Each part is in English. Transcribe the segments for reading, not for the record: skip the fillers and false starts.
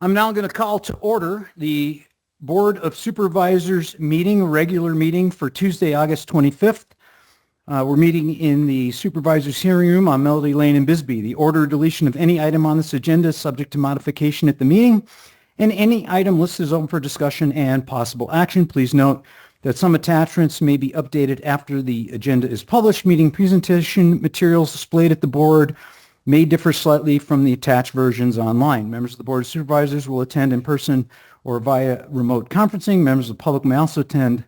I'm now going to call to order the Board of Supervisors meeting, regular meeting for Tuesday, August 25th. We're meeting in the Supervisors hearing room on Melody Lane in Bisbee. The order or deletion of any item on this agenda is subject to modification at the meeting, and any item listed is open for discussion and possible action. Please note that some attachments may be updated after the agenda is published. Meeting presentation materials displayed at the board may differ slightly from the attached versions online. Members of the Board of Supervisors will attend in person or via remote conferencing. Members of the public may also attend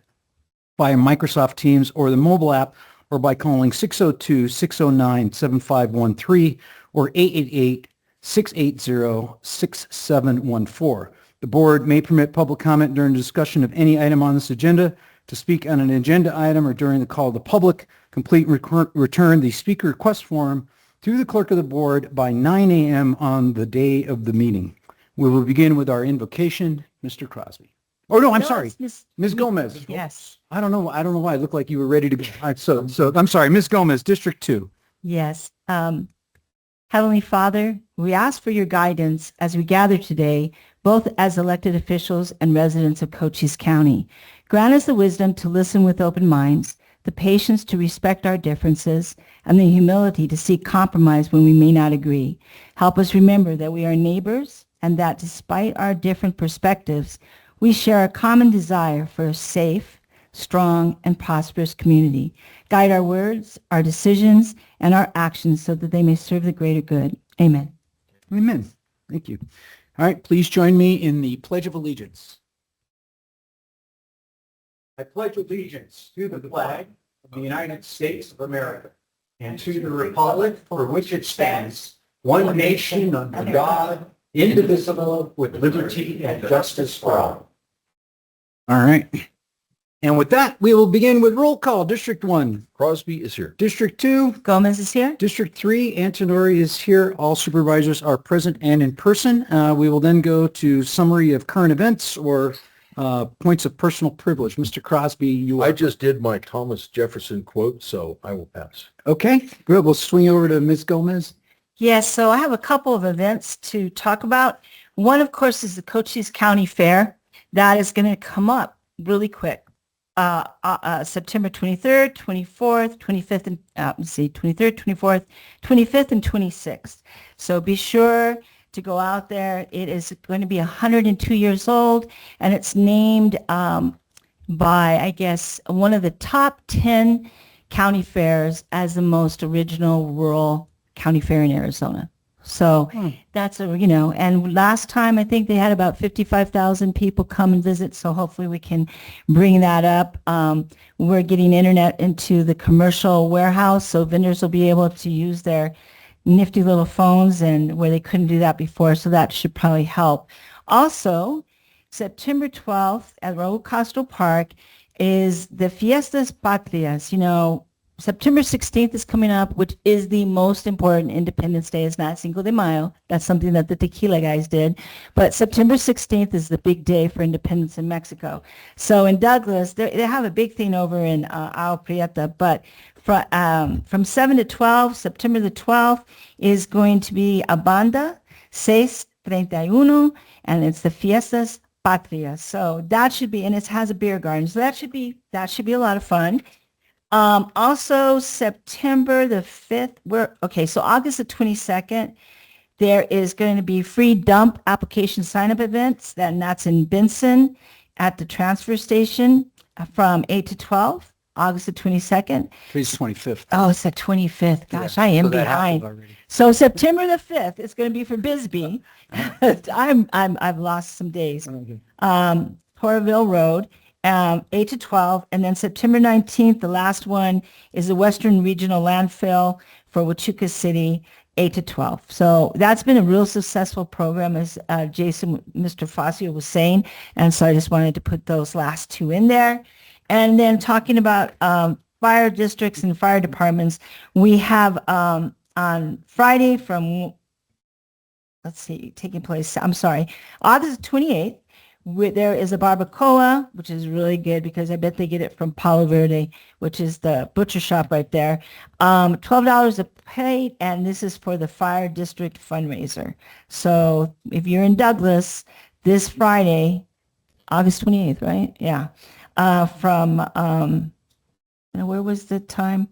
via Microsoft Teams or the mobile app, or by calling 602-609-7513 or 888-680-6714. The board may permit public comment during discussion of any item on this agenda. To speak on an agenda item or during the call of the public, complete return the speaker request form to the clerk of the board by 9 a.m. on the day of the meeting. We will begin with our invocation. Mr. Crosby. Oh, no, I'm sorry. Ms. Gomez. Yes. I don't know why. It looked like you were ready to go. All right, so I'm sorry. Ms. Gomez, District 2. Yes. Heavenly Father, we ask for your guidance as we gather today, both as elected officials and residents of Cochise County. Grant us the wisdom to listen with open minds, the patience to respect our differences, and the humility to seek compromise when we may not agree. Help us remember that we are neighbors and that despite our different perspectives, we share a common desire for a safe, strong, and prosperous community. Guide our words, our decisions, and our actions so that they may serve the greater good. Amen. Amen. Thank you. All right, please join me in the Pledge of Allegiance. I pledge allegiance to the flag of the United States of America and to the republic for which it stands, one nation under God, indivisible, with liberty and justice for all. All right. And with that, we will begin with roll call. District 1. Crosby is here. District 2. Gomez is here. District 3. Antonori is here. All supervisors are present and in person. We will then go to summary of current events or points of personal privilege. Mr. Crosby, you are. I just did my Thomas Jefferson quote, so I will pass. Okay. Good. We'll swing over to Ms. Gomez. Yes, so I have a couple of events to talk about. One, of course, is the Cochise County Fair. That is going to come up really quick. September 23rd, 24th, 25th, and 23rd, 24th, 25th, and 26th. So be sure to go out there. It is going to be 102 years old, and it's named by, I guess, one of the top 10 county fairs as the most original rural county fair in Arizona. So that's and last time I think they had about 55,000 people come and visit. So hopefully we can bring that up. We're getting internet into the commercial warehouse, so vendors will be able to use their nifty little phones and where they couldn't do that before. So that should probably help. Also, September 12th at Raúl Castro Park is the Fiestas Patrias. September 16th is coming up, which is the most important Independence Day. It's not Cinco de Mayo. That's something that the tequila guys did. But September 16th is the big day for independence in Mexico. So in Douglas, they have a big thing over in Agua Prieta. But from 7 to 12, September the 12th is going to be a banda, 6:31, and it's the Fiestas Patrias. So that should be, and it has a beer garden. So that should be a lot of fun. Also, September the 5th, so August the 22nd, there is going to be free dump application sign-up events, and that's in Benson at the transfer station from 8 to 12, August the 22nd. Today's 25th. Oh, it's the 25th. Gosh, yeah, I am behind. So September the 5th is going to be for Bisbee. I've lost some days. Horville Road. 8 to 12, and then September 19th, the last one, is the Western Regional Landfill for Huachuca City, 8 to 12. So that's been a real successful program, as Mr. Fazio was saying, and so I just wanted to put those last two in there. And then talking about fire districts and fire departments, we have on Friday from, August 28th, There is a barbacoa, which is really good because I bet they get it from Palo Verde, which is the butcher shop right there. $12 a plate, and this is for the fire district fundraiser. So if you're in Douglas this Friday, August 28th, right? Yeah. Where was the time?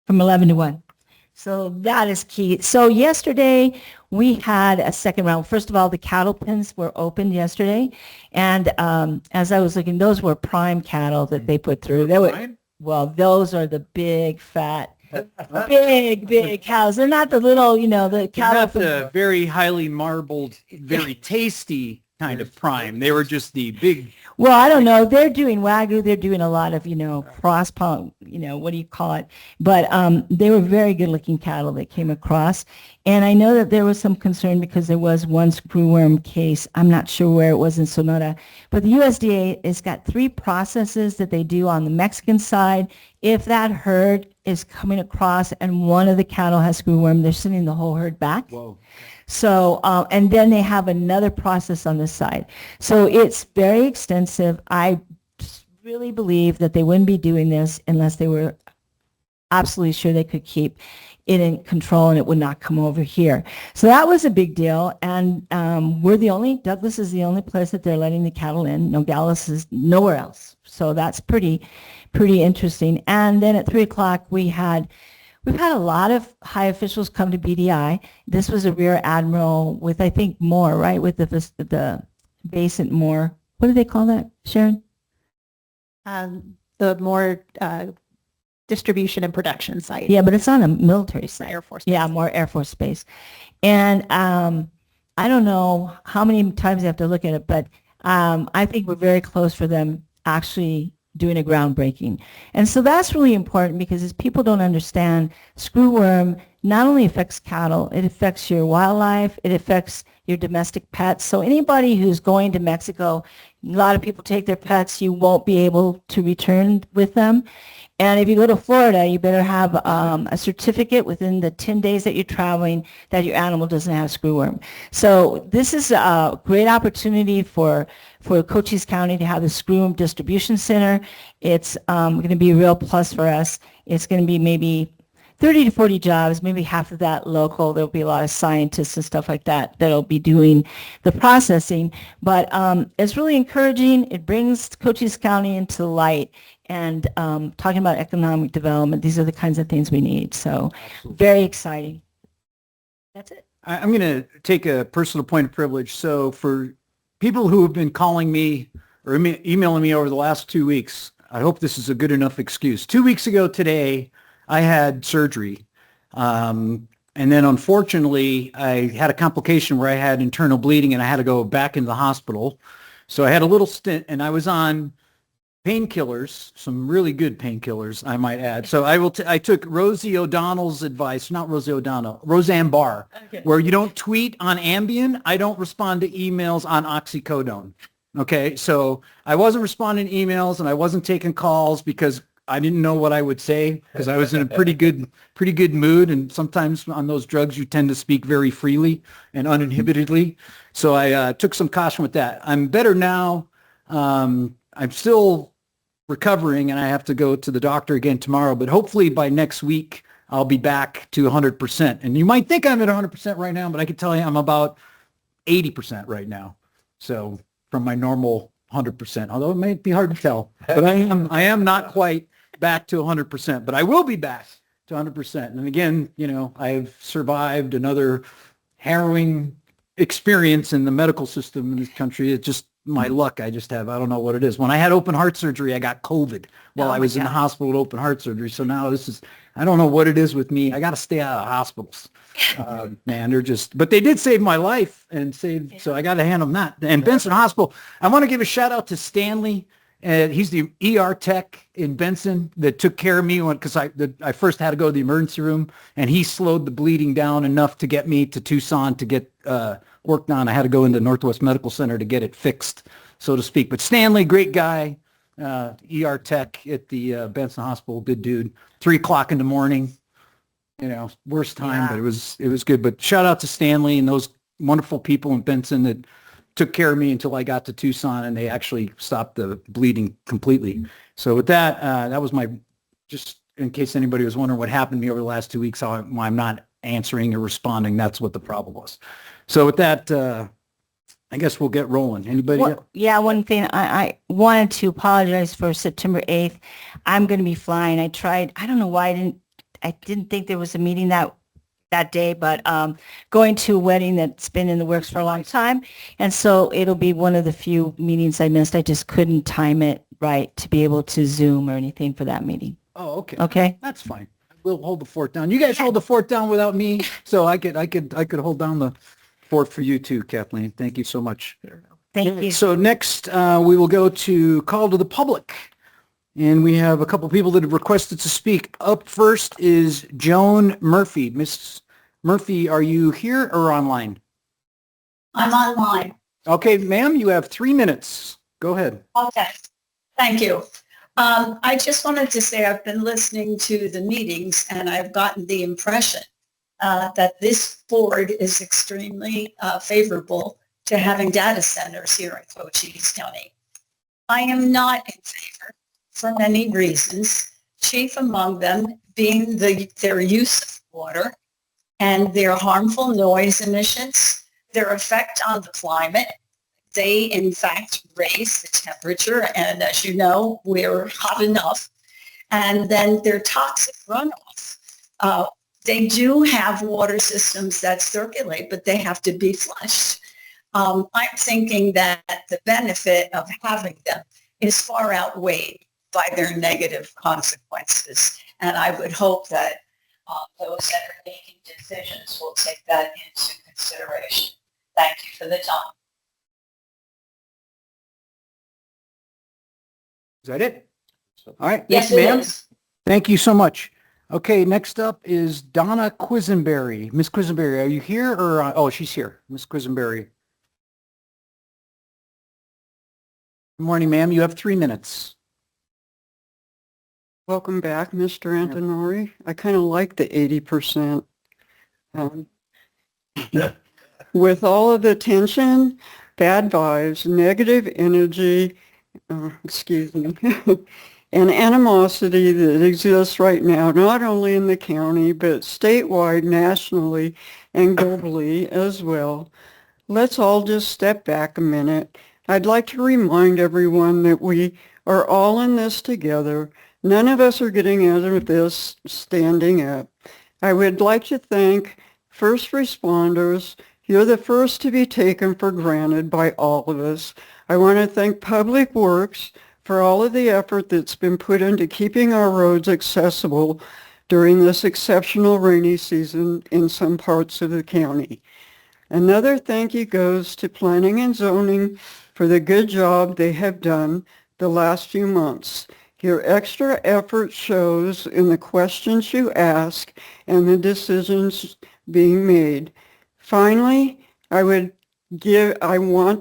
From 11 to 1. So that is key. So yesterday we had a second round. First of all, the cattle pens were opened yesterday. And as I was looking, those were prime cattle that they put through. Well, those are the big, fat, big cows. They're not the little, the cattle. Not the very highly marbled, very tasty kind of prime. They were just the big. Well, I don't know. They're doing Wagyu. They're doing a lot of, cross pollen, what do you call it? But they were very good looking cattle that came across. And I know that there was some concern because there was one screwworm case. I'm not sure where it was in Sonora. But the USDA has got 3 processes that they do on the Mexican side. If that herd is coming across and one of the cattle has screwworm, they're sending the whole herd back. Whoa. So, and then they have another process on this side. So it's very extensive. I really believe that they wouldn't be doing this unless they were absolutely sure they could keep it in control and it would not come over here. So that was a big deal. And Douglas is the only place that they're letting the cattle in. Nogales is nowhere else. So that's pretty interesting. And then at 3 o'clock, we've had a lot of high officials come to BDI. This was a rear admiral with, I think, Moore, right? With the base at Moore. What do they call that, Sharon? The more distribution and production site. Yeah, but it's on a military site. Air Force Yeah, Base. more Air Force Base. And I don't know how many times you have to look at it, but I think we're very close for them actually doing a groundbreaking. And so that's really important because as people don't understand, screwworm not only affects cattle, it affects your wildlife, it affects your domestic pets. So anybody who's going to Mexico, a lot of people take their pets, you won't be able to return with them. And if you go to Florida, you better have a certificate within the 10 days that you're traveling that your animal doesn't have screwworm. So this is a great opportunity for Cochise County to have the screwworm distribution center. It's going to be a real plus for us. It's going to be maybe 30 to 40 jobs, maybe half of that local. There'll be a lot of scientists and stuff like that that'll be doing the processing. But it's really encouraging. It brings Cochise County into the light. And talking about economic development, these are the kinds of things we need. So very exciting. That's it. I'm going to take a personal point of privilege. So for people who have been calling me or emailing me over the last 2 weeks, I hope this is a good enough excuse. 2 weeks ago today, I had surgery. And then unfortunately, I had a complication where I had internal bleeding and I had to go back into the hospital. So I had a little stint and I was on painkillers, some really good painkillers, I might add. So I took Rosie O'Donnell's advice, not Rosie O'Donnell, Roseanne Barr, where you don't tweet on Ambien. I don't respond to emails on oxycodone. Okay. So I wasn't responding to emails and I wasn't taking calls because I didn't know what I would say because I was in a pretty good mood. And sometimes on those drugs, you tend to speak very freely and uninhibitedly. So I took some caution with that. I'm better now. I'm still recovering and I have to go to the doctor again tomorrow, but hopefully by next week, I'll be back to 100%. And you might think I'm at 100% right now, but I can tell you I'm about 80% right now. So from my normal 100%, although it might be hard to tell, but I am not quite back to 100%, but I will be back to 100%. And again, I've survived another harrowing experience in the medical system in this country. It's just my luck. I don't know what it is. When I had open heart surgery, I got COVID while I was in the hospital with open heart surgery. So now I don't know what it is with me. I got to stay out of hospitals. Man, but they did save my life so I got to hand them that. And Benson Hospital, I want to give a shout out to Stanley. He's the ER tech in Benson that took care of me because I first had to go to the emergency room and he slowed the bleeding down enough to get me to Tucson to get worked on. I had to go into Northwest Medical Center to get it fixed, so to speak. But Stanley, great guy, ER tech at the Benson Hospital, good dude. 3 o'clock in the morning, worst time, but it was good. But shout out to Stanley and those wonderful people in Benson that took care of me until I got to Tucson, and they actually stopped the bleeding completely. So with that, that was just in case anybody was wondering what happened to me over the last 2 weeks, why I'm not answering or responding. That's what the problem was. So with that, I guess we'll get rolling. Anybody? Yeah, one thing, I wanted to apologize for September 8th. I'm going to be flying. I don't know why I didn't think there was a meeting that day, but going to a wedding that's been in the works for a long time. And so it'll be one of the few meetings I missed. I just couldn't time it right to be able to Zoom or anything for that meeting. Oh, okay. Okay. That's fine. We'll hold the fort down. You guys hold the fort down without me, so I could hold down the fort for you too, Kathleen. Thank you so much. Thank you. So next, we will go to call to the public. And we have a couple people that have requested to speak. Up first is Joan Murphy. Miss Murphy, are you here or online? I'm online. Okay, ma'am, you have 3 minutes. Go ahead. Okay. Thank you. I just wanted to say I've been listening to the meetings and I've gotten the impression that this board is extremely favorable to having data centers here in Cochise County. I am not in favor for many reasons, chief among them being their use of water and their harmful noise emissions, their effect on the climate. They, in fact, raise the temperature, and as you know, we're hot enough. And then their toxic runoff. They do have water systems that circulate, but they have to be flushed. I'm thinking that the benefit of having them is far outweighed by their negative consequences. And I would hope that those that are making decisions will take that into consideration. Thank you for the time. Is that it? All right. Yes, Thank you, it ma'am. is. Thank you so much. Okay, next up is Donna Quisenberry. Miss Quisenberry, are you here or? Oh, she's here. Miss Quisenberry. Good morning, ma'am. You have 3 minutes. Welcome back, Mr. Antonori. I kind of like the 80%. With all of the tension, bad vibes, negative energy, excuse me, and animosity that exists right now, not only in the county, but statewide, nationally, and globally as well, let's all just step back a minute. I'd like to remind everyone that we are all in this together. None of us are getting out of this standing up. I would like to thank first responders. You're the first to be taken for granted by all of us. I want to thank Public Works for all of the effort that's been put into keeping our roads accessible during this exceptional rainy season in some parts of the county. Another thank you goes to Planning and Zoning for the good job they have done the last few months. Your extra effort shows in the questions you ask and the decisions being made. Finally, I want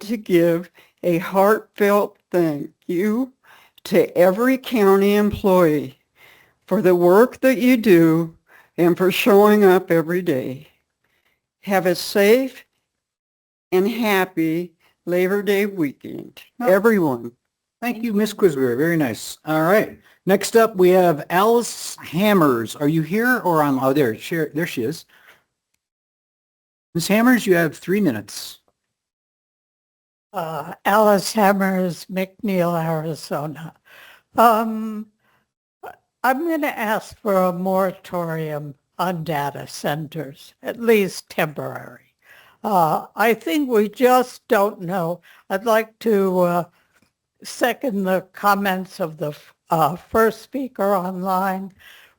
to give a heartfelt thank you to every county employee for the work that you do and for showing up every day. Have a safe and happy Labor Day weekend, everyone. Thank you, Miss Quisenberry. Very nice. All right. Next up, we have Alice Hammers. Are you here or on? Oh, there she is. Ms. Hammers, you have 3 minutes. Alice Hammers, McNeil, Arizona. I'm going to ask for a moratorium on data centers, at least temporary. I think we just don't know. I'd like to second the comments of the first speaker online.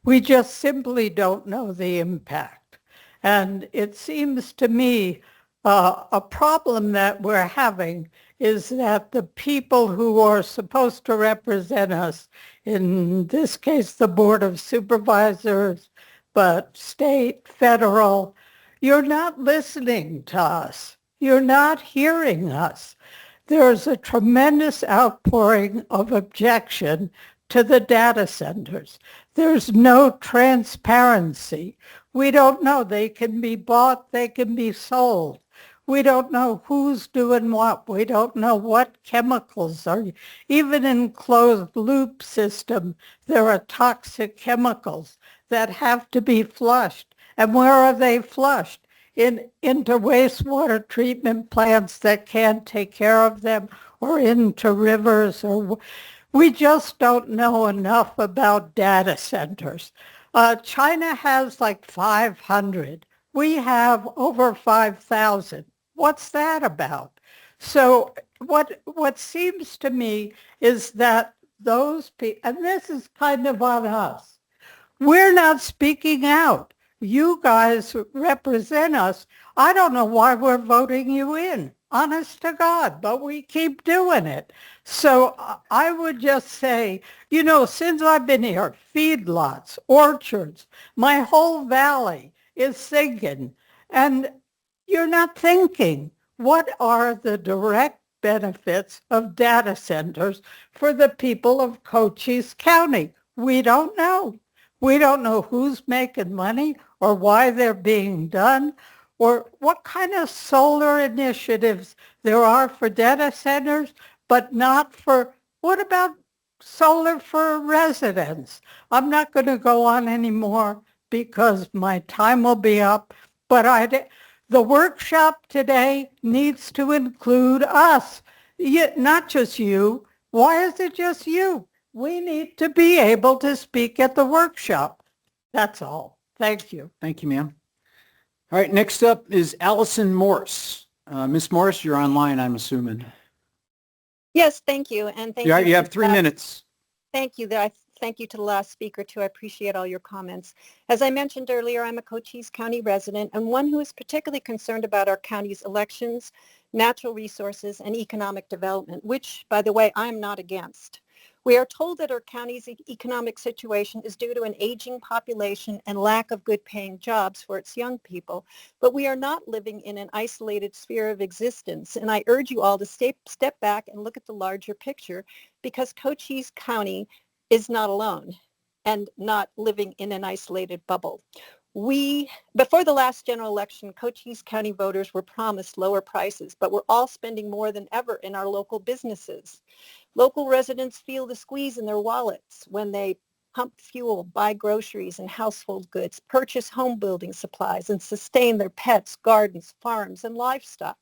We just simply don't know the impact. And it seems to me a problem that we're having is that the people who are supposed to represent us, in this case, the Board of Supervisors, but state, federal, you're not listening to us. You're not hearing us. There's a tremendous outpouring of objection to the data centers. There's no transparency. We don't know. They can be bought. They can be sold. We don't know who's doing what. We don't know what chemicals are. Even in closed loop system, there are toxic chemicals that have to be flushed. And where are they flushed? Into wastewater treatment plants that can't take care of them, or into rivers, or we just don't know enough about data centers. China has like 500. We have over 5,000. What's that about? So what seems to me is that those people, and this is kind of on us, we're not speaking out. You guys represent us. I don't know why we're voting you in, honest to God, but we keep doing it. So I would just say, you know, since I've been here, feedlots, orchards, my whole valley is sinking. And you're not thinking, what are the direct benefits of data centers for the people of Cochise County? We don't know. We don't know who's making money or why they're being done or what kind of solar initiatives there are for data centers, but not for, what about solar for residents? I'm not going to go on anymore because my time will be up, but the workshop today needs to include us, not just you. Why is it just you? We need to be able to speak at the workshop. That's all. Thank you. Thank you, ma'am. All right, next up is Allison Morse. Ms. Morse, you're online, I'm assuming. Yes, thank you. And thank You you. have 3 minutes. Thank you. Thank you to the last speaker too. I appreciate all your comments. As I mentioned earlier, I'm a Cochise County resident and one who is particularly concerned about our county's elections, natural resources, and economic development, which, by the way, I'm not against. We are told that our county's economic situation is due to an aging population and lack of good paying jobs for its young people, but we are not living in an isolated sphere of existence. And I urge you all to step back and look at the larger picture, because Cochise County is not alone and not living in an isolated bubble. Before the last general election, Cochise County voters were promised lower prices, but we're all spending more than ever in our local businesses. Local residents feel the squeeze in their wallets when they pump fuel, buy groceries and household goods, purchase home building supplies, and sustain their pets, gardens, farms, and livestock.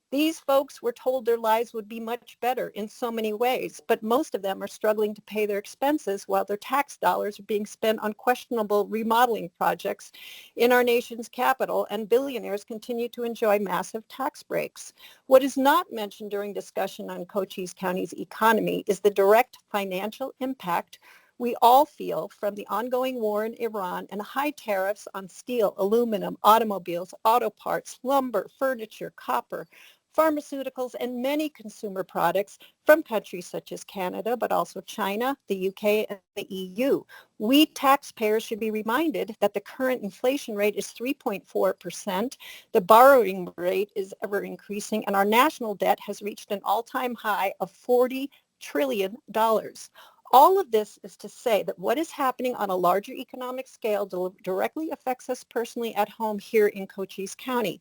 These folks were told their lives would be much better in so many ways, but most of them are struggling to pay their expenses while their tax dollars are being spent on questionable remodeling projects in our nation's capital, and billionaires continue to enjoy massive tax breaks. What is not mentioned during discussion on Cochise County's economy is the direct financial impact we all feel from the ongoing war in Iran and high tariffs on steel, aluminum, automobiles, auto parts, lumber, furniture, copper, pharmaceuticals, and many consumer products from countries such as Canada, but also China, the UK, and the EU. We taxpayers should be reminded that the current inflation rate is 3.4%, the borrowing rate is ever increasing, and our national debt has reached an all-time high of $40 trillion. All of this is to say that what is happening on a larger economic scale directly affects us personally at home here in Cochise County.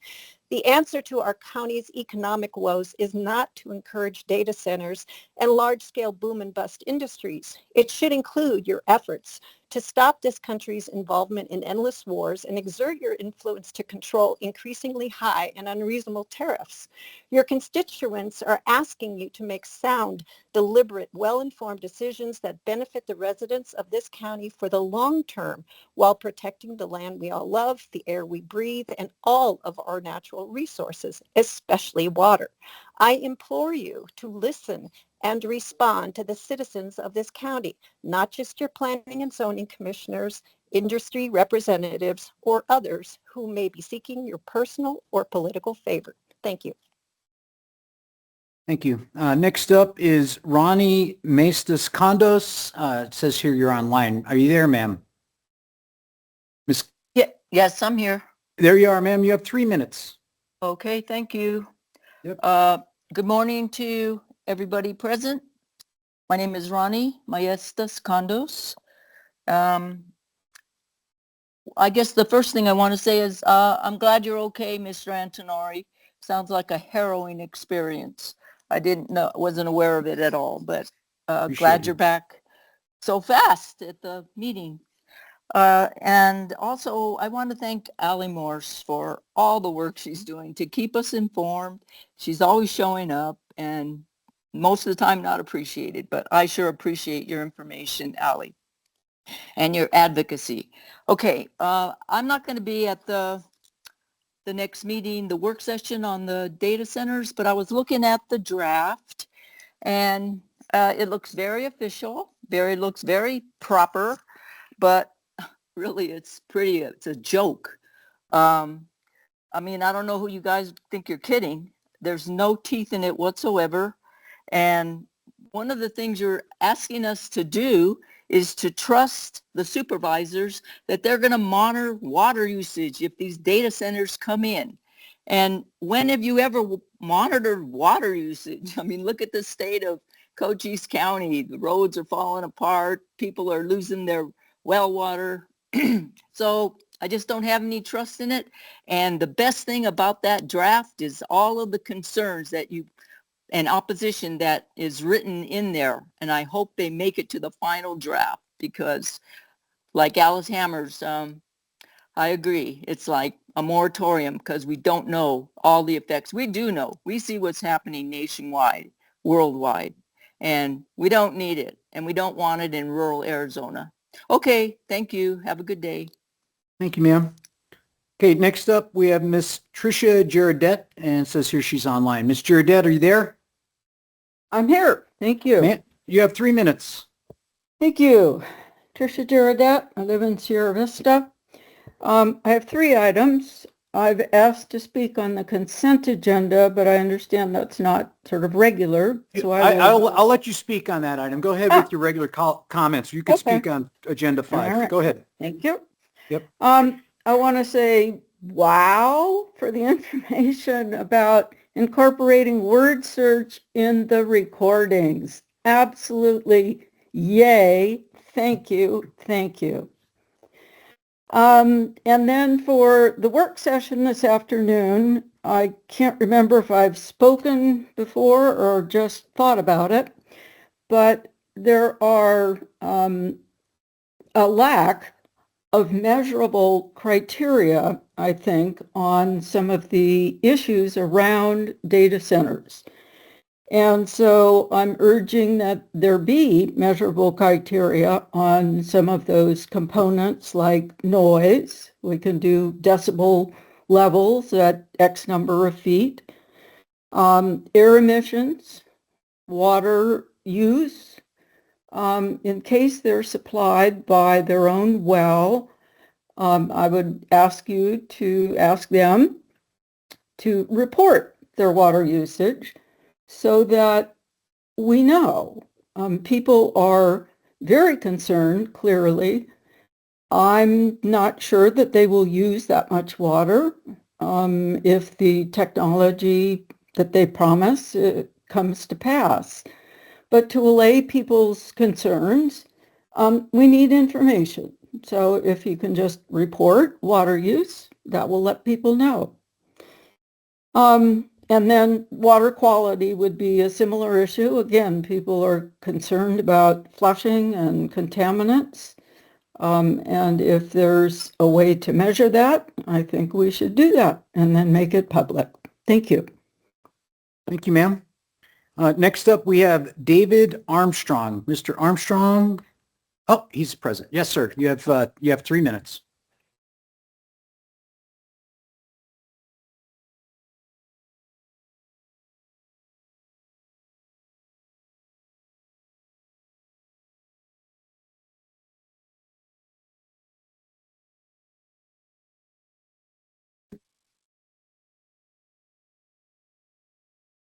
The answer to our county's economic woes is not to encourage data centers and large-scale boom and bust industries. It should include your efforts to stop this country's involvement in endless wars and exert your influence to control increasingly high and unreasonable tariffs. Your constituents are asking you to make sound, deliberate, well-informed decisions that benefit the residents of this county for the long term while protecting the land we all love, the air we breathe, and all of our natural resources, especially water. I implore you to listen and respond to the citizens of this county, not just your planning and zoning commissioners, industry representatives, or others who may be seeking your personal or political favor. Thank you. Thank you. Next up is Ronnie Maestas Condos. It says here you're online. Are you there, ma'am? Miss, Yes, I'm here. there you are, ma'am. You have 3 minutes. Okay, thank you. Yep. Good morning to everybody present. My name is Ronnie Maestas Condos. I guess the first thing I want to say is I'm glad you're okay, Mr. Antonori. Sounds like a harrowing experience. I didn't know, wasn't aware of it at all, but glad Appreciate you're it. back so fast at the meeting. And also, I want to thank Allie Morse for all the work she's doing to keep us informed. She's always showing up and most of the time not appreciated, but I sure appreciate your information, Allie, and your advocacy. Okay, I'm not going to be at the next meeting, the work session on the data centers, but I was looking at the draft and it looks very official, looks very proper, but really it's a joke. I mean, I don't know who you guys think you're kidding. There's no teeth in it whatsoever. And one of the things you're asking us to do is to trust the supervisors that they're going to monitor water usage if these data centers come in. And when have you ever monitored water usage? I mean, look at the state of Cochise County. The roads are falling apart. People are losing their well water. So I just don't have any trust in it. And the best thing about that draft is all of the concerns that and opposition that is written in there. And I hope they make it to the final draft because like Alice Hammers, I agree. It's like a moratorium because we don't know all the effects. We do know. We see what's happening nationwide, worldwide, and we don't need it. And we don't want it in rural Arizona. Okay, thank you. Have a good day. Thank you, ma'am. Okay, next up, we have Miss Tricia Girodette, and it says here she's online. Miss Girodette, are you there? I'm here. Thank you. Ma'am, you have 3 minutes. Thank you. Tricia Girodette. I live in Sierra Vista. I have 3 items. I've asked to speak on the consent agenda, but I understand that's not sort of regular. So I'll let you speak on that item. Go ahead with your regular comments. You can Okay. speak on agenda 5. All right. Go ahead. Thank you. Yep. I want to say wow for the information about incorporating word search in the recordings. Absolutely. Yay. Thank you. Thank you. And then for the work session this afternoon, I can't remember if I've spoken before or just thought about it, but there are a lack of measurable criteria, I think, on some of the issues around data centers. And so I'm urging that there be measurable criteria on some of those components like noise. We can do decibel levels at X number of feet, air emissions, water use, in case they're supplied by their own well. I would ask you to ask them to report their water usage so that we know. People are very concerned, clearly. I'm not sure that they will use that much water if the technology that they promise comes to pass. But to allay people's concerns, we need information. So if you can just report water use, that will let people know. And then water quality would be a similar issue. Again, people are concerned about flushing and contaminants. And if there's a way to measure that, I think we should do that and then make it public. Thank you. Thank you, ma'am. Next up, we have David Armstrong. Mr. Armstrong. Oh, he's present. Yes, sir. You have 3 minutes.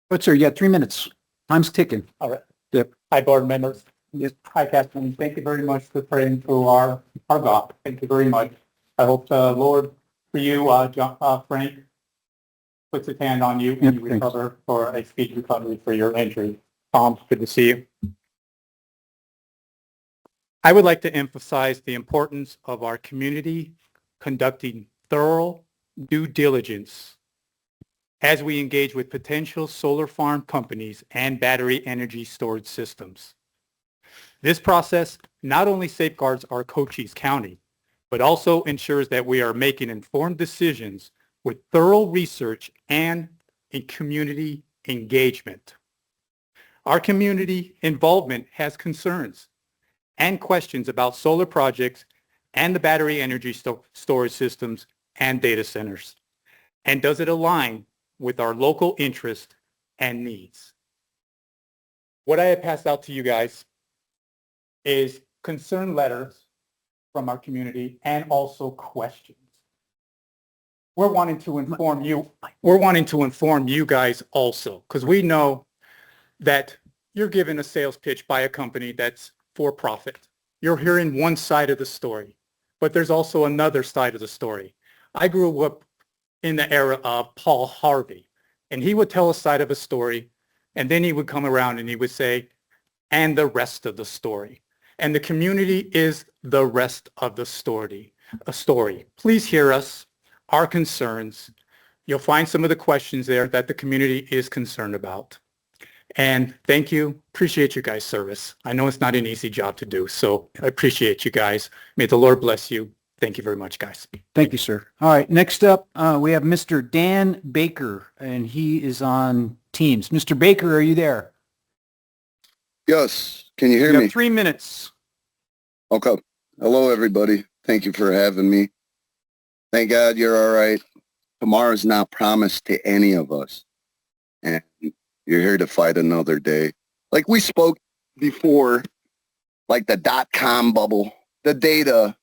But sir, you have 3 minutes. Time's ticking. All right. Yep. Hi, board members. Yes. Hi, Catherine. Thank you very much for praying for our God. Thank you very much. I hope the Lord, for you, Frank, puts his hand on you and Yep, you thanks. recover for a speedy recovery for your injury. Tom, good to see you. I would like to emphasize the importance of our community conducting thorough due diligence as we engage with potential solar farm companies and battery energy storage systems. This process not only safeguards our Cochise County, but also ensures that we are making informed decisions with thorough research and in community engagement. Our community involvement has concerns and questions about solar projects and the battery energy storage systems and data centers. And does it align with our local interests and needs? What I have passed out to you guys is concern letters from our community and also questions. We're wanting to inform you guys also, because we know that you're given a sales pitch by a company that's for profit. You're hearing one side of the story, but there's also another side of the story. I grew up in the era of Paul Harvey, and he would tell a side of a story, and then he would come around and he would say, and the rest of the story. And the community is the rest of the story. Please hear us, our concerns. You'll find some of the questions there that the community is concerned about. And thank you. Appreciate you guys' service. I know it's not an easy job to do, so I appreciate you guys. May the Lord bless you. Thank you very much, guys. Thank you, sir. All right, next up, we have Mr. Dan Baker, and he is on Teams. Mr. Baker, are you there? Yes. Can you hear You me? have 3 minutes. Okay. Hello, everybody. Thank you for having me. Thank God you're all right. Tomorrow's not promised to any of us. And you're here to fight another day. Like we spoke before, like the dot-com bubble, the data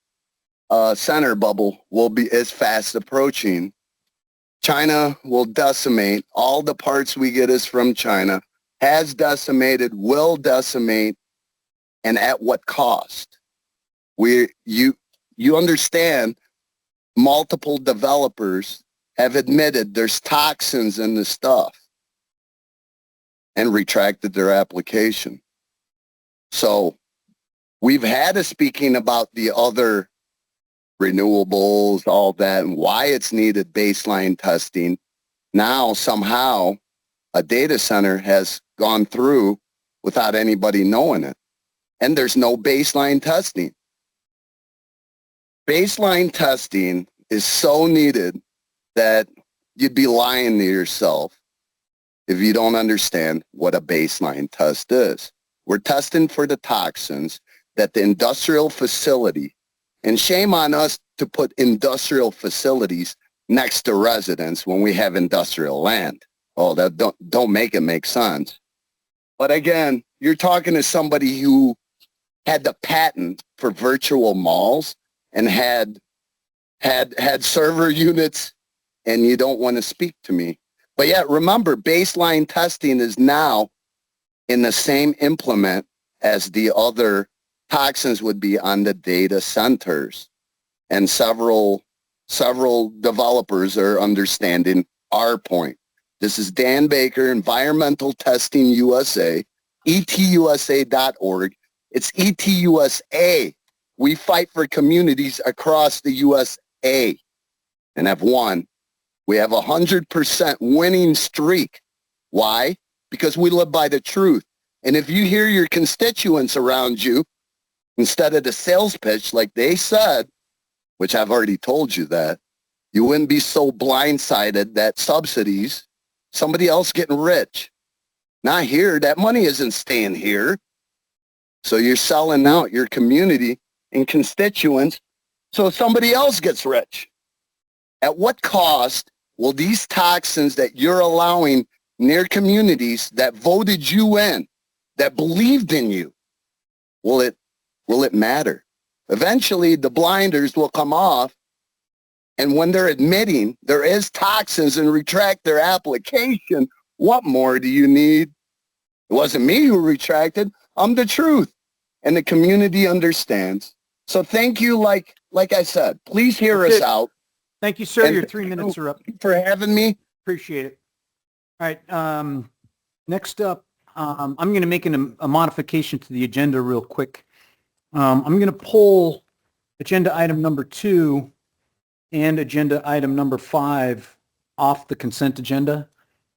center bubble is fast approaching. China will decimate. All the parts we get is from China. Has decimated, will decimate, and at what cost? You understand, multiple developers have admitted there's toxins in the stuff and retracted their application. So we've had a speaking about the other renewables, all that, and why it's needed baseline testing. Now somehow a data center has gone through without anybody knowing it. And there's no baseline testing. Baseline testing is so needed that you'd be lying to yourself if you don't understand what a baseline test is. We're testing for the toxins that the industrial facility, and shame on us to put industrial facilities next to residents when we have industrial land. Oh, that don't make it make sense. But again, you're talking to somebody who had the patent for virtual malls and had server units, and you don't want to speak to me. But yet, remember, baseline testing is now in the same implement as the other toxins would be on the data centers. And several developers are understanding our point. This is Dan Baker, Environmental Testing USA, etusa.org. It's ETUSA. We fight for communities across the USA and have won. We have 100% winning streak. Why? Because we live by the truth. And if you hear your constituents around you, instead of the sales pitch like they said, which I've already told you that, you wouldn't be so blindsided that subsidies, somebody else getting rich. Not here. That money isn't staying here. So you're selling out your community and constituents so somebody else gets rich. At what cost will these toxins that you're allowing near communities that voted you in, that believed in you, will it matter? Eventually, the blinders will come off, and when they're admitting there is toxins and retract their application, what more do you need? It wasn't me who retracted. I'm the truth, and the community understands. So thank you, like I said, please hear us out. Thank you, sir. And Your 3 minutes are up. For having me. Appreciate it. All right. Next up, I'm going to make a modification to the agenda real quick. I'm going to pull agenda item number 2 and agenda item number 5 off the consent agenda,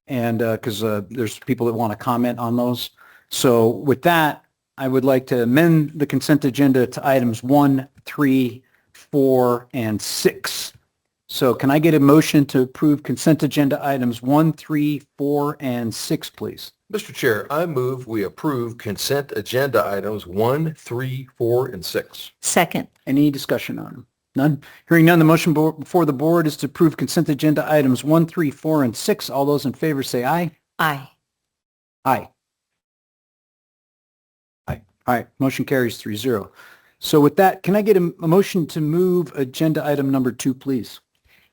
and because there's people that want to comment on those. So with that, I would like to amend the consent agenda to items 1, 3, 4, and 6. So can I get a motion to approve consent agenda items 1, 3, 4, and 6, please? Mr. Chair, I move we approve consent agenda items 1, 3, 4, and 6. Second. Any discussion on them? None? Hearing none, the motion before the board is to approve consent agenda items 1, 3, 4, and 6. All those in favor say aye. Aye. Aye. Aye. All right, motion carries 3-0. So with that, can I get a motion to move agenda item number 2, please?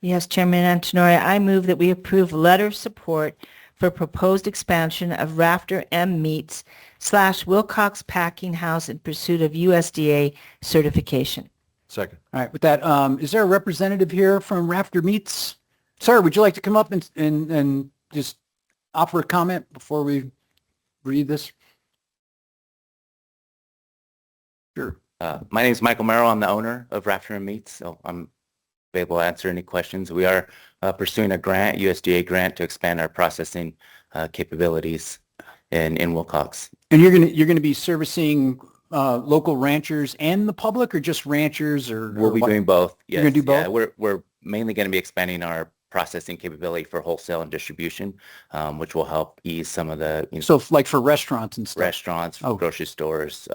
Yes, Chairman Antonori, I move that we approve letter of support for proposed expansion of Rafter M Meats / Wilcox Packing House in pursuit of USDA certification. Second. All right, with that, is there a representative here from Rafter Meats? Sir, would you like to come up and just offer a comment before we read this? Sure. My name is Michael Merrill. I'm the owner of Rafter and Meats, so I'm available to answer any questions. We are pursuing a grant, USDA grant, to expand our processing capabilities in Wilcox. And you're gonna be servicing local ranchers and the public, or just ranchers, or We'll be doing both. Yes. You're gonna do both? Yeah, we're mainly going to be expanding our processing capability for wholesale and distribution, which will help ease some of the So like for restaurants and stuff? restaurants, Oh. grocery stores,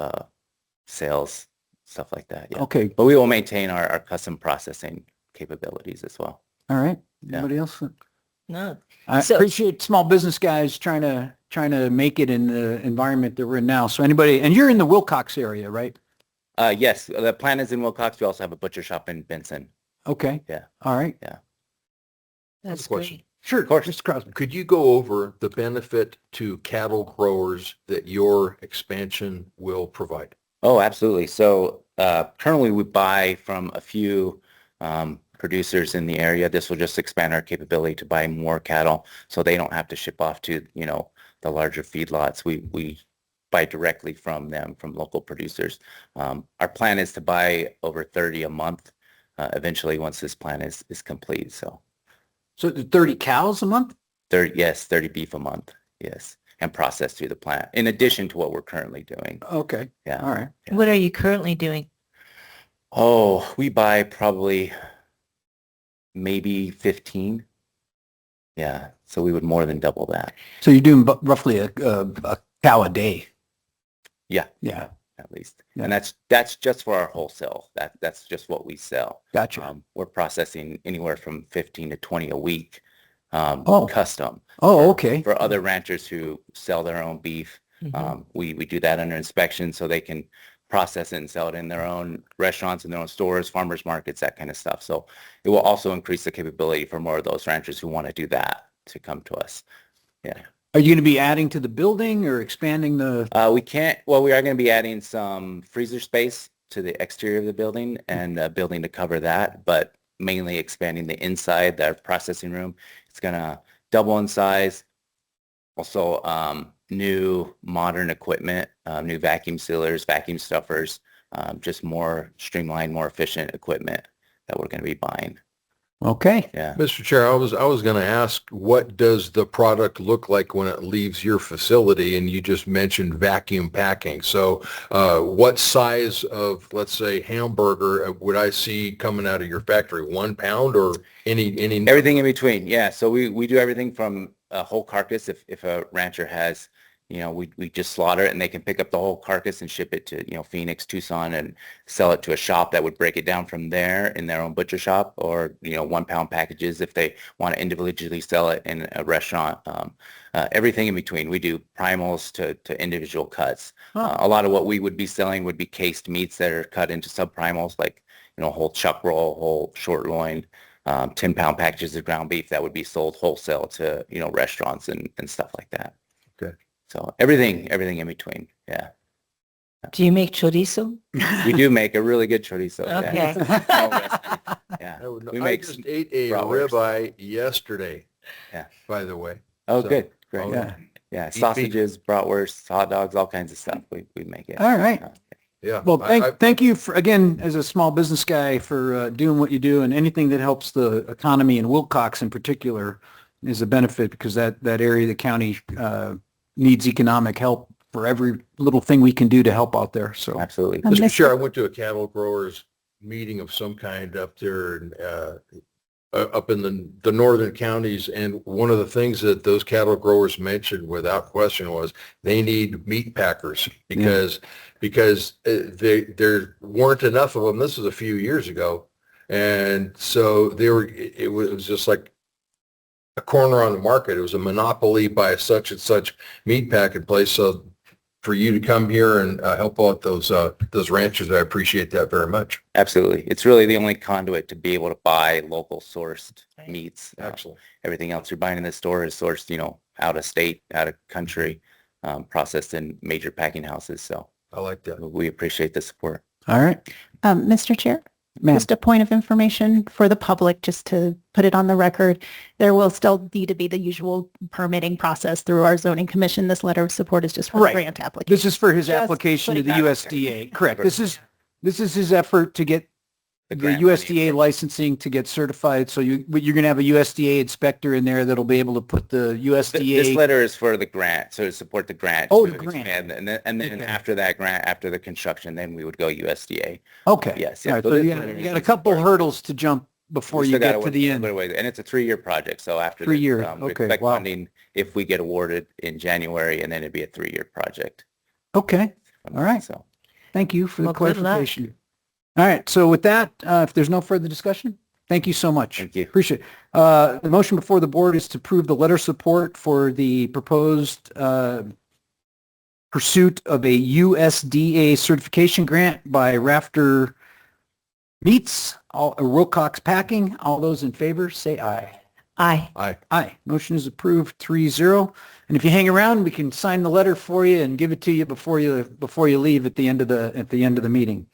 sales, stuff like that. Yeah. Okay, But we will maintain our custom processing capabilities as well. all right. Yeah. Anybody else? No. I So- appreciate small business guys trying to make it in the environment that we're in now. So anybody, and you're in the Wilcox area, right? Yes, the plant is in Wilcox. We also have a butcher shop in Benson. Okay. Yeah. All right. That's Question. great. Sure. Of course. Mr. Crosby. Could you go over the benefit to cattle growers that your expansion will provide? Oh, absolutely. So currently we buy from a few producers in the area. This will just expand our capability to buy more cattle, so they don't have to ship off to, the larger feedlots. We buy directly from them, from local producers. Our plan is to buy over 30 a month eventually once this plan is complete. So So 30 cows a month? 30 beef a month. Yes. And processed through the plant in addition to what we're currently doing. Okay. Yeah. All right. Yeah. What are you currently doing? Oh, we buy probably maybe 15. Yeah. So we would more than double that. So you're doing roughly a cow a day? Yeah. Yeah. At least. Yeah. And that's just for our wholesale. That's just what we sell. Gotcha. We're processing anywhere from 15 to 20 a week, Oh. custom. Oh, okay. For other ranchers who sell their own beef, we do that under inspection so they can process it and sell it in their own restaurants, in their own stores, farmers markets, that kind of stuff. So it will also increase the capability for more of those ranchers who want to do that to come to us. Yeah. Are you going to be adding to the building or expanding the? We are going to be adding some freezer space to the exterior of the building and a building to cover that, but mainly expanding the inside, the processing room. It's going to double in size. Also, new modern equipment, new vacuum sealers, vacuum stuffers, just more streamlined, more efficient equipment that we're going to be buying. Okay. Yeah. Mr. Chair, I was going to ask, what does the product look like when it leaves your facility? And you just mentioned vacuum packing. So what size of, let's say, hamburger would I see coming out of your factory? 1 pound or any? Everything in between. Yeah. So we do everything from a whole carcass. If a rancher has, we just slaughter it and they can pick up the whole carcass and ship it to, Phoenix, Tucson, and sell it to a shop that would break it down from there in their own butcher shop, or, 1 pound packages if they want to individually sell it in a restaurant. Everything in between. We do primals to individual cuts. Huh. A lot of what we would be selling would be cased meats that are cut into subprimals, like, whole chuck roll, whole short loin, 10-pound packages of ground beef that would be sold wholesale to, restaurants and stuff like that. Okay. So everything in between. Yeah. Do you make chorizo? We do make a really good chorizo. Okay. Yeah. I make just ate a bratwurst. ribeye yesterday. Yeah. By the way. Oh, So, good. Great. oh, Yeah. Yeah. beef. Sausages, bratwursts, hot dogs, all kinds of stuff. We make it. All right. Yeah. Well, I- thank you for, again, as a small business guy, for doing what you do, and anything that helps the economy in Wilcox in particular is a benefit, because that area of the county needs economic help for every little thing we can do to help out there. So Absolutely. Mr. Chair, I went to a cattle growers meeting of some kind up there in, up in the northern counties. And one of the things that those cattle growers mentioned without question was they need meat packers because there weren't enough of them. This was a few years ago. And so it was just like a corner on the market. It was a monopoly by such and such meat packing place. So for you to come here and help out those ranchers, I appreciate that very much. Absolutely. It's really the only conduit to be able to buy local sourced meats. Excellent. Everything else you're buying in the store is sourced, out of state, out of country, processed in major packing houses. So I like that. we appreciate the support. all right, Mr. Chair, ma'am. just a point of information for the public, just to put it on the record. There will still need to be the usual permitting process through our zoning commission. This letter of support is just for the Right. grant application. This is for his Just application to the putting that out USDA. Correct. This is his effort to get the grant USDA licensing to get certified. So you're going to have a USDA inspector in there that'll be able to put the USDA. This letter is for the grant, so to support the grant. Oh, to the grant. expand, and then Okay. after that grant, after the construction, then we would go USDA. Okay. Yes. All right. So So this you letter got is a to couple support- hurdles to jump before we you still gotta get to wait the a end. little bit, and it's a 3-year project. So after 3 this, years. we Okay, expect wow. funding if we get awarded in January, and then it'd be a 3-year project. Okay. All right. So Thank you for the Well, good luck. clarification. All right. So with that, if there's no further discussion, thank you so much. Thank you. Appreciate it. The motion before the board is to approve the letter of support for the proposed pursuit of a USDA certification grant by Rafter Meats, Wilcox Packing. All those in favor, say aye. Aye. Aye. Aye. Motion is approved 3-0. And if you hang around, we can sign the letter for you and give it to you before you leave at the end of the meeting.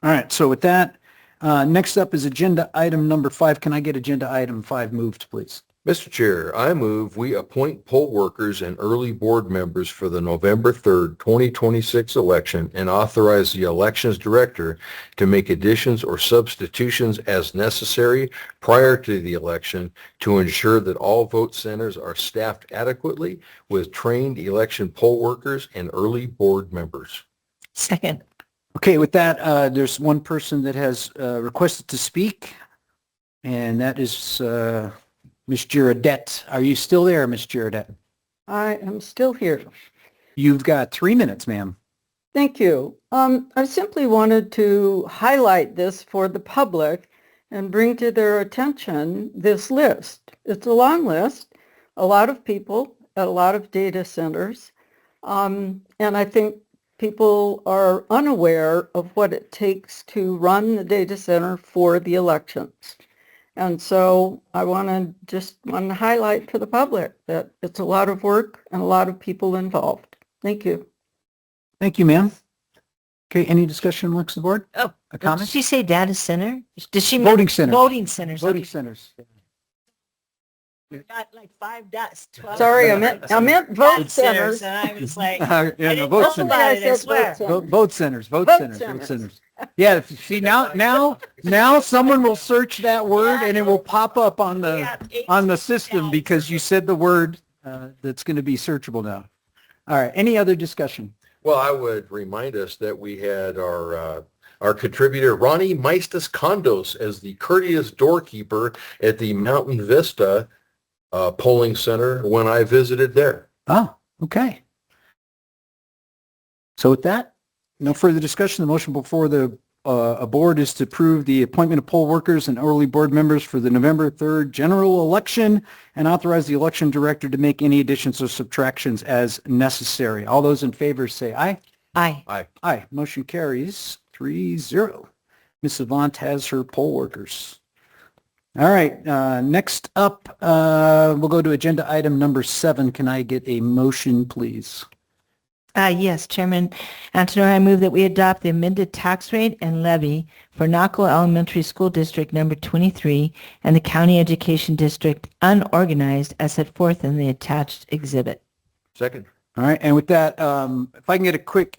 All right. So with that, next up is agenda item number 5. Can I get agenda item 5 moved, please? Mr. Chair, I move we appoint poll workers and early board members for the November 3rd, 2026 election and authorize the elections director to make additions or substitutions as necessary prior to the election to ensure that all vote centers are staffed adequately with trained election poll workers and early board members. Second. Okay, with that, there's one person that has requested to speak, and that is Ms. Girodette. Are you still there, Ms. Girodette? I am still here. You've got 3 minutes, ma'am. Thank you. I simply wanted to highlight this for the public and bring to their attention this list. It's a long list, a lot of people at a lot of data centers, and I think people are unaware of what it takes to run the data center for the elections. And so I want to highlight to the public that it's a lot of work and a lot of people involved. Thank you. Thank you, ma'am. Okay, any discussion amongst the board? Oh, A did comment? she say data center? Did she? Voting centers. Voting centers. Voting Okay. centers. Got like 5 dots. 12 Sorry, I meant vote centers. And I was like, Yeah, I no, didn't vote know centers. about it, I said swear. vote Vote centers, vote Vote centers, vote centers. centers. Yeah, see now someone will search that word and it will pop up on the system because you said the word that's going to be searchable now. All right, any other discussion? Well, I would remind us that we had our contributor, Ronnie Meistus Condos, as the courteous doorkeeper at the Mountain Vista polling center when I visited there. Oh, okay. So with that, no further discussion. The motion before the board is to approve the appointment of poll workers and early board members for the November 3rd general election and authorize the election director to make any additions or subtractions as necessary. All those in favor say aye. Aye. Aye. Aye. Motion carries 3-0. Ms. Savant has her poll workers. All right. Next up, we'll go to agenda item number 7. Can I get a motion, please? Yes, Chairman Antonori, I move that we adopt the amended tax rate and levy for Naco Elementary School District number 23 and the County Education District unorganized as set forth in the attached exhibit. Second. All right. And with that, if I can get a quick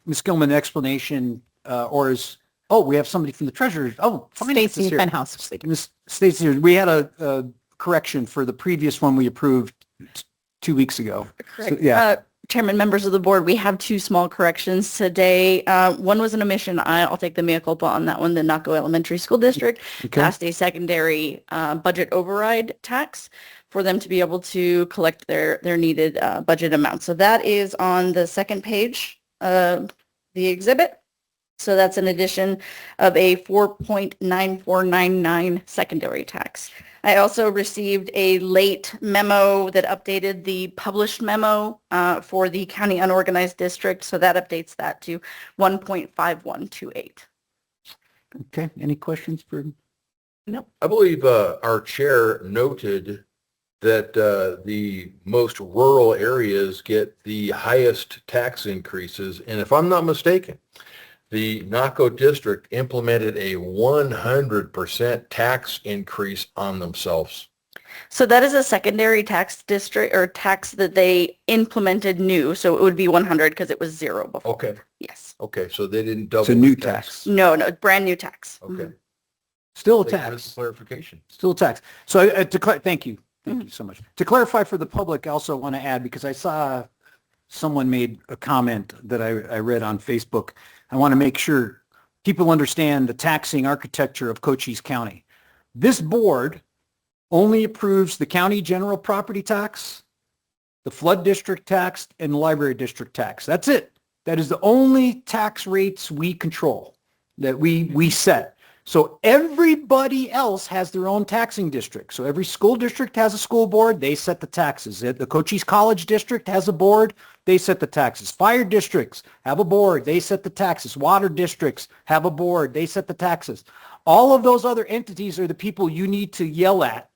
Ms. Gilman explanation, or is, we have somebody from the treasurer. Oh, finance is Stacy here. Penhouse. Ms. Stacy, we had a correction for the previous one we approved 2 weeks ago. Correct. So, yeah. Chairman, members of the board, we have two small corrections today. One was an omission. I'll take the mea culpa on that one. The Naco Elementary School District passed a secondary budget override tax for them to be able to collect their needed budget amount. So that is on the second page of the exhibit. So that's an addition of a 4.9499 secondary tax. I also received a late memo that updated the published memo for the county unorganized district. So that updates that to 1.5128. Okay. Any questions for? Nope. I believe our chair noted that the most rural areas get the highest tax increases. And if I'm not mistaken, the Naco district implemented a 100% tax increase on themselves. So that is a secondary tax district or tax that they implemented new. So it would be 100 because it was 0 before. Okay. Yes. Okay. So they didn't double. It's a new the tax. No, brand new tax. Okay. Still a Thank you for the tax. clarification. Still a tax. So thank you. Thank you so much. To clarify for the public, I also want to add, because I saw someone made a comment that I read on Facebook. I want to make sure people understand the taxing architecture of Cochise County. This board only approves the county general property tax, the flood district tax, and the library district tax. That's it. That is the only tax rates we control, that we set. So everybody else has their own taxing district. So every school district has a school board. They set the taxes. The Cochise College District has a board. They set the taxes. Fire districts have a board. They set the taxes. Water districts have a board. They set the taxes. All of those other entities are the people you need to yell at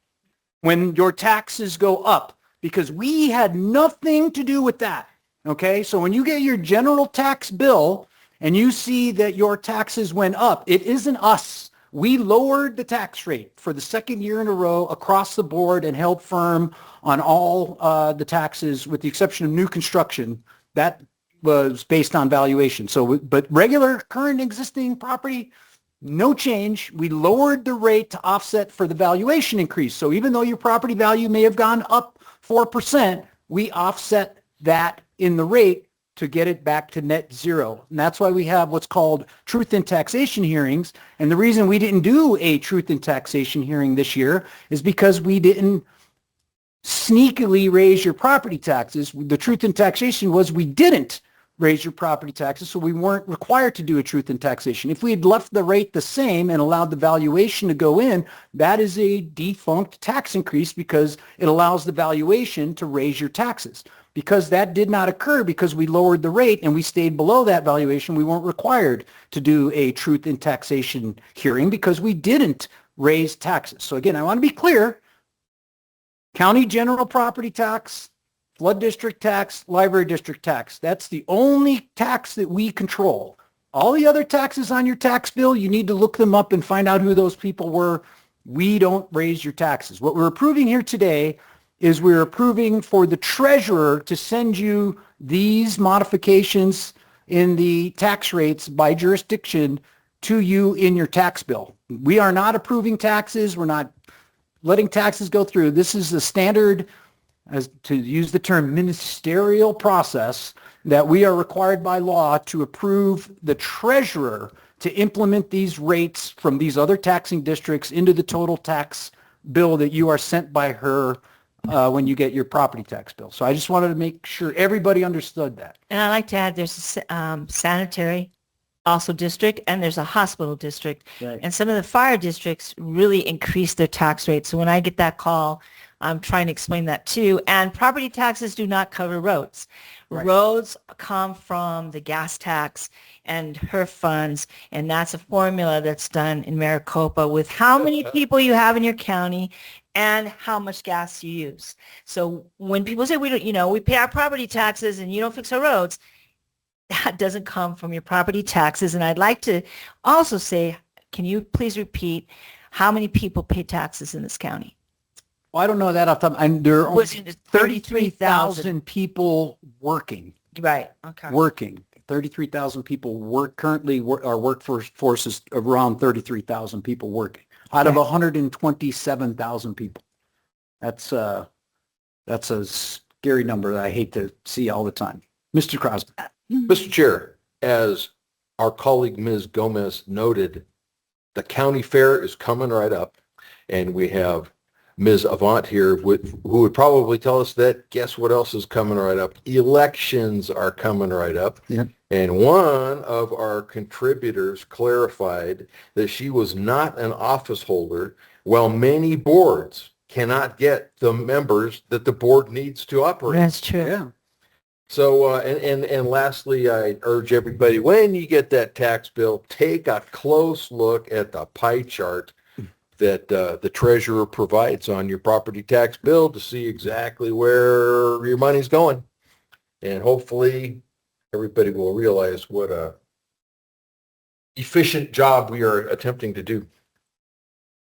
when your taxes go up, because we had nothing to do with that. Okay? So when you get your general tax bill and you see that your taxes went up, it isn't us. We lowered the tax rate for the second year in a row across the board and held firm on all the taxes, with the exception of new construction. That was based on valuation. So, but regular, current, existing property, no change. We lowered the rate to offset for the valuation increase. So even though your property value may have gone up 4%, we offset that in the rate to get it back to net zero. And that's why we have what's called truth in taxation hearings. And the reason we didn't do a truth in taxation hearing this year is because we didn't sneakily raise your property taxes. The truth in taxation was we didn't raise your property taxes, so we weren't required to do a truth in taxation. If we had left the rate the same and allowed the valuation to go in, that is a defunct tax increase because it allows the valuation to raise your taxes. Because that did not occur, because we lowered the rate and we stayed below that valuation, we weren't required to do a truth in taxation hearing because we didn't raise taxes. So again, I want to be clear, county general property tax, flood district tax, library district tax, that's the only tax that we control. All the other taxes on your tax bill, you need to look them up and find out who those people were. We don't raise your taxes. What we're approving here today is we're approving for the treasurer to send you these modifications in the tax rates by jurisdiction to you in your tax bill. We are not approving taxes. We're not letting taxes go through. This is the standard, as to use the term, ministerial process that we are required by law to approve the treasurer to implement these rates from these other taxing districts into the total tax bill that you are sent by her when you get your property tax bill. So I just wanted to make sure everybody understood that. And I'd like to add, there's a sanitary also district, and there's a hospital district. Right. And some of the fire districts really increased their tax rate. So when I get that call, I'm trying to explain that too. And property taxes do not cover roads. Right. Roads come from the gas tax and HERF funds, and that's a formula that's done in Maricopa with how many people you have in your county and how much gas you use. So when people say, we don't, we pay our property taxes and you don't fix our roads, that doesn't come from your property taxes. And I'd like to also say, can you please repeat how many people pay taxes in this county? Well, I don't know that off the top. There are only Was it 33,000 people working. Right. Okay. Working. 33,000 people our workforce is around 33,000 people working out of 127,000 people. That's a scary number that I hate to see all the time. Mr. Crosby. Mr. Chair, as our colleague Ms. Gomez noted, the county fair is coming right up, and we have Ms. Avant here who would probably tell us that guess what else is coming right up? Elections are coming right up. Yeah. And one of our contributors clarified that she was not an office holder, while many boards cannot get the members that the board needs to operate. That's true. Yeah. So, and lastly, I urge everybody, when you get that tax bill, take a close look at the pie chart that the treasurer provides on your property tax bill to see exactly where your money's going. And hopefully everybody will realize what a efficient job we are attempting to do.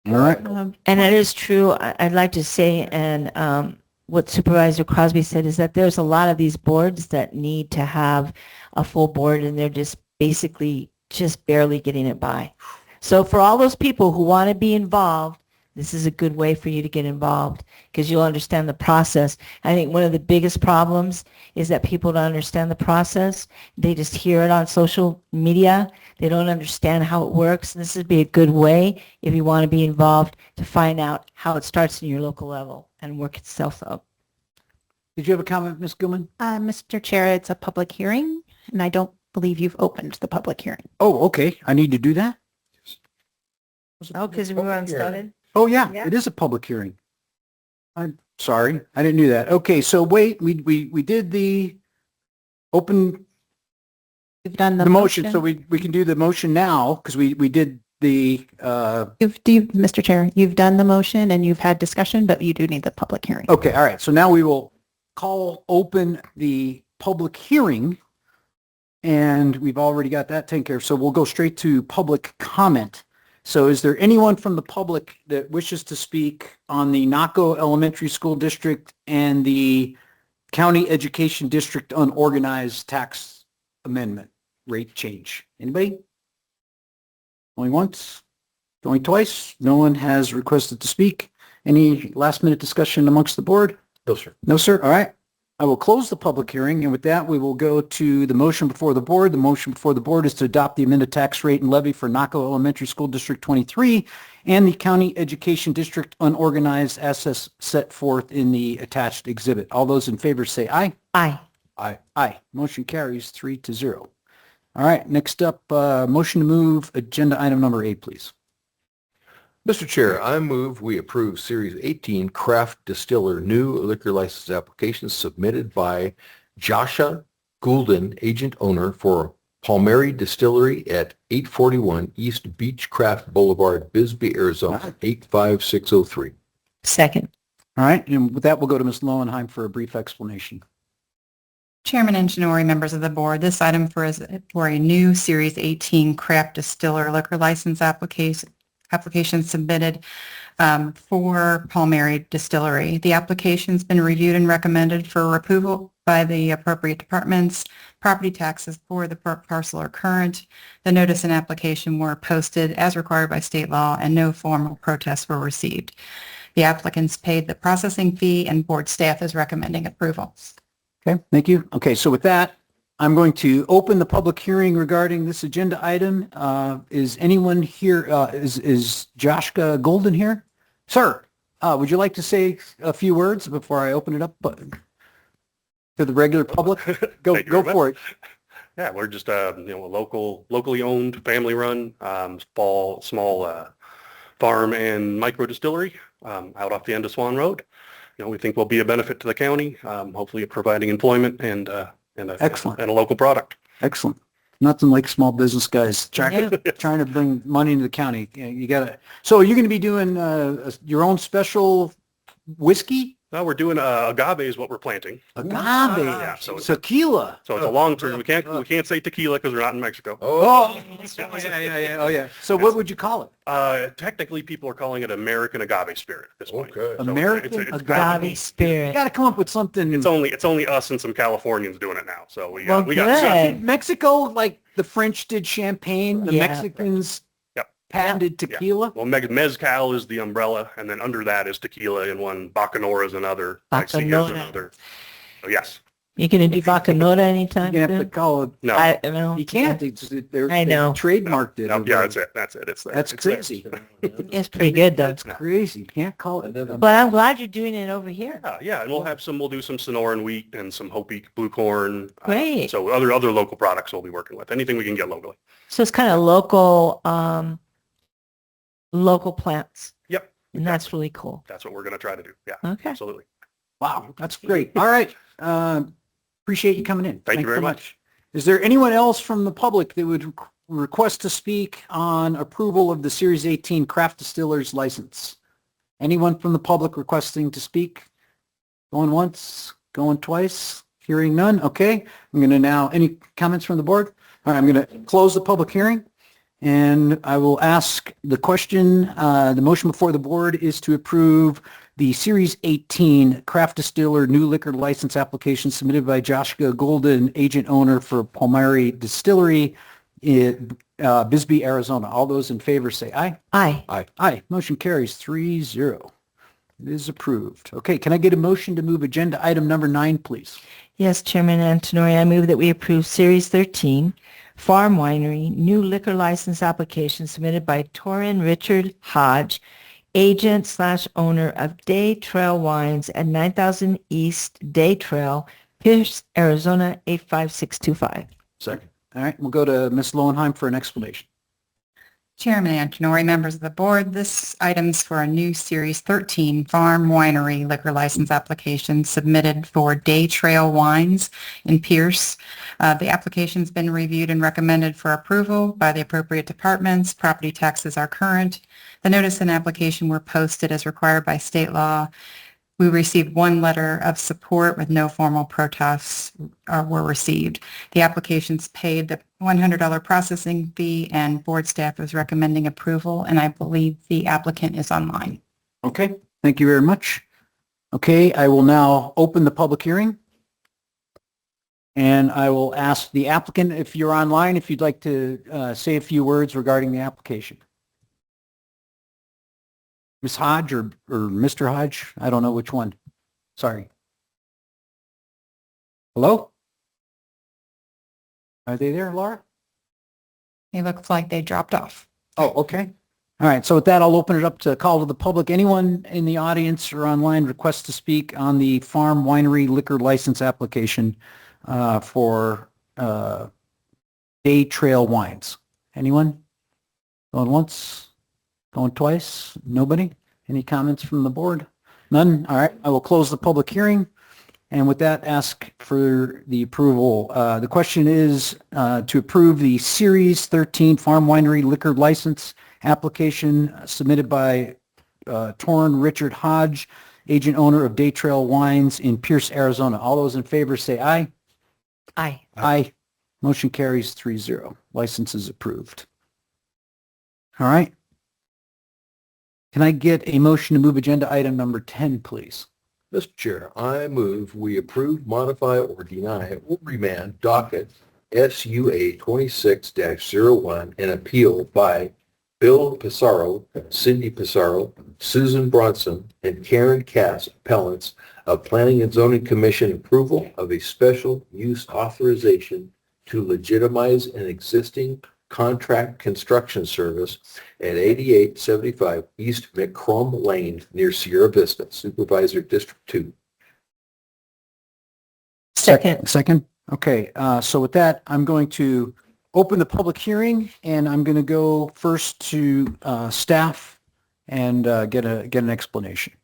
All right. And it is true. I'd like to say, and what Supervisor Crosby said is that there's a lot of these boards that need to have a full board, and they're just basically just barely getting it by. So for all those people who want to be involved, this is a good way for you to get involved because you'll understand the process. I think one of the biggest problems is that people don't understand the process. They just hear it on social media. They don't understand how it works. And this would be a good way, if you want to be involved, to find out how it starts in your local level and work itself up. Did you have a comment, Ms. Gilman? Mr. Chair, it's a public hearing, and I don't believe you've opened the public hearing. Oh, okay. I need to do that? Oh, because we haven't started? Oh, yeah, Yeah. it is a public hearing. I'm sorry, I didn't do that. Okay, so wait, we did the open, You've done the motion, so we can do the motion now because we did the, Mr. Chair, you've done the motion and you've had discussion, but you do need the public hearing. okay, all right. So now we will call open the public hearing, and we've already got that taken care of. So we'll go straight to public comment. So is there anyone from the public that wishes to speak on the Naco Elementary School District and the County Education District unorganized tax amendment rate change? Anybody? Going once? Going twice? No one has requested to speak. Any last minute discussion amongst the board? No, sir. No, sir. All right. I will close the public hearing, and with that, we will go to the motion before the board. The motion before the board is to adopt the amended tax rate and levy for Naco Elementary School District 23 and the County Education District unorganized as set forth in the attached exhibit. All those in favor say aye. Aye. Aye. Aye. Motion carries 3-0. All right. Next up, motion to move agenda item number 8, please. Mr. Chair, I move we approve Series 18 Craft Distiller new liquor license application submitted by Joshua Goulden, agent owner for Palmieri Distillery at 841 East Beechcraft Boulevard, Bisbee, Arizona, 85603. Second. All right. And with that, we'll go to Ms. Lowenheim for a brief explanation. Chairman and Genori, members of the board, this item is for a new Series 18 Craft Distiller liquor license application submitted for Palmieri Distillery. The application's been reviewed and recommended for approval by the appropriate departments. Property taxes for the parcel are current. The notice and application were posted as required by state law, and no formal protests were received. The applicants paid the processing fee, and board staff is recommending approval. Okay, thank you. Okay, so with that, I'm going to open the public hearing regarding this agenda item. Is anyone here, is Joshua Golden here? Sir, would you like to say a few words before I open it up to the regular public? Go for it. Yeah, we're just a locally owned, family run, small farm and micro distillery out off the end of Swan Road. We think will be a benefit to the county, hopefully providing employment and Excellent. And a local product. Excellent. Nothing like small business guys trying to bring money into the county. You got to. So you're going to be doing your own special whiskey? No, we're doing agave is what we're planting. Agave, Yeah, so it's tequila. so it's a long term. We can't say tequila because we're not in Mexico. Oh, yeah. Oh, yeah. So what would you call it? Technically, people are calling it American agave spirit at this point. Okay. So American it's agave Agave spirit. You got to come up with something. It's only us and some Californians doing it now. So we Well, got good. Mexico, like the French did champagne, the Yeah. Mexicans Yep. patented tequila. Well, mezcal is the umbrella, and then under that is tequila in one. Bacanora is another. Garcia is Bacanora. another. So yes. You gonna do Bacanora anytime You have to soon? call it. No. I know. You can't. They I know. trademarked it. No, yeah, that's it. That's it. It's there. That's It's there. crazy. It's pretty good though. That's crazy. You can't call it. But I'm glad you're doing it over here. Yeah, and we'll do some Sonoran wheat and some Hopi blue corn. Great. So other local products we'll be working with. Anything we can get locally. So it's kind of local plants. Yep. And that's really cool. That's what we're going to try to do. Yeah. Okay. Absolutely. Wow, that's great. All right. Appreciate you coming in. Thank you Thanks very so much. Is there anyone else from the public that would request to speak on approval of the Series 18 Craft Distillers license? Anyone from the public requesting to speak? Going once, going twice, hearing none. Okay. I'm going to now, any comments from the board? All right, I'm going to close the public hearing. And I will ask the question. The motion before the board is to approve the Series 18 Craft Distiller New Liquor License application submitted by Joshua Golden, agent owner for Palmieri Distillery in Bisbee, Arizona. All those in favor say aye. Aye. Aye. Aye. Motion carries 3-0. It is approved. Okay, can I get a motion to move agenda item number 9, please? Yes, Chairman Antonori, I move that we approve Series 13 Farm Winery New Liquor License application submitted by Torin Richard Hodge, agent/owner of Day Trail Wines at 9000 East Day Trail, Pierce, Arizona 85625. Second. All right, we'll go to Ms. Lowenheim for an explanation. Chairman Antonori, members of the board, this item's for a new Series 13 Farm Winery liquor license application submitted for Day Trail Wines in Pierce. The application's been reviewed and recommended for approval by the appropriate departments. Property taxes are current. The notice and application were posted as required by state law. We received one letter of support with no formal protests were received. The application's paid the $100 processing fee, and board staff is recommending approval, and I believe the applicant is online. Okay, thank you very much. Okay, I will now open the public hearing. And I will ask the applicant, if you're online, if you'd like to say a few words regarding the application. Ms. Hodge or Mr. Hodge? I don't know which one. Sorry. Hello? Are they there, Laura? It looks like they dropped off. Oh, okay. All right. So with that, I'll open it up to call to the public. Anyone in the audience or online request to speak on the Farm Winery liquor license application for Day Trail Wines? Anyone? Going once? Going twice? Nobody? Any comments from the board? None? All right. I will close the public hearing. And with that, ask for the approval. The question is to approve the Series 13 Farm Winery liquor license application submitted by Torin Richard Hodge, agent owner of Day Trail Wines in Pierce, Arizona. All those in favor say aye. Aye. Aye. Motion carries 3-0. License is approved. All right. Can I get a motion to move agenda item number 10, please? Mr. Chair, I move we approve, modify, or deny or remand docket SUA 26-01 and appeal by Bill Pissarro, Cindy Pissarro, Susan Bronson, and Karen Cass, appellants of Planning and Zoning Commission approval of a special use authorization to legitimize an existing contract construction service at 8875 East McCrum Lane near Sierra Vista, Supervisor District 2. Second. Okay. So with that, I'm going to open the public hearing, and I'm going to go first to staff and get an explanation.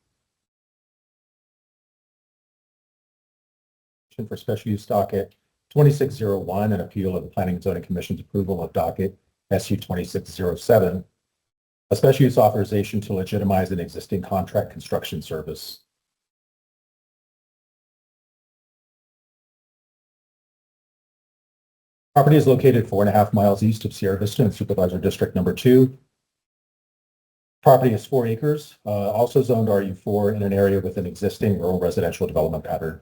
For special use docket 2601, an appeal of the Planning and Zoning Commission's approval of docket SU 2607, a special use authorization to legitimize an existing contract construction service Property is located 4.5 miles east of Sierra Vista in Supervisor District Number 2. Property is 4 acres, also zoned RU4 in an area with an existing rural residential development pattern.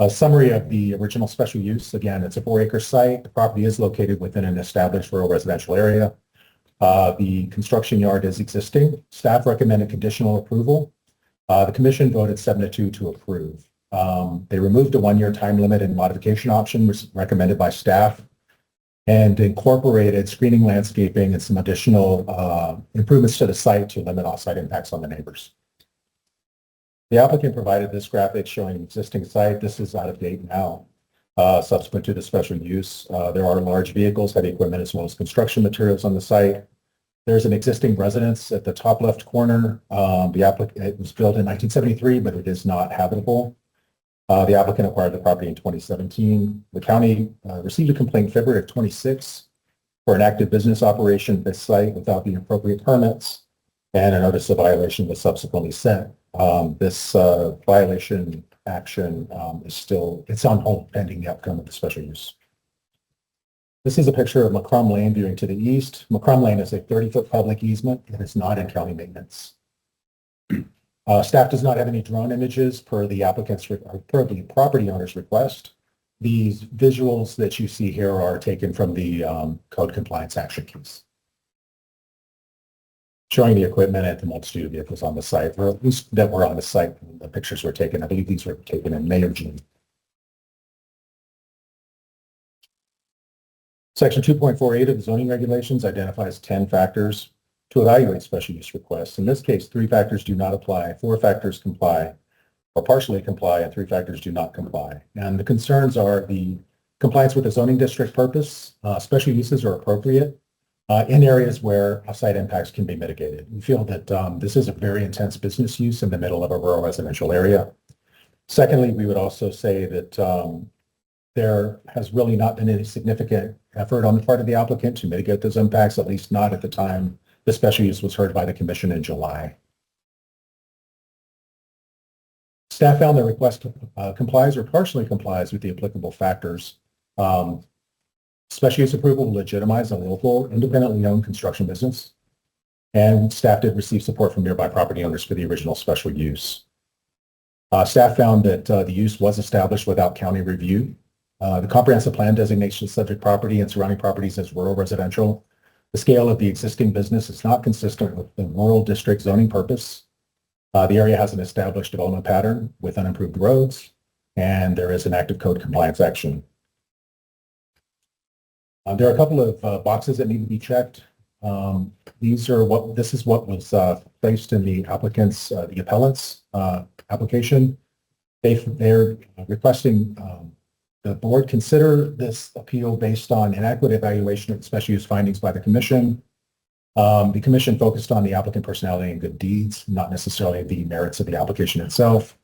A summary of the original special use. Again, it's a 4-acre site. The property is located within an established rural residential area. The construction yard is existing. Staff recommended conditional approval. The commission voted 7-2 to approve. They removed a 1-year time limit and modification option, which was recommended by staff, and incorporated screening landscaping and some additional improvements to the site to limit off-site impacts on the neighbors. The applicant provided this graphic showing an existing site. This is out of date now, subsequent to the special use. There are large vehicles, heavy equipment, as well as construction materials on the site. There's an existing residence at the top left corner. It was built in 1973, but it is not habitable. The applicant acquired the property in 2017. The county received a complaint in February of 26 for an active business operation at this site without the appropriate permits, and a notice of violation was subsequently sent. This violation action it's on hold pending the outcome of the special use. This is a picture of McCrum Lane viewing to the east. McCrum Lane is a 30-foot public easement. It is not in county maintenance. Staff does not have any drone images per the property owner's request. These visuals that you see here are taken from the code compliance action keys, showing the equipment and the multitude of vehicles on the site, or at least that were on the site when the pictures were taken. I believe these were taken in May or June. Section 2.48 of the zoning regulations identifies 10 factors to evaluate special use requests. In this case, 3 factors do not apply, 4 factors comply or partially comply, and 3 factors do not comply. And the concerns are the compliance with the zoning district purpose. Special uses are appropriate in areas where off-site impacts can be mitigated. We feel that this is a very intense business use in the middle of a rural residential area. Secondly, we would also say that there has really not been any significant effort on the part of the applicant to mitigate those impacts, at least not at the time the special use was heard by the commission in July. Staff found the request complies or partially complies with the applicable factors. Special use approval will legitimize a local, independently owned construction business, and staff did receive support from nearby property owners for the original special use. Staff found that the use was established without county review. The comprehensive plan designates subject property and surrounding properties as rural residential. The scale of the existing business is not consistent with the rural district zoning purpose. The area has an established development pattern with unimproved roads, and there is an active code compliance action. There are a couple of boxes that need to be checked. This is what was placed in the appellant's application. They're requesting the board consider this appeal based on inadequate evaluation of the special use findings by the commission. The commission focused on the applicant personality and good deeds, not necessarily the merits of the application itself.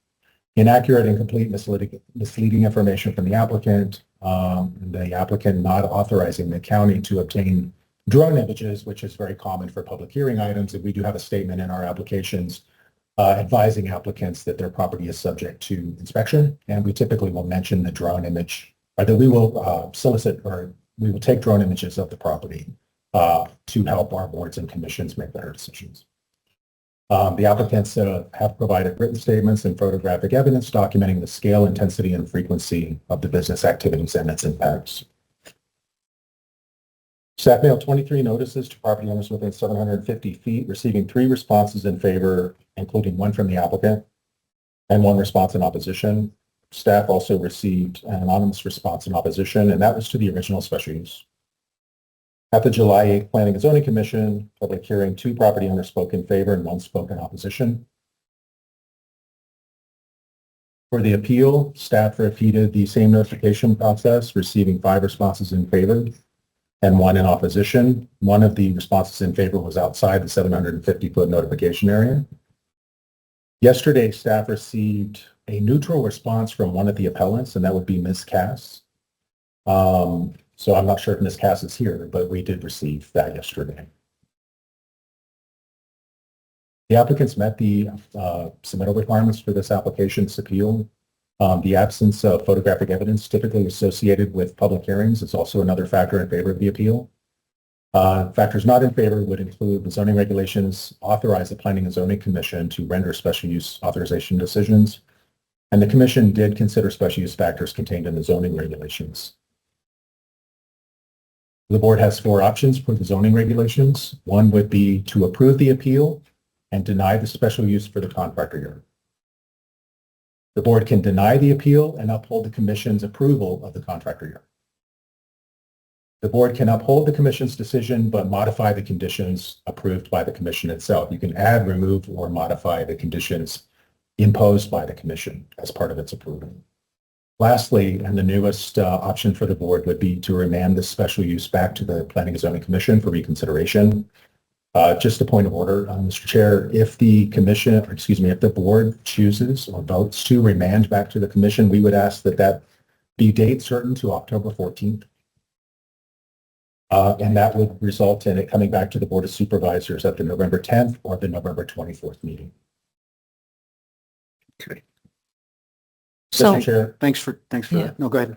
Inaccurate and complete misleading information from the applicant not authorizing the county to obtain drone images, which is very common for public hearing items. And we do have a statement in our applications advising applicants that their property is subject to inspection. And we typically will mention the drone image, or that we will solicit, or we will take drone images of the property to help our boards and commissions make better decisions. The applicants have provided written statements and photographic evidence documenting the scale, intensity, and frequency of the business activities and its impacts. Staff mailed 23 notices to property owners within 750 feet, receiving 3 responses in favor, including 1 from the applicant and 1 response in opposition. Staff also received an anonymous response in opposition, and that was to the original special use. At the July 8th Planning and Zoning Commission public hearing, 2 property owners spoke in favor and 1 spoke in opposition. For the appeal, staff repeated the same notification process, receiving 5 responses in favor and 1 in opposition. 1 of the responses in favor was outside the 750-foot notification area. Yesterday, staff received a neutral response from 1 of the appellants, and that would be Ms. Cass. So I'm not sure if Ms. Cass is here, but we did receive that yesterday. The applicants met the submittal requirements for this application's appeal. The absence of photographic evidence typically associated with public hearings is also another factor in favor of the appeal. Factors not in favor would include the zoning regulations authorize the Planning and Zoning Commission to render special use authorization decisions, and the Commission did consider special use factors contained in the zoning regulations. The board has 4 options for the zoning regulations. One would be to approve the appeal and deny the special use for the contractor yard. The board can deny the appeal and uphold the Commission's approval of the contractor yard. The board can uphold the Commission's decision but modify the conditions approved by the Commission itself. You can add, remove, or modify the conditions imposed by the Commission as part of its approval. Lastly, and the newest option for the board would be to remand the special use back to the Planning and Zoning Commission for reconsideration. Just a point of order, Mr. Chair, if the commission, or excuse me, if the board chooses or votes to remand back to the Commission, we would ask that that be date certain to October 14th. And that would result in it coming back to the Board of Supervisors at the November 10th or the November 24th meeting. Okay. So, Mr. Chair, Thanks for Yeah. no, go ahead.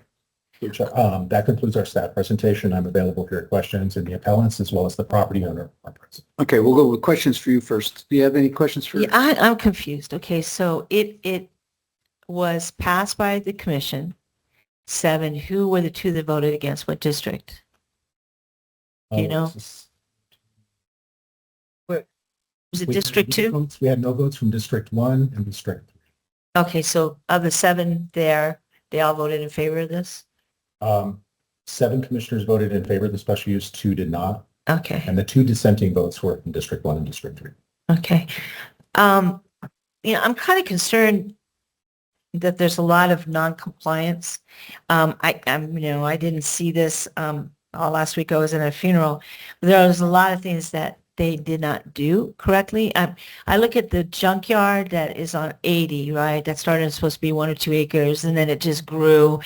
that concludes our staff presentation. I'm available for your questions, and the appellants as well as the property owner are present. Okay, we'll go with questions for you first. Do you have any questions for? yeah, I'm confused. Okay, so it was passed by the commission. 7, who were the 2 that voted against what district? Do you know? Was it We- District 2? We had no votes from District 1 and District 3. Okay, so of the 7 there, they all voted in favor of this? 7 commissioners voted in favor of the special use, 2 did not, Okay, and the 2 dissenting votes were from District 1 and District 3. okay. I'm kind of concerned that there's a lot of non-compliance. I didn't see this, last week I was in a funeral. There was a lot of things that they did not do correctly. I look at the junkyard that is on 80, right? That started supposed to be 1 or 2 acres, and then it just grew,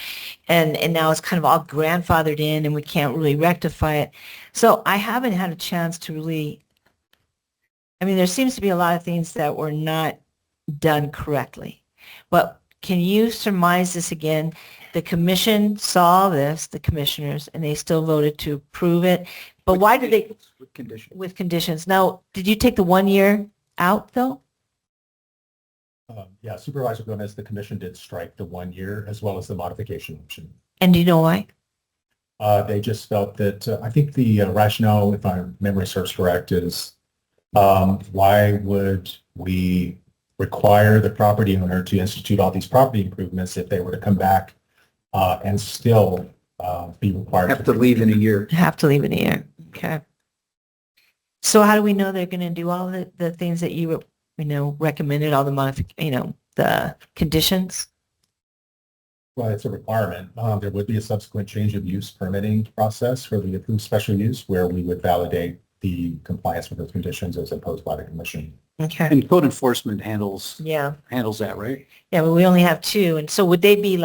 and now it's kind of all grandfathered in, and we can't really rectify it. So I haven't had a chance to really, there seems to be a lot of things that were not done correctly. But can you surmise this again? The commission saw this, the commissioners, and they still voted to approve it. But why did they? With conditions. With conditions. Now, did you take the 1 year out though? Yeah, Supervisor Gomez, the commission did strike the 1 year as well as the modification option. And do you know why? They just felt that, I think the rationale, if my memory serves correct, is why would we require the property owner to institute all these property improvements if they were to come back and still be required Have to leave in a year. Have to leave in a year. Okay. So how do we know they're going to do all the things that you recommended, all the the conditions? Well, it's a requirement. There would be a subsequent change of use permitting process for the approved special use where we would validate the compliance with those conditions as imposed by the commission. Okay. And code enforcement handles that, right? Yeah, but we only have 2. And so would they be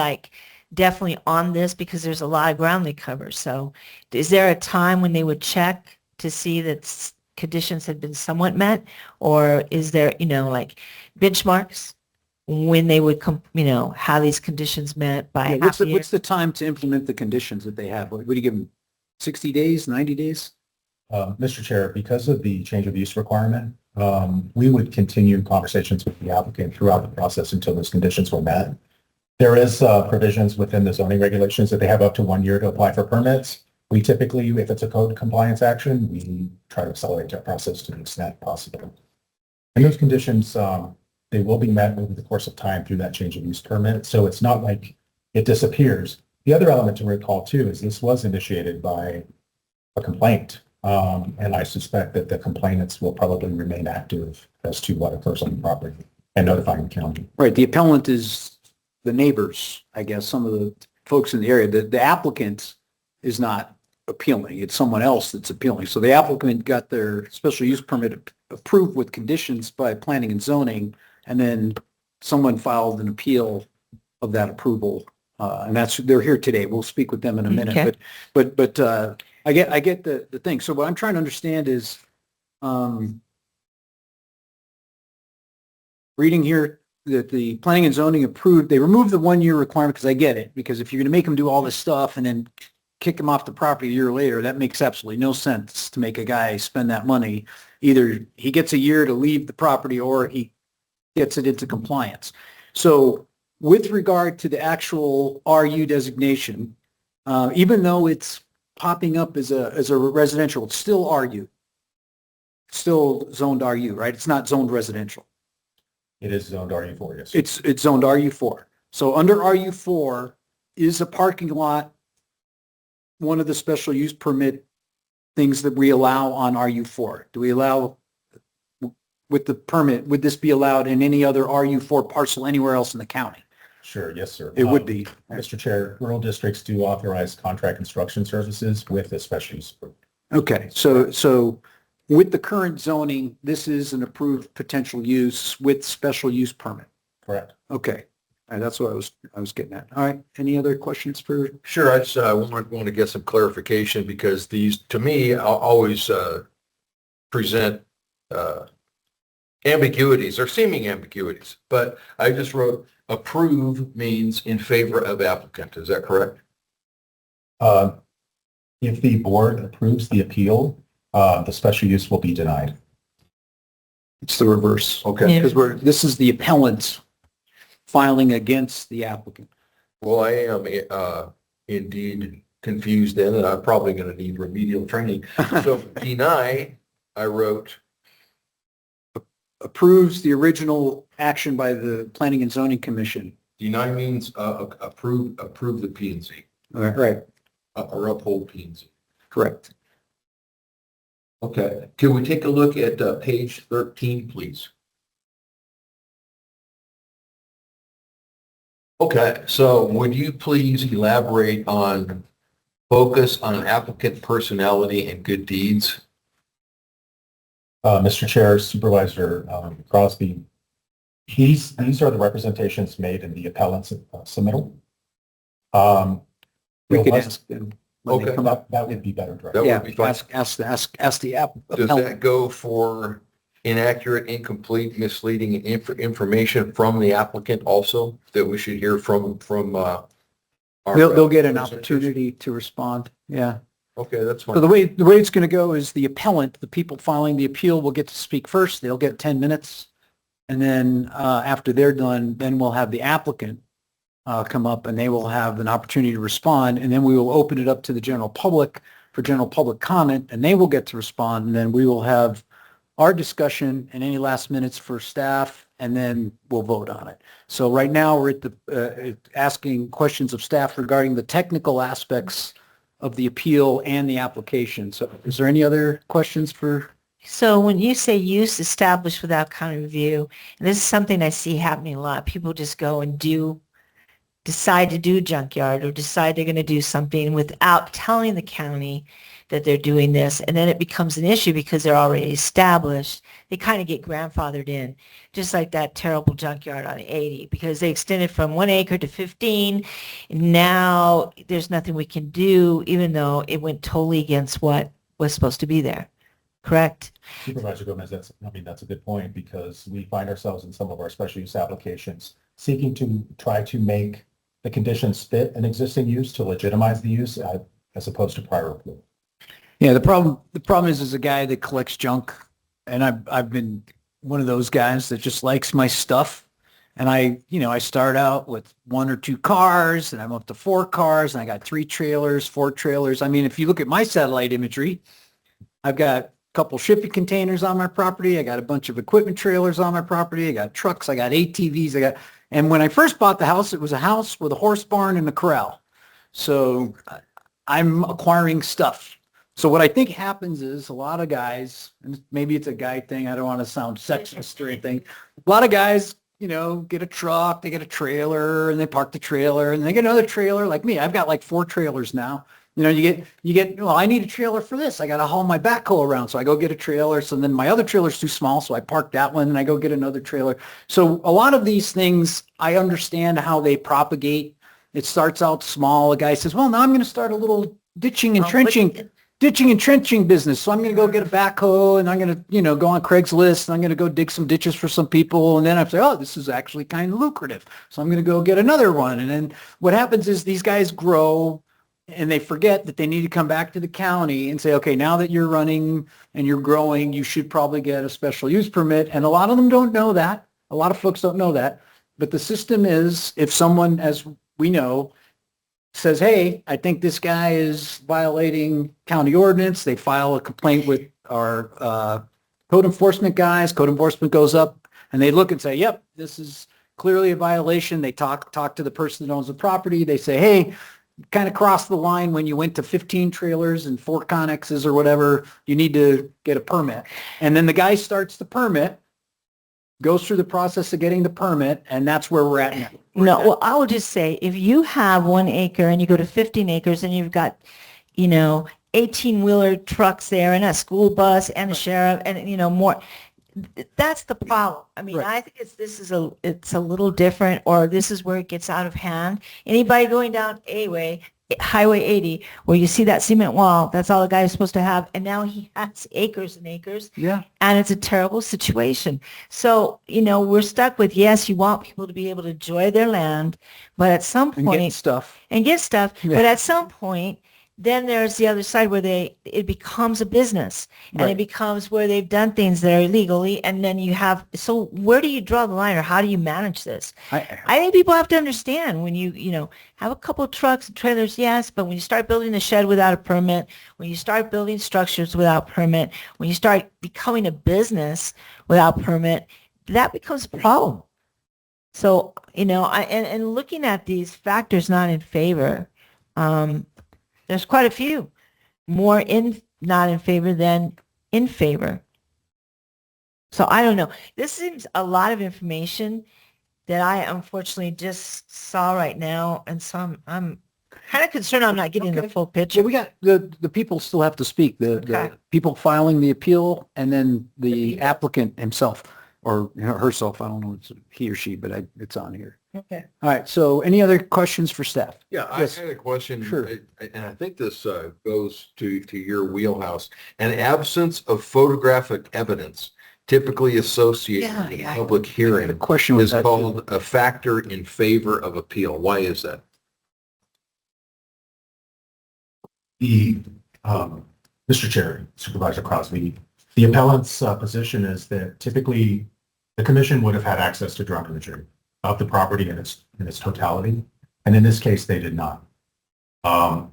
definitely on this because there's a lot of ground they cover? So is there a time when they would check to see that conditions had been somewhat met? Or is there, benchmarks when they would have these conditions met by half a year? What's the time to implement the conditions that they have? Would you give them 60 days, 90 days? Mr. Chair, because of the change of use requirement, we would continue conversations with the applicant throughout the process until those conditions were met. There is provisions within the zoning regulations that they have up to 1 year to apply for permits. We typically, if it's a code compliance action, we try to accelerate that process to the extent possible. And those conditions, they will be met over the course of time through that change of use permit. So it's not like it disappears. The other element to recall too is this was initiated by a complaint. And I suspect that the complainants will probably remain active as to what occurs on the property and notifying the county. Right. The appellant is the neighbors, I guess, some of the folks in the area. The applicant is not appealing. It's someone else that's appealing. So the applicant got their special use permit approved with conditions by planning and zoning, and then someone filed an appeal of that approval. And they're here today. We'll speak with them in a minute. Okay. But I get the thing. So what I'm trying to understand is, reading here that the planning and zoning approved, they removed the 1 year requirement because I get it. Because if you're going to make them do all this stuff and then kick him off the property a year later, that makes absolutely no sense to make a guy spend that money. Either he gets a year to leave the property or he gets it into compliance. So with regard to the actual RU designation, even though it's popping up as a residential, it's still RU. Still zoned RU, right? It's not zoned residential. It is zoned RU4, yes. It's zoned RU4. So under RU4 is a parking lot one of the special use permit things that we allow on RU4? Do we allow with the permit, would this be allowed in any other RU4 parcel anywhere else in the county? Sure, yes, sir. It would be. Mr. Chair, rural districts do authorize contract construction services with a special use permit. Okay, so with the current zoning, this is an approved potential use with special use permit. Correct. Okay, all right, that's what I was getting at. All right, any other questions for? Sure, I just want to get some clarification because these, to me, always present ambiguities or seeming ambiguities. But I just wrote approve means in favor of applicant. Is that correct? If the board approves the appeal, the special use will be denied. It's the reverse. Okay. Because this is the appellant filing against the applicant. Well, I am indeed confused then, and I'm probably going to need remedial training. So deny, I wrote. Approves the original action by the Planning and Zoning Commission. Deny means approve the P and Z. Right. Or uphold P and Z. Correct. Okay. Can we take a look at page 13, please? Okay, so would you please elaborate on focus on applicant personality and good deeds? Mr. Chair, Supervisor Crosby, these are the representations made in the appellant's submittal. We could ask them. Okay. That would be better. Direct. That Yeah, would be fine. ask the applicant. Does that go for inaccurate, incomplete, misleading information from the applicant also that we should hear from our? They'll get an opportunity to respond. Yeah. Okay, that's fine. So the way it's going to go is the appellant, the people filing the appeal will get to speak first. They'll get 10 minutes. And then after they're done, then we'll have the applicant come up and they will have an opportunity to respond. And then we will open it up to the general public for general public comment and they will get to respond. And then we will have our discussion and any last minutes for staff and then we'll vote on it. So right now we're at the asking questions of staff regarding the technical aspects of the appeal and the application. So is there any other questions for? So when you say use established without county review, and this is something I see happening a lot, people just go and decide to do junkyard or decide they're going to do something without telling the county that they're doing this. And then it becomes an issue because they're already established. They kind of get grandfathered in, just like that terrible junkyard on 80, because they extended from 1 acre to 15. And now there's nothing we can do, even though it went totally against what was supposed to be there. Correct? Supervisor Gomez, that's a good point because we find ourselves in some of our special use applications seeking to try to make the conditions fit an existing use to legitimize the use as opposed to prior approval. Yeah, the problem is a guy that collects junk, and I've been one of those guys that just likes my stuff. And I start out with 1 or 2 cars, and I'm up to 4 cars, and I got 3 trailers, 4 trailers. I mean, if you look at my satellite imagery, I've got a couple shipping containers on my property. I got a bunch of equipment trailers on my property. I got trucks. I got ATVs. And when I first bought the house, it was a house with a horse barn and a corral. So I'm acquiring stuff. So what I think happens is a lot of guys, and maybe it's a guy thing, I don't want to sound sexist or anything. A lot of guys, get a truck, they get a trailer, and they park the trailer, and they get another trailer. Like me, I've got like 4 trailers now. You get, well, I need a trailer for this. I got to haul my backhoe around. So I go get a trailer. So then my other trailer's too small. So I park that one and I go get another trailer. So a lot of these things, I understand how they propagate. It starts out small. A guy says, well, now I'm going to start a little ditching and trenching. ditching and trenching business. So I'm going to go get a backhoe and I'm going to, go on Craigslist and I'm going to go dig some ditches for some people. And then I say, oh, this is actually kind of lucrative. So I'm going to go get another one. And then what happens is these guys grow and they forget that they need to come back to the county and say, okay, now that you're running and you're growing, you should probably get a special use permit. And a lot of them don't know that. A lot of folks don't know that. But the system is, if someone, as we know, says, hey, I think this guy is violating county ordinance, they file a complaint with our code enforcement guys. Code enforcement goes up and they look and say, yep, this is clearly a violation. They talk to the person that owns the property. They say, hey, kind of crossed the line when you went to 15 trailers and 4 connexes or whatever. You need to get a permit. And then the guy starts the permit, goes through the process of getting the permit, and that's where we're at now. No, well, I would just say, if you have 1 acre and you go to 15 acres and you've got, 18-wheeler trucks there and a school bus and a sheriff and, more, that's the problem. I mean, Right. I think it's a little different, or this is where it gets out of hand. Anybody going down Highway 80, where you see that cement wall, that's all the guy is supposed to have, and now he has acres and acres. Yeah. And it's a terrible situation. So, we're stuck with, yes, you want people to be able to enjoy their land, but at some And point, get stuff. but Yeah. at some point, then there's the other side where it becomes a business, and Right. it becomes where they've done things that are illegally, and then so where do you draw the line, or how do you manage this? I think people have to understand, when you have a couple of trucks and trailers, yes, but when you start building a shed without a permit, when you start building structures without permit, when you start becoming a business without permit, that becomes a problem. So, and looking at these factors not in favor, there's quite a few more not in favor than in favor. So I don't know. This seems a lot of information that I unfortunately just saw right now, and so I'm kind of concerned I'm not getting the full picture. Yeah, we got the people still have to speak. The people filing the appeal, and then the applicant himself or herself. I don't know if it's he or she, but it's on here. Okay. All right. So any other questions for staff? Yeah, Yes. I had a question. Sure. And I think this goes to your wheelhouse. An absence of photographic evidence typically associated with a public hearing The question was is that called a factor in favor of appeal. Why is that? Mr. Chair, Supervisor Crosby, the appellant's position is that typically the commission would have had access to drone imagery of the property in its totality, and in this case, they did not.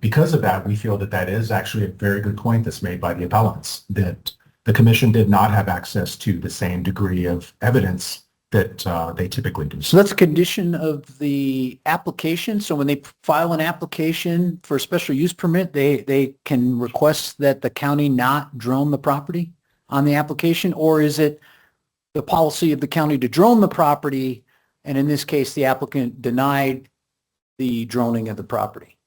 Because of that, we feel that is actually a very good point that's made by the appellants, that the commission did not have access to the same degree of evidence that they typically do. So that's a condition of the application. So when they file an application for a special use permit, they can request that the county not drone the property on the application, or is it the policy of the county to drone the property, and in this case, the applicant denied the droning of the property?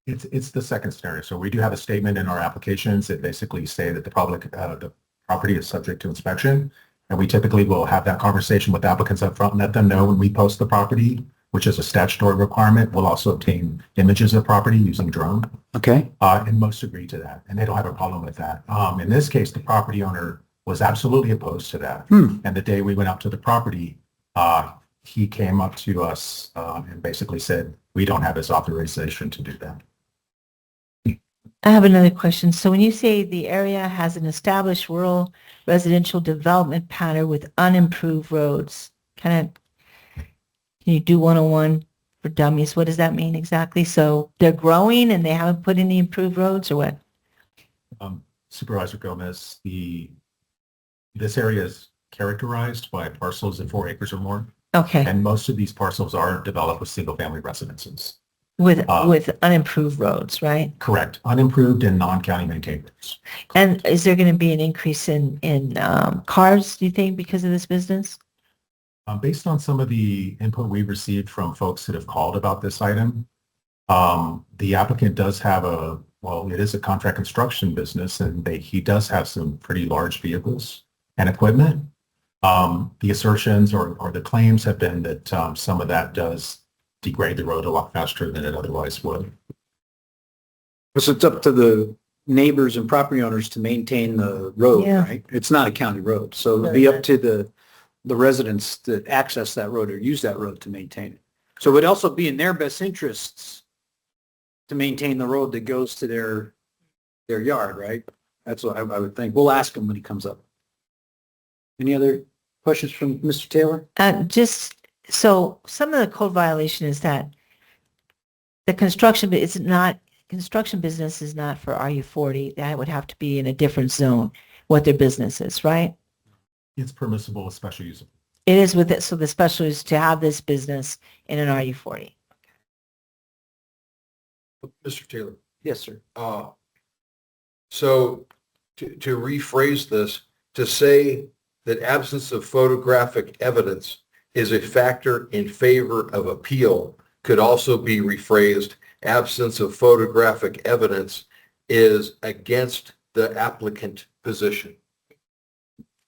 It's the second scenario. So we do have a statement in our applications that basically say that the property is subject to inspection. And we typically will have that conversation with applicants up front and let them know when we post the property, which is a statutory requirement. We'll also obtain images of property using drone. Okay. And most agree to that, and they don't have a problem with that. In this case, the property owner was absolutely opposed to that. And the day we went up to the property, he came up to us and basically said, we don't have his authorization to do that. I have another question. So when you say the area has an established rural residential development pattern with unimproved roads, can you do 101 for dummies? What does that mean exactly? So they're growing and they haven't put any improved roads, or what? Supervisor Gomez, this area is characterized by parcels of 4 acres or more. Okay. And most of these parcels are developed with single-family residences. With unimproved roads, right? Correct. Unimproved and non-county maintained roads. And is there going to be an increase in cars, do you think, because of this business? Based on some of the input we've received from folks that have called about this item, the applicant does have it is a contract construction business, and he does have some pretty large vehicles and equipment. The assertions or the claims have been that some of that does degrade the road a lot faster than it otherwise would. So it's up to the neighbors and property owners to maintain the road, Yeah. right? It's not a county road, so it'd be up to the residents that access that road or use that road to maintain it. So it would also be in their best interests to maintain the road that goes to their yard, right? That's what I would think. We'll ask him when he comes up. Any other questions from Mr. Taylor? Just, so some of the code violation is that the construction business is not for RU40. That would have to be in a different zone, what their business is, right? It's permissible with special use. It is with it, so the special is to have this business in an RU40. Mr. Taylor. Yes, sir. So to rephrase this, to say that absence of photographic evidence is a factor in favor of appeal could also be rephrased, absence of photographic evidence is against the applicant position.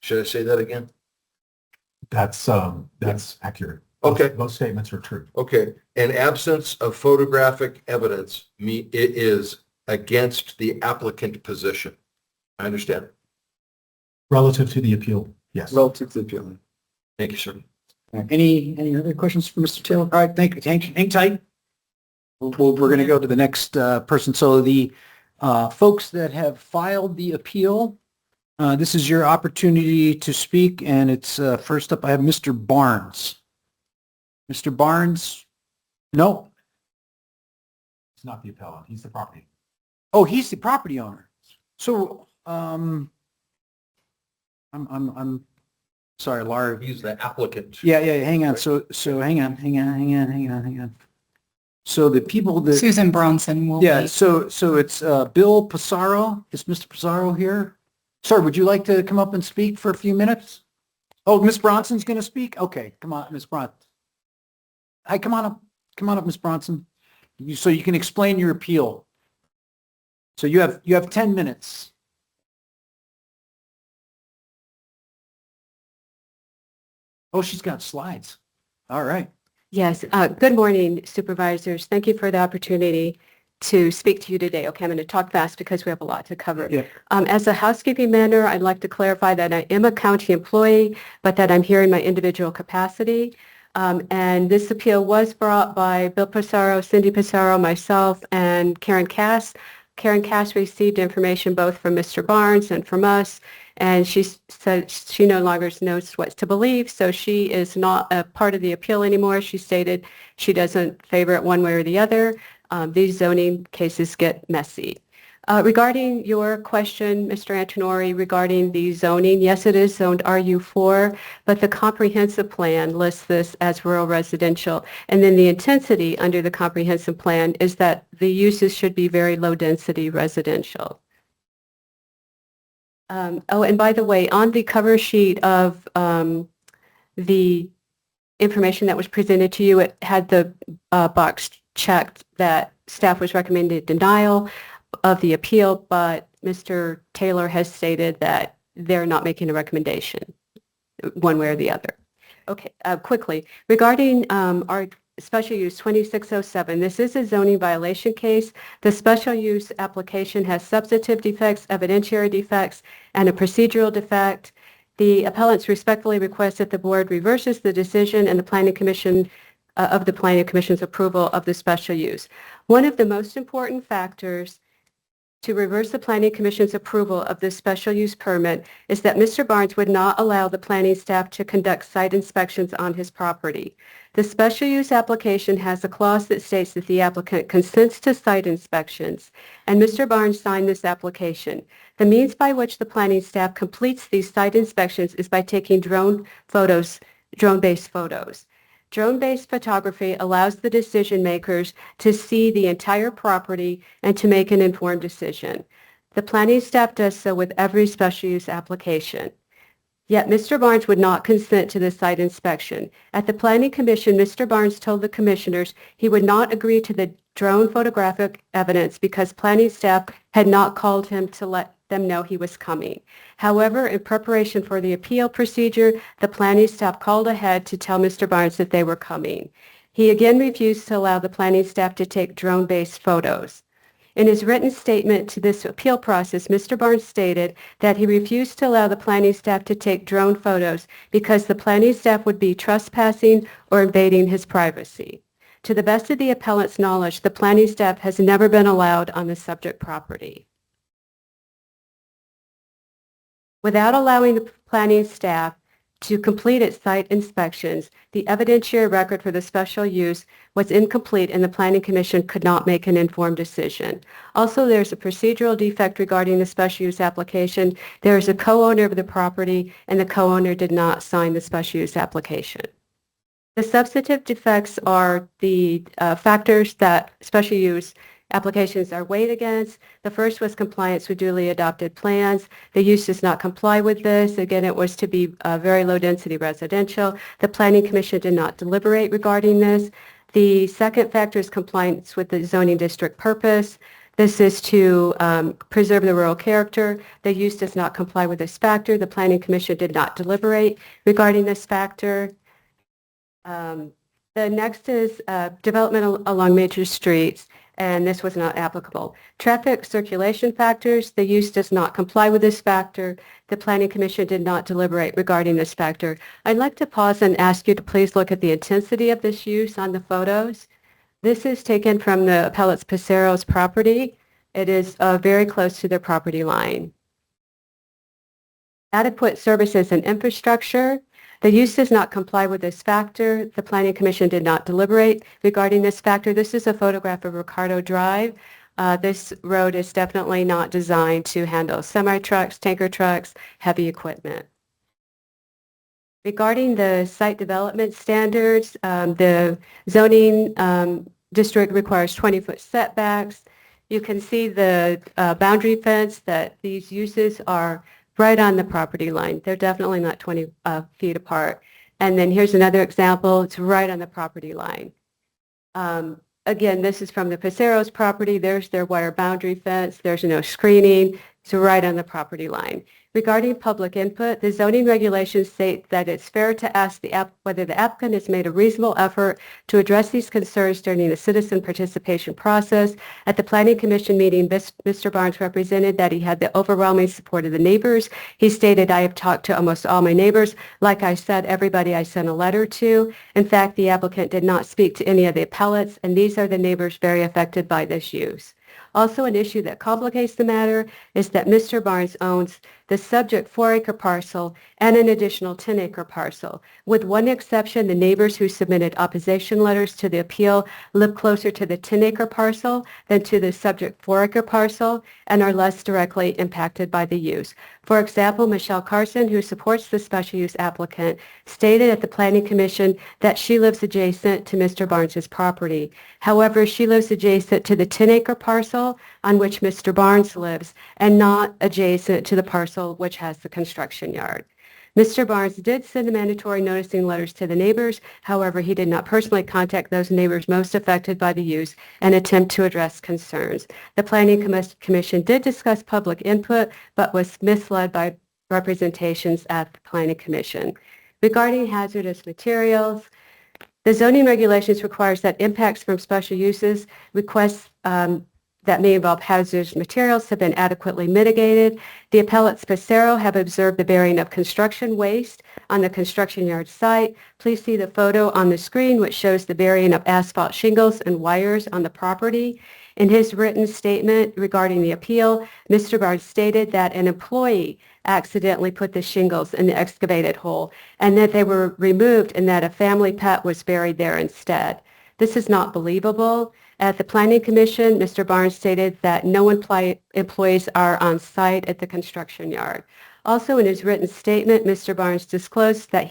Should I say that again? That's accurate. Okay. Both statements are true. Okay. An absence of photographic evidence, it is against the applicant position. I understand. Relative to the appeal, yes. Relative to the appeal. Thank you, sir. Any other questions for Mr. Taylor? All right, thank you. Hang tight. We're going to go to the next person. So the folks that have filed the appeal, this is your opportunity to speak, and it's first up, I have Mr. Barnes. Mr. Barnes? No? It's not the appellant, he's the property. Oh, he's the property owner. So, I'm sorry, Laura. He's the applicant. Yeah, hang on. So hang on. So the people that. Susan Bronson will Yeah, be. so it's Bill Pissarro. Is Mr. Pissarro here? Sir, would you like to come up and speak for a few minutes? Oh, Miss Bronson's going to speak? Okay, come on, Miss Bronson. Hi, come on up, Miss Bronson. So you can explain your appeal. So you have 10 minutes. Oh, she's got slides. All right. Yes. Good morning, supervisors. Thank you for the opportunity to speak to you today. Okay, I'm going to talk fast because we have a lot to cover. Yeah. As a housekeeping matter, I'd like to clarify that I am a county employee, but that I'm here in my individual capacity. And this appeal was brought by Bill Pissarro, Cindy Pissarro, myself, and Karen Cass. Karen Cass received information both from Mr. Barnes and from us, and she said she no longer knows what to believe, so she is not a part of the appeal anymore. She stated she doesn't favor it one way or the other. These zoning cases get messy. Regarding your question, Mr. Antonori, regarding the zoning, yes, it is zoned RU4, but the comprehensive plan lists this as rural residential. And then the intensity under the comprehensive plan is that the uses should be very low density residential. Oh, and by the way, on the cover sheet of the information that was presented to you, it had the box checked that staff was recommending denial of the appeal, but Mr. Taylor has stated that they're not making a recommendation one way or the other. Okay, quickly, regarding our special use 2607, this is a zoning violation case. The special use application has substantive defects, evidentiary defects, and a procedural defect. The appellants respectfully request that the board reverses the decision and the Planning Commission of the Planning Commission's approval of the special use. One of the most important factors to reverse the Planning Commission's approval of this special use permit is that Mr. Barnes would not allow the planning staff to conduct site inspections on his property. The special use application has a clause that states that the applicant consents to site inspections, and Mr. Barnes signed this application. The means by which the planning staff completes these site inspections is by taking drone-based photos. Drone-based photography allows the decision makers to see the entire property and to make an informed decision. The planning staff does so with every special use application. Yet Mr. Barnes would not consent to the site inspection. At the Planning Commission, Mr. Barnes told the commissioners he would not agree to the drone photographic evidence because planning staff had not called him to let them know he was coming. However, in preparation for the appeal procedure, the planning staff called ahead to tell Mr. Barnes that they were coming. He again refused to allow the planning staff to take drone-based photos. In his written statement to this appeal process, Mr. Barnes stated that he refused to allow the planning staff to take drone photos because the planning staff would be trespassing or invading his privacy. To the best of the appellant's knowledge, the planning staff has never been allowed on the subject property. Without allowing the planning staff to complete its site inspections, the evidentiary record for the special use was incomplete and the Planning Commission could not make an informed decision. Also, there's a procedural defect regarding the special use application. There is a co-owner of the property and the co-owner did not sign the special use application. The substantive defects are the factors that special use applications are weighed against. The first was compliance with duly adopted plans. The use does not comply with this. Again, it was to be very low density residential. The Planning Commission did not deliberate regarding this. The second factor is compliance with the zoning district purpose. This is to preserve the rural character. The use does not comply with this factor. The Planning Commission did not deliberate regarding this factor. The next is development along major streets, and this was not applicable. Traffic circulation factors, the use does not comply with this factor. The Planning Commission did not deliberate regarding this factor. I'd like to pause and ask you to please look at the intensity of this use on the photos. This is taken from the appellate's Pacero's property. It is very close to their property line. Adequate services and infrastructure. The use does not comply with this factor. The Planning Commission did not deliberate regarding this factor. This is a photograph of Ricardo Drive. This road is definitely not designed to handle semi-trucks, tanker trucks, heavy equipment. Regarding the site development standards, the zoning district requires 20-foot setbacks. You can see the boundary fence that these uses are right on the property line. They're definitely not 20 feet apart. And then here's another example. It's right on the property line. Again, this is from the Pacero's property. There's their wire boundary fence. There's no screening. It's right on the property line. Regarding public input, the zoning regulations state that it's fair to ask whether the applicant has made a reasonable effort to address these concerns during the citizen participation process. At the Planning Commission meeting, Mr. Barnes represented that he had the overwhelming support of the neighbors. He stated, "I have talked to almost all my neighbors. Like I said, everybody I sent a letter to." In fact, the applicant did not speak to any of the appellates, and these are the neighbors very affected by this use. Also, an issue that complicates the matter is that Mr. Barnes owns the subject 4-acre parcel and an additional 10-acre parcel. With one exception, the neighbors who submitted opposition letters to the appeal live closer to the 10-acre parcel than to the subject 4-acre parcel and are less directly impacted by the use. For example, Michelle Carson, who supports the special use applicant, stated at the Planning Commission that she lives adjacent to Mr. Barnes's property. However, she lives adjacent to the 10-acre parcel on which Mr. Barnes lives and not adjacent to the parcel which has the construction yard. Mr. Barnes did send a mandatory noticing letters to the neighbors. However, he did not personally contact those neighbors most affected by the use and attempt to address concerns. The Planning Commission did discuss public input, but was misled by representations at the Planning Commission. Regarding hazardous materials, the zoning regulations requires that impacts from special uses requests that may involve hazardous materials have been adequately mitigated. The appellates Pacero have observed the bearing of construction waste on the construction yard site. Please see the photo on the screen, which shows the bearing of asphalt shingles and wires on the property. In his written statement regarding the appeal, Mr. Barnes stated that an employee accidentally put the shingles in the excavated hole and that they were removed and that a family pet was buried there instead. This is not believable. At the Planning Commission, Mr. Barnes stated that no employees are on site at the construction yard. Also, in his written statement, Mr. Barnes disclosed that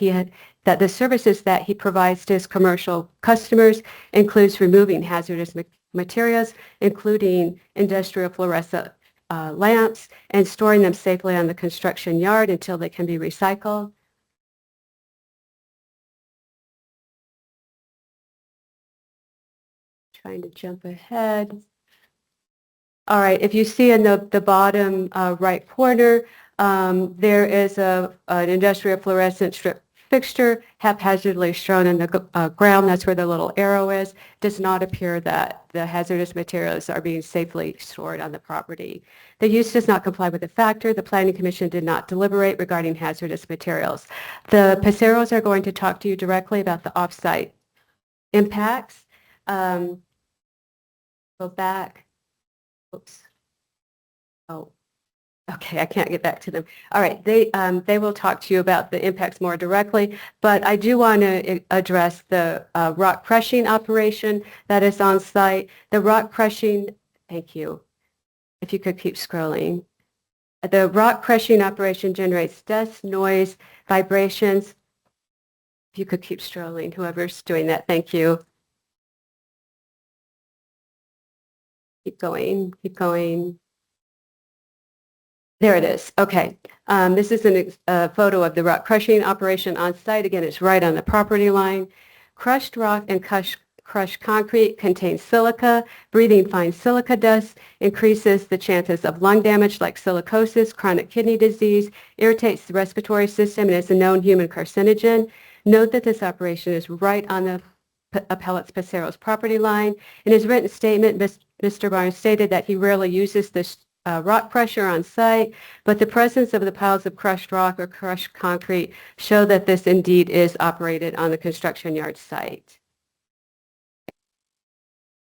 that the services that he provides to his commercial customers includes removing hazardous materials, including industrial fluorescent lamps, and storing them safely on the construction yard until they can be recycled. Trying to jump ahead. All right, if you see in the bottom right corner, there is an industrial fluorescent strip fixture haphazardly strewn in the ground, that's where the little arrow is, does not appear that the hazardous materials are being safely stored on the property. The use does not comply with the factor. The Planning Commission did not deliberate regarding hazardous materials. The Paceros are going to talk to you directly about the off-site impacts. Go back. Oops. Oh. Okay, I can't get back to them. All right, they will talk to you about the impacts more directly, but I do want to address the rock crushing operation that is on site. The rock crushing, thank you. If you could keep scrolling. The rock crushing operation generates dust, noise, vibrations. If you could keep scrolling, whoever's doing that, thank you. Keep going, keep going. There it is. Okay. This is a photo of the rock crushing operation on site. Again, it's right on the property line. Crushed rock and crushed concrete contains silica. Breathing fine silica dust increases the chances of lung damage like silicosis, chronic kidney disease, irritates the respiratory system, and is a known human carcinogen. Note that this operation is right on the appellate's Pacero's property line. In his written statement, Mr. Barnes stated that he rarely uses this rock crusher on site, but the presence of the piles of crushed rock or crushed concrete show that this indeed is operated on the construction yard site.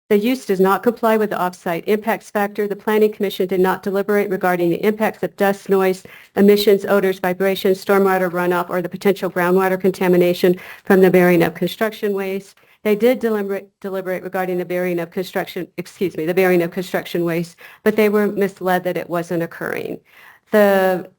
The use does not comply with the off-site impacts factor. The Planning Commission did not deliberate regarding the impacts of dust, noise, emissions, odors, vibrations, stormwater runoff, or the potential groundwater contamination from the burying of construction waste. They did deliberate regarding the burying of construction waste, but they were misled that it wasn't occurring. The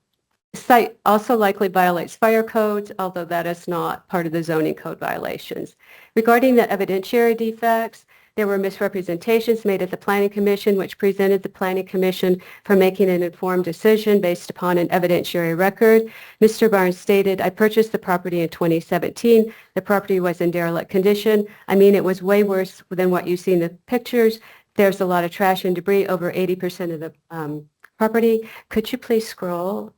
site also likely violates fire codes, although that is not part of the zoning code violations. Regarding the evidentiary defects, there were misrepresentations made at the Planning Commission, which prevented the Planning Commission from making an informed decision based upon an evidentiary record. Mr. Barnes stated, I purchased the property in 2017. The property was in derelict condition. I mean, it was way worse than what you see in the pictures. There's a lot of trash and debris, over 80% of the property. Could you please scroll?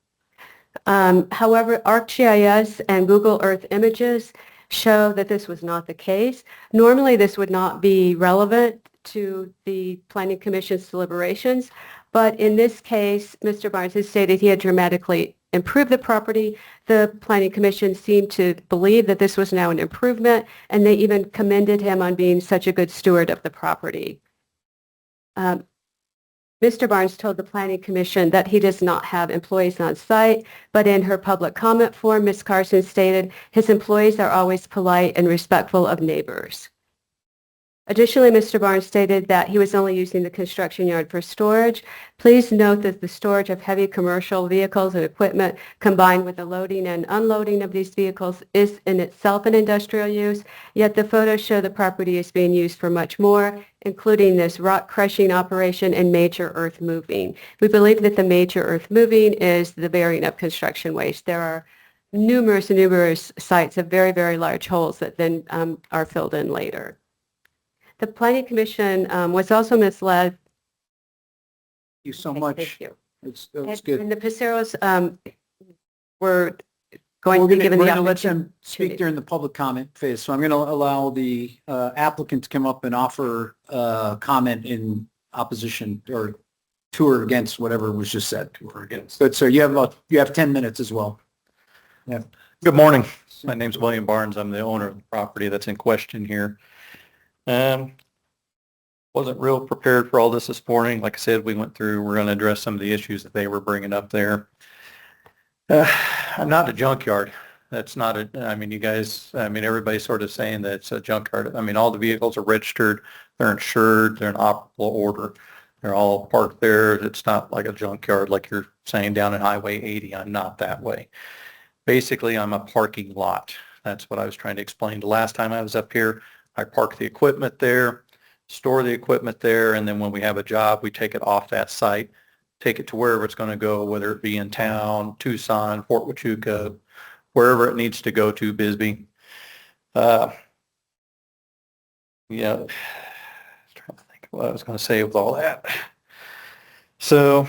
However, ArcGIS and Google Earth images show that this was not the case. Normally, this would not be relevant to the Planning Commission's deliberations, but in this case, Mr. Barnes has stated he had dramatically improved the property. The Planning Commission seemed to believe that this was now an improvement, and they even commended him on being such a good steward of the property. Mr. Barnes told the Planning Commission that he does not have employees on site, but in her public comment form, Ms. Carson stated his employees are always polite and respectful of neighbors. Additionally, Mr. Barnes stated that he was only using the construction yard for storage. Please note that the storage of heavy commercial vehicles and equipment combined with the loading and unloading of these vehicles is in itself an industrial use, yet the photos show the property is being used for much more, including this rock crushing operation and major earth moving. We believe that the major earth moving is the burying of construction waste. There are numerous sites of very, very large holes that then are filled in later. The Planning Commission was also misled. Thank you so much. Thank you. It's And good. the Paceros were going to be given We're the going to let opportunity. them speak during the public comment phase. So I'm going to allow the applicant to come up and offer comment in opposition or to or against whatever was just said. To or against. Good, sir. You have 10 minutes as well. Yeah. Good morning. My name's William Barnes. I'm the owner of the property that's in question here. Wasn't real prepared for all this morning. Like I said, we're going to address some of the issues that they were bringing up there. I'm not a junkyard. That's not you guys, everybody's sort of saying that it's a junkyard. All the vehicles are registered, they're insured, they're in operable order. They're all parked there. It's not like a junkyard like you're saying down in Highway 80. I'm not that way. Basically, I'm a parking lot. That's what I was trying to explain. The last time I was up here, I park the equipment there, store the equipment there, and then when we have a job, we take it off that site, take it to wherever it's going to go, whether it be in town, Tucson, Fort Huachuca, wherever it needs to go to, Bisbee. Trying to think what I was going to say with all that. So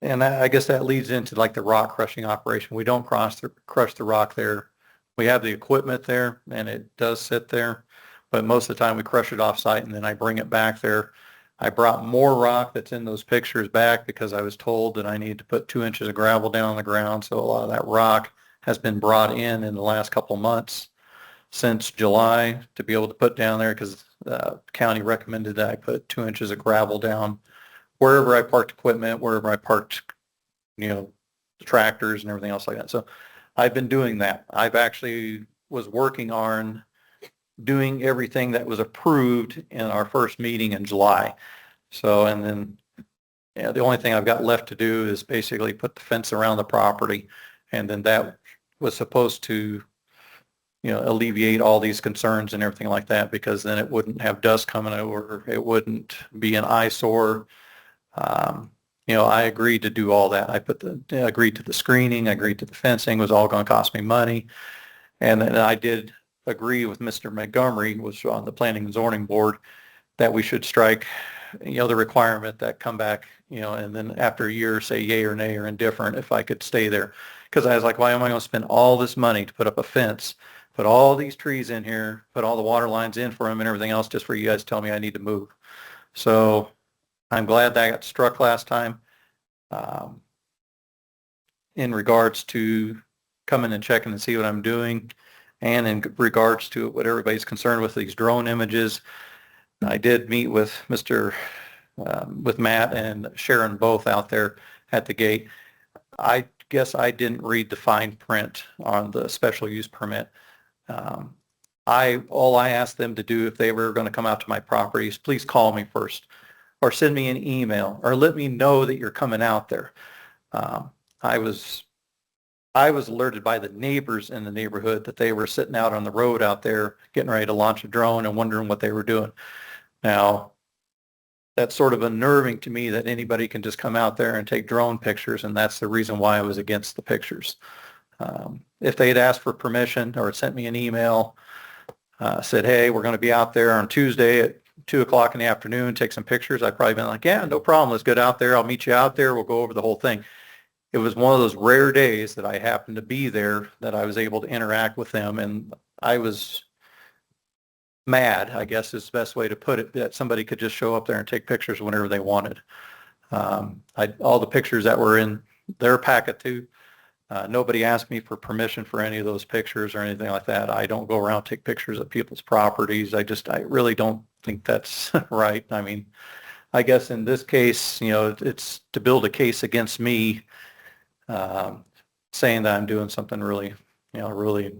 And I guess that leads into like the rock crushing operation. We don't crush the rock there. We have the equipment there and it does sit there, but most of the time we crush it off site and then I bring it back there. I brought more rock that's in those pictures back because I was told that I need to put 2 inches of gravel down on the ground. So a lot of that rock has been brought in the last couple of months since July to be able to put down there because the county recommended that I put 2 inches of gravel down wherever I parked equipment, wherever I parked, the tractors and everything else like that. So I've been doing that. I've actually was working on doing everything that was approved in our first meeting in July. So, and then the only thing I've got left to do is basically put the fence around the property. And then that was supposed to, alleviate all these concerns and everything like that, because then it wouldn't have dust coming over. It wouldn't be an eyesore. I agreed to do all that. I agreed to the screening, I agreed to the fencing, it was all going to cost me money. And then I did agree with Mr. Montgomery, who was on the Planning and Zoning Board, that we should strike, the requirement that come back, and then after a year say yay or nay or indifferent if I could stay there. Because I was like, why am I going to spend all this money to put up a fence, put all these trees in here, put all the water lines in for them and everything else just for you guys to tell me I need to move. So I'm glad that got struck last time. In regards to coming and checking and see what I'm doing, and in regards to what everybody's concerned with these drone images, I did meet with with Matt and Sharon both out there at the gate. I guess I didn't read the fine print on the special use permit. All I asked them to do if they were going to come out to my property is please call me first, or send me an email, or let me know that you're coming out there. I was alerted by the neighbors in the neighborhood that they were sitting out on the road out there getting ready to launch a drone and wondering what they were doing. Now, that's sort of unnerving to me that anybody can just come out there and take drone pictures, and that's the reason why I was against the pictures. If they had asked for permission or sent me an email, said, hey, we're going to be out there on Tuesday at 2 o'clock in the afternoon, take some pictures, I'd probably been like, yeah, no problem. Let's get out there. I'll meet you out there. We'll go over the whole thing. It was one of those rare days that I happened to be there that I was able to interact with them. And I was mad, I guess is the best way to put it, that somebody could just show up there and take pictures whenever they wanted. All the pictures that were in their packet too, nobody asked me for permission for any of those pictures or anything like that. I don't go around take pictures of people's properties. I really don't think that's right. I mean, I guess in this case, it's to build a case against me, saying that I'm doing something really, really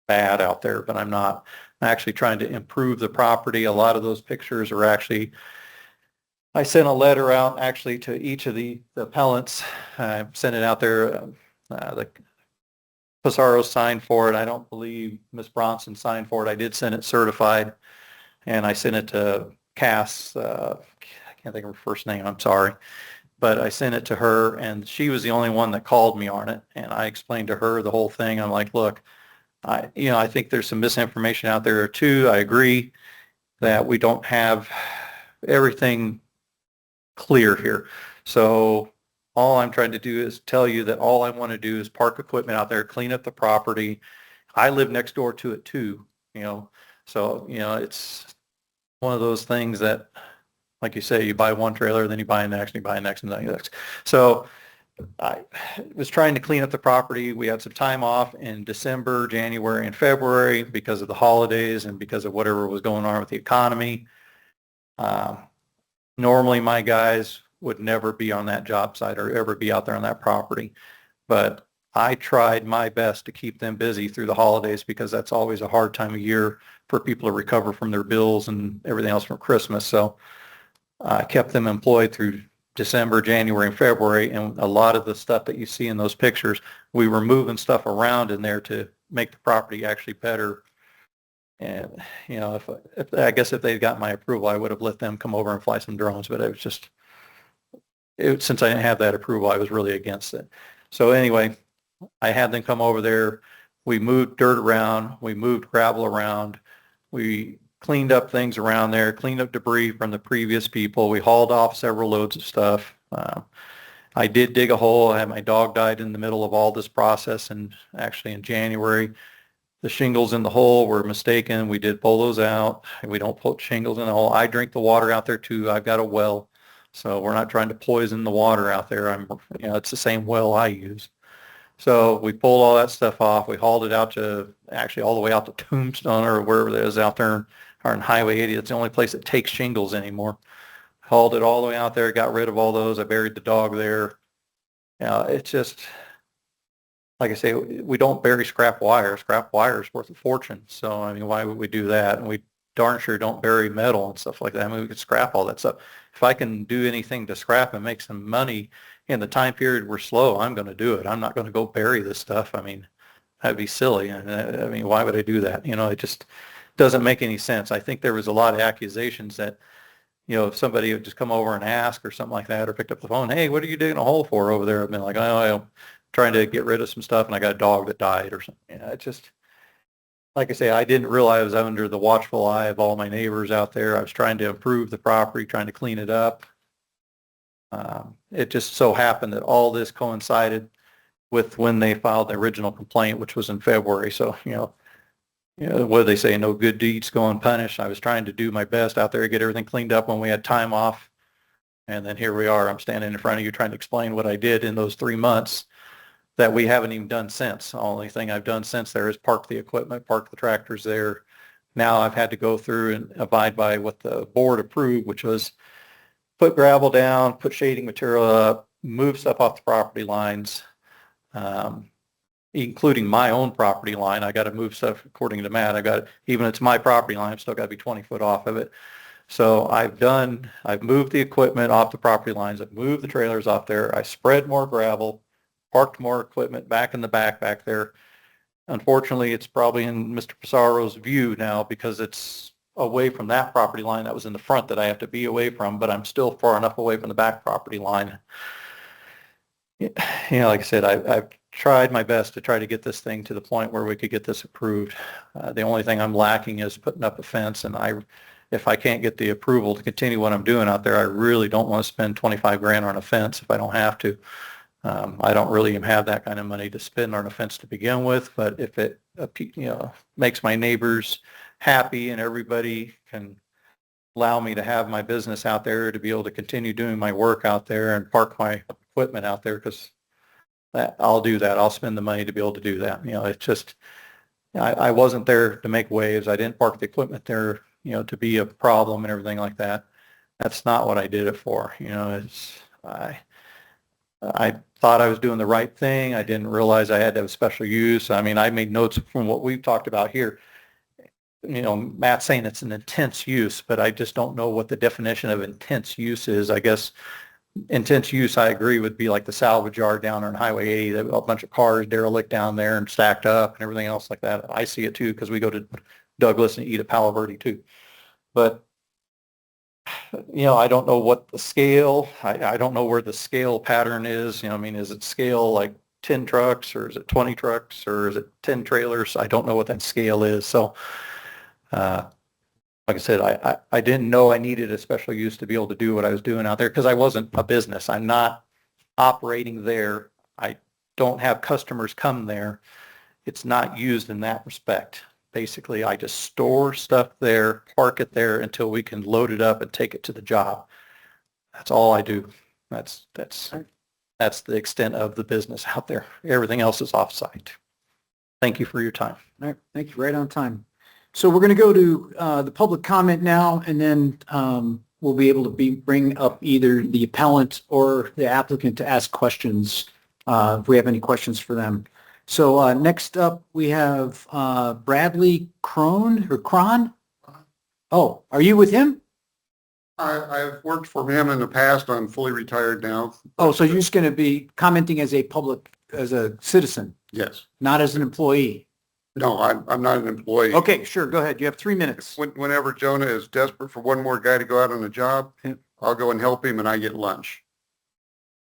bad out there, but I'm not. I'm actually trying to improve the property. A lot of those pictures are actually, I sent a letter out actually to each of the appellants. I sent it out there. The Pizarro signed for it. I don't believe Ms. Bronson signed for it. I did send it certified, and I sent it to Cass. I can't think of her first name. I'm sorry. But I sent it to her, and she was the only one that called me on it. And I explained to her the whole thing. I'm like, look, I think there's some misinformation out there too. I agree that we don't have everything clear here. So all I'm trying to do is tell you that all I want to do is park equipment out there, clean up the property. I live next door to it too, so, it's one of those things that, like you say, you buy one trailer, then you buy next, and you buy next, and then next. So I was trying to clean up the property. We had some time off in December, January, and February because of the holidays and because of whatever was going on with the economy. Normally, my guys would never be on that job site or ever be out there on that property. But I tried my best to keep them busy through the holidays because that's always a hard time of year for people to recover from their bills and everything else from Christmas. So I kept them employed through December, January, and February, and a lot of the stuff that you see in those pictures, we were moving stuff around in there to make the property actually better. And, if I guess if they got my approval, I would have let them come over and fly some drones, but it was just, since I didn't have that approval, I was really against it. So anyway, I had them come over there. We moved dirt around. We moved gravel around. We cleaned up things around there, cleaned up debris from the previous people. We hauled off several loads of stuff. I did dig a hole. I had my dog died in the middle of all this process, and actually in January. The shingles in the hole were mistaken. We did pull those out. We don't put shingles in the hole. I drink the water out there too. I've got a well. So we're not trying to poison the water out there. It's the same well I use. So we pulled all that stuff off. We hauled it out to, actually all the way out to Tombstone or wherever it is out there, or on Highway 80. It's the only place that takes shingles anymore. Hauled it all the way out there, got rid of all those. I buried the dog there. It's just, like I say, we don't bury scrap wire. Scrap wire is worth a fortune. So, I mean, why would we do that? And we darn sure don't bury metal and stuff like that. I mean, we could scrap all that stuff. If I can do anything to scrap and make some money in the time period we're slow, I'm going to do it. I'm not going to go bury this stuff. I mean, that'd be silly. And I mean, why would I do that? It just doesn't make any sense. I think there was a lot of accusations that, if somebody would just come over and ask or something like that, or picked up the phone, hey, what are you digging a hole for over there? I've been like, oh, trying to get rid of some stuff, and I got a dog that died or something. It's just, like I say, I didn't realize I was under the watchful eye of all my neighbors out there. I was trying to improve the property, trying to clean it up. It just so happened that all this coincided with when they filed the original complaint, which was in February. So, what do they say? No good deeds go unpunished. I was trying to do my best out there, get everything cleaned up when we had time off. And then here we are. I'm standing in front of you trying to explain what I did in those 3 months that we haven't even done since. The only thing I've done since there is park the equipment, park the tractors there. Now I've had to go through and abide by what the board approved, which was put gravel down, put shading material up, move stuff off the property lines, including my own property line. I got to move stuff according to Matt. Even it's my property line, I've still got to be 20 foot off of it. So I've moved the equipment off the property lines. I've moved the trailers off there. I spread more gravel, parked more equipment back in the back there. Unfortunately, it's probably in Mr. Pissarro's view now because it's away from that property line that was in the front that I have to be away from, but I'm still far enough away from the back property line. Like I said, I've tried my best to try to get this thing to the point where we could get this approved. The only thing I'm lacking is putting up a fence, and if I can't get the approval to continue what I'm doing out there, I really don't want to spend 25 grand on a fence if I don't have to. I don't really even have that kind of money to spend on a fence to begin with, but if it, makes my neighbors happy and everybody can allow me to have my business out there, to be able to continue doing my work out there and park my equipment out there, because I'll do that. I'll spend the money to be able to do that. It's just, I wasn't there to make waves. I didn't park the equipment there, to be a problem and everything like that. That's not what I did it for. I thought I was doing the right thing. I didn't realize I had to have special use. I mean, I made notes from what we've talked about here. Matt's saying it's an intense use, but I just don't know what the definition of intense use is. I guess intense use, I agree, would be like the salvage yard down on Highway 80. There were a bunch of cars derelict down there and stacked up and everything else like that. I see it too because we go to Douglas and eat at Palo Verde too. But I don't know what the scale, I don't know where the scale pattern is. Is it scale like 10 trucks or is it 20 trucks or is it 10 trailers? I don't know what that scale is. So, like I said, I didn't know I needed a special use to be able to do what I was doing out there because I wasn't a business. I'm not operating there. I don't have customers come there. It's not used in that respect. Basically, I just store stuff there, park it there until we can load it up and take it to the job. That's all I do. That's the extent of the business out there. Everything else is off-site. Thank you for your time. All right, thank you. Right on time. So we're going to go to the public comment now, and then we'll be able to bring up either the appellant or the applicant to ask questions if we have any questions for them. So next up, we have Bradley Cron. Oh, are you with him? I've worked for him in the past. I'm fully retired now. Oh, so you're just going to be commenting as a citizen? Yes. Not as an employee? No, I'm not an employee. Okay, sure. Go ahead. You have 3 minutes. Whenever Jonah is desperate for one more guy to go out on a job, I'll go and help him and I get lunch.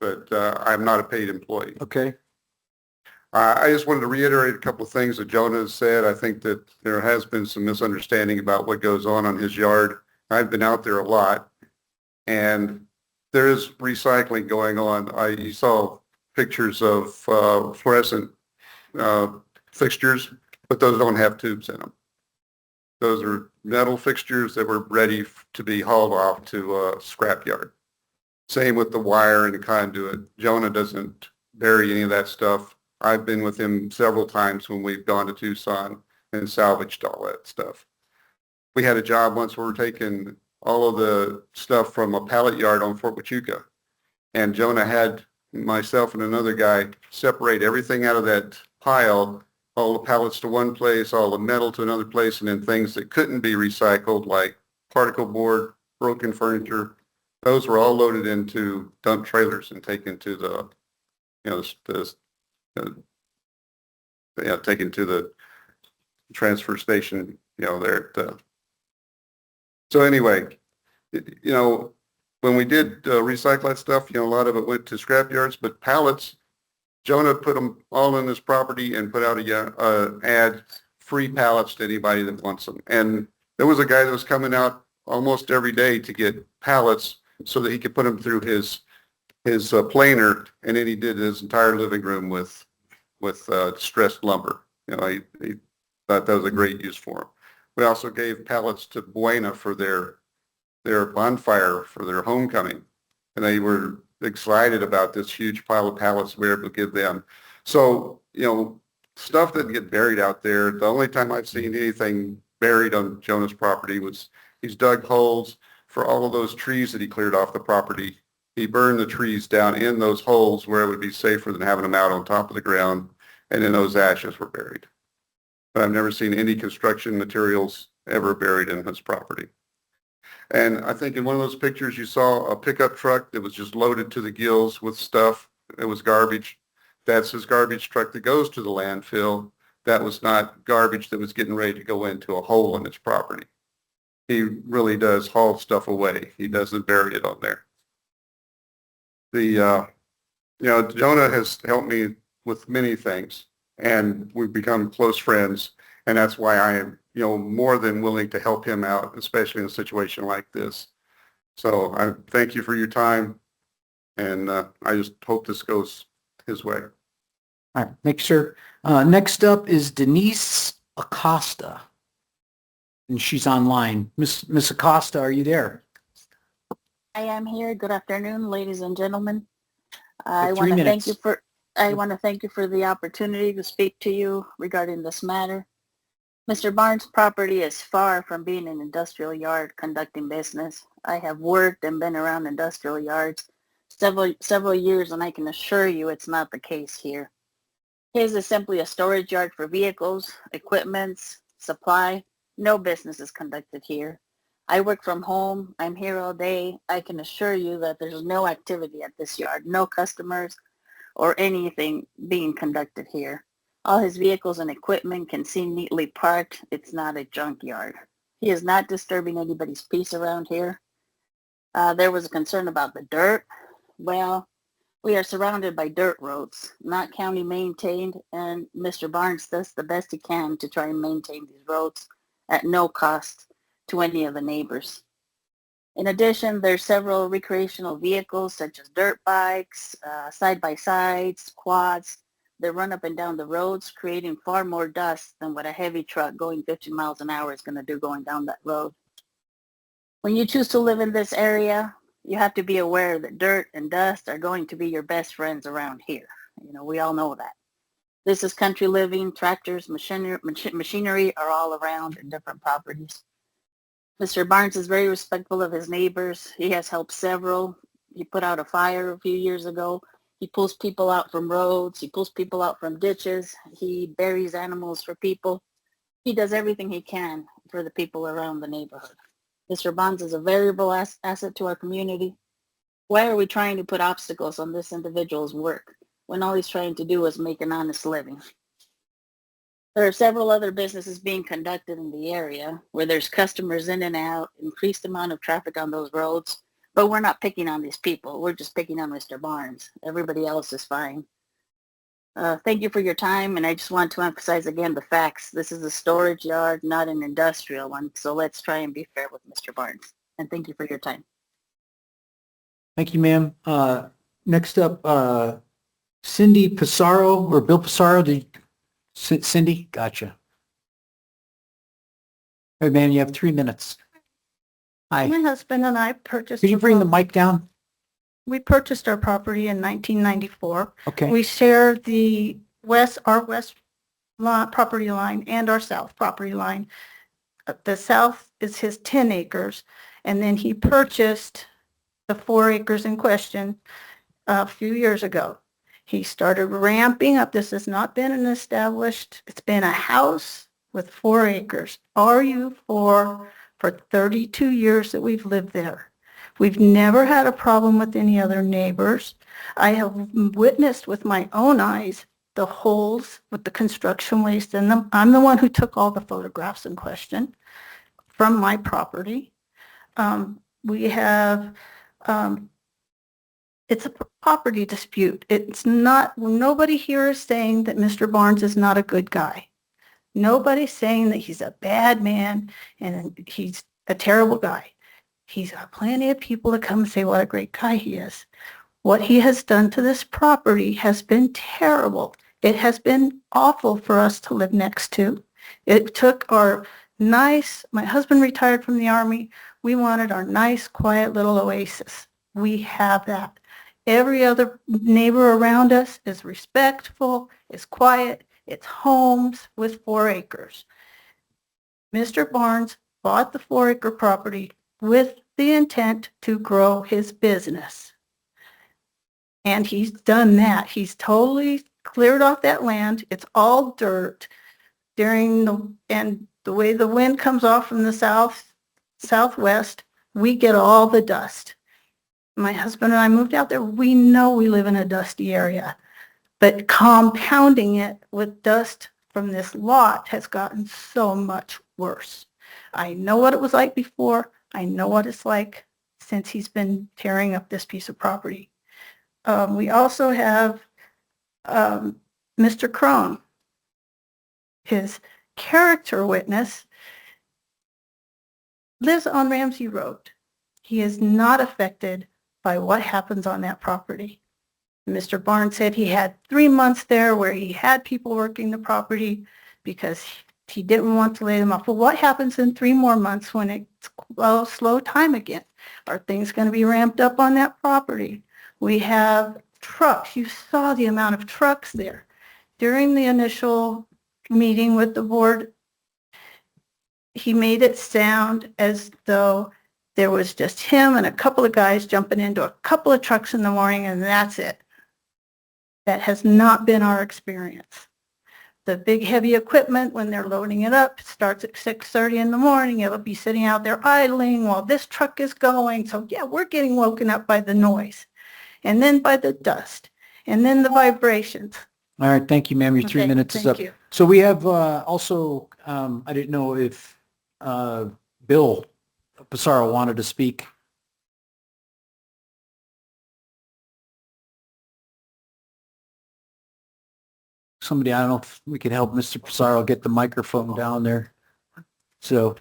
But I'm not a paid employee. Okay. I just wanted to reiterate a couple of things that Jonah has said. I think that there has been some misunderstanding about what goes on his yard. I've been out there a lot, and there is recycling going on. You saw pictures of fluorescent fixtures, but those don't have tubes in them. Those are metal fixtures that were ready to be hauled off to a scrap yard. Same with the wire and the conduit. Jonah doesn't bury any of that stuff. I've been with him several times when we've gone to Tucson and salvaged all that stuff. We had a job once where we're taking all of the stuff from a pallet yard on Fort Huachuca. And Jonah had myself and another guy separate everything out of that pile, all the pallets to one place, all the metal to another place, and then things that couldn't be recycled like particle board, broken furniture. Those were all loaded into dump trailers and taken to the, taken to the transfer station, there at so anyway, when we did recycle that stuff, a lot of it went to scrap yards, but pallets, Jonah put them all in his property and put out a ad, free pallets to anybody that wants them. And there was a guy that was coming out almost every day to get pallets so that he could put them through his planer, and then he did his entire living room with distressed lumber. He thought that was a great use for him. We also gave pallets to Buena for their bonfire for their homecoming, and they were excited about this huge pile of pallets we were able to give them. So, stuff that get buried out there. The only time I've seen anything buried on Jonah's property was he's dug holes for all of those trees that he cleared off the property. He burned the trees down in those holes where it would be safer than having them out on top of the ground, and then those ashes were buried. But I've never seen any construction materials ever buried in his property. And I think in one of those pictures you saw a pickup truck that was just loaded to the gills with stuff. It was garbage. That's his garbage truck that goes to the landfill. That was not garbage that was getting ready to go into a hole in his property. He really does haul stuff away. He doesn't bury it on there. Jonah has helped me with many things, and we've become close friends, and that's why I am, more than willing to help him out, especially in a situation like this. So I thank you for your time, and I just hope this goes his way. All right, make sure. Next up is Denise Acosta, and she's online. Miss Acosta, are you there? I am here. Good afternoon, ladies and gentlemen. I want to thank you for the opportunity to speak to you regarding this matter. Mr. Barnes' property is far from being an industrial yard conducting business. I have worked and been around industrial yards several years, and I can assure you it's not the case here. His is simply a storage yard for vehicles, equipments, supply. No business is conducted here. I work from home. I'm here all day. I can assure you that there's no activity at this yard, no customers or anything being conducted here. All his vehicles and equipment can seem neatly parked. It's not a junkyard. He is not disturbing anybody's peace around here. There was a concern about the dirt. Well, we are surrounded by dirt roads, not county maintained, and Mr. Barnes does the best he can to try and maintain these roads at no cost to any of the neighbors. In addition, there's several recreational vehicles such as dirt bikes, side-by-sides, quads. They run up and down the roads, creating far more dust than what a heavy truck going 50 miles an hour is going to do going down that road. When you choose to live in this area, you have to be aware that dirt and dust are going to be your best friends around here. We all know that. This is country living. Tractors, machinery are all around in different properties. Mr. Barnes is very respectful of his neighbors. He has helped several. He put out a fire a few years ago. He pulls people out from roads. He pulls people out from ditches. He buries animals for people. He does everything he can for the people around the neighborhood. Mr. Barnes is a valuable asset to our community. Why are we trying to put obstacles on this individual's work when all he's trying to do is make an honest living? There are several other businesses being conducted in the area where there's customers in and out, increased amount of traffic on those roads, but we're not picking on these people. We're just picking on Mr. Barnes. Everybody else is fine. Thank you for your time, and I just want to emphasize again the facts. This is a storage yard, not an industrial one, so let's try and be fair with Mr. Barnes. And thank you for your time. Thank you, ma'am. Next up, Cindy Pissarro or Bill Pissarro. Cindy? Gotcha. Hey, man, you have 3 minutes. Hi. My husband and I purchased. Could you bring the mic down? We purchased our property in 1994. Okay. We share our west property line and our south property line. The south is his 10 acres, and then he purchased the 4 acres in question a few years ago. He started ramping up. This has not been an established, it's been a house with 4 acres. RU4 for 32 years that we've lived there. We've never had a problem with any other neighbors. I have witnessed with my own eyes the holes with the construction waste in them. I'm the one who took all the photographs in question from my property. We have, it's a property dispute. It's not, nobody here is saying that Mr. Barnes is not a good guy. Nobody's saying that he's a bad man and he's a terrible guy. He's got plenty of people to come and say what a great guy he is. What he has done to this property has been terrible. It has been awful for us to live next to. It took our nice, my husband retired from the Army. We wanted our nice, quiet little oasis. We have that. Every other neighbor around us is respectful, is quiet. It's homes with 4 acres. Mr. Barnes bought the 4-acre property with the intent to grow his business. And he's done that. He's totally cleared off that land. It's all dirt and the way the wind comes off from the southwest, we get all the dust. My husband and I moved out there. We know we live in a dusty area, but compounding it with dust from this lot has gotten so much worse. I know what it was like before. I know what it's like since he's been tearing up this piece of property. We also have Mr. Crone, his character witness, lives on Ramsey Road. He is not affected by what happens on that property. Mr. Barnes said he had 3 months there where he had people working the property because he didn't want to lay them off. Well, what happens in 3 more months when it's slow time again? Are things going to be ramped up on that property? We have trucks. You saw the amount of trucks there. During the initial meeting with the board, he made it sound as though there was just him and a couple of guys jumping into a couple of trucks in the morning and that's it. That has not been our experience. The big heavy equipment, when they're loading it up, starts at 6:30 in the morning. It'll be sitting out there idling while this truck is going. So yeah, we're getting woken up by the noise and then by the dust and then the vibrations. All right. Thank you, ma'am. Your 3 Okay, minutes is thank up. you. So we have also, I didn't know if Bill Pissarro wanted to speak. Somebody, I don't know if we could help Mr. Pissarro get the microphone down there. So.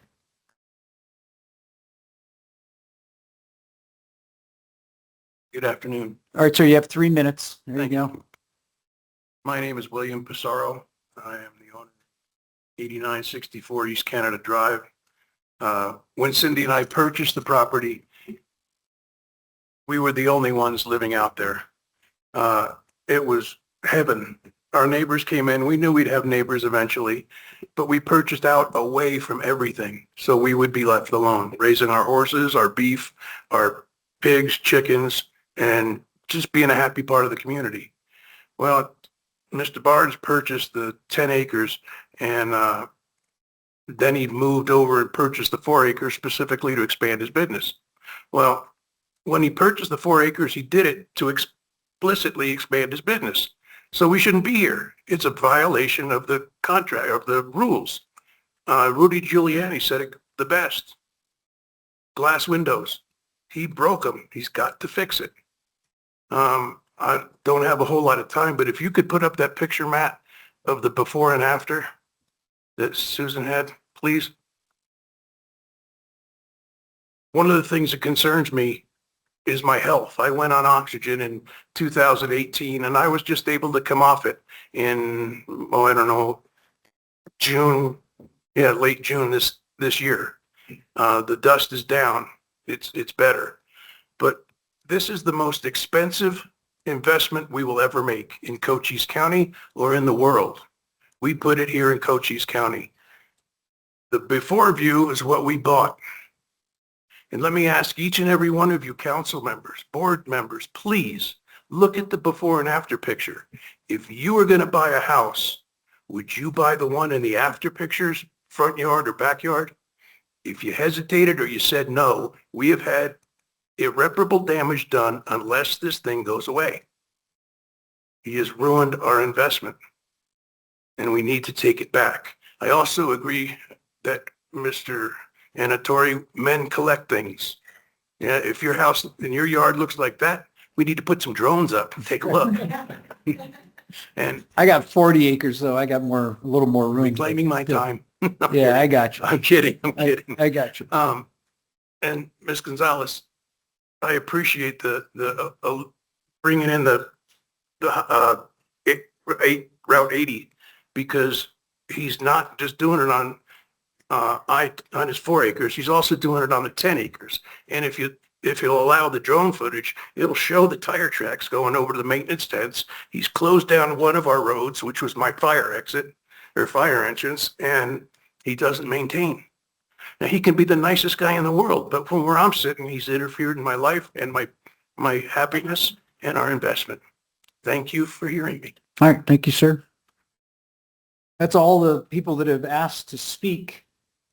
Good afternoon. All right, sir, you have 3 minutes. There you go. My name is William Pissarro. I am the owner of 8964 East Canada Drive. When Cindy and I purchased the property, we were the only ones living out there. It was heaven. Our neighbors came in. We knew we'd have neighbors eventually, but we purchased out away from everything. So we would be left alone, raising our horses, our beef, our pigs, chickens, and just being a happy part of the community. Well, Mr. Barnes purchased the 10 acres and then he moved over and purchased the 4 acres specifically to expand his business. Well, when he purchased the 4 acres, he did it to explicitly expand his business. So we shouldn't be here. It's a violation of the contract, of the rules. Rudy Giuliani said it the best. Glass windows. He broke them. He's got to fix it. I don't have a whole lot of time, but if you could put up that picture, Matt, of the before and after that Susan had, please. One of the things that concerns me is my health. I went on oxygen in 2018 and I was just able to come off it in, oh, I don't know, June, yeah, late June this year. The dust is down. It's better. But this is the most expensive investment we will ever make in Cochise County or in the world. We put it here in Cochise County. The before view is what we bought. And let me ask each and every one of you council members, board members, please look at the before and after picture. If you were going to buy a house, would you buy the one in the after pictures, front yard or backyard? If you hesitated or you said no, we have had irreparable damage done unless this thing goes away. He has ruined our investment and we need to take it back. I also agree that Mr. Anatori, men collect things. Yeah, if your house in your yard looks like that, we need to put some drones up and take a look. And I got 40 acres though. I got a little more room. reclaiming my time. Yeah, I got you. I'm kidding. I'm kidding. I got you. And Ms. Gonzalez, I appreciate the bringing in the Route 80 because he's not just doing it on his 4 acres. He's also doing it on the 10 acres. And if you'll allow the drone footage, it'll show the tire tracks going over to the maintenance tents. He's closed down one of our roads, which was my fire exit or fire entrance, and he doesn't maintain. Now, he can be the nicest guy in the world, but from where I'm sitting, he's interfered in my life and my happiness and our investment. Thank you for hearing me. All right. Thank you, sir. That's all the people that have asked to speak.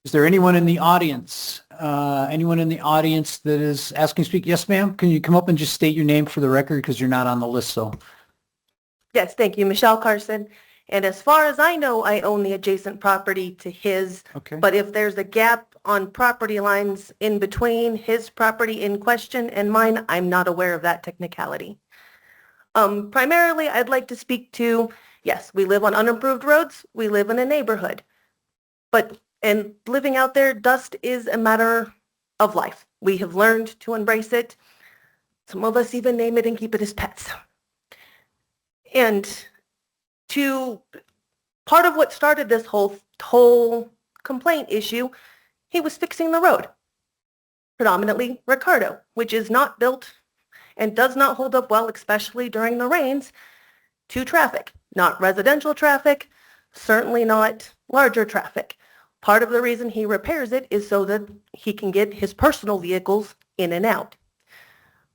Is there anyone in the audience? Anyone in the audience that is asking to speak? Yes, ma'am. Can you come up and just state your name for the record because you're not on the list, so. Yes, thank you. Michelle Carson. And as far as I know, I own the adjacent property to his. Okay. But if there's a gap on property lines in between his property in question and mine, I'm not aware of that technicality. Primarily, I'd like to speak to, yes, we live on unimproved roads. We live in a neighborhood. And living out there, dust is a matter of life. We have learned to embrace it. Some of us even name it and keep it as pets. And part of what started this whole complaint issue, he was fixing the road, predominantly Ricardo, which is not built and does not hold up well, especially during the rains, to traffic, not residential traffic, certainly not larger traffic. Part of the reason he repairs it is so that he can get his personal vehicles in and out.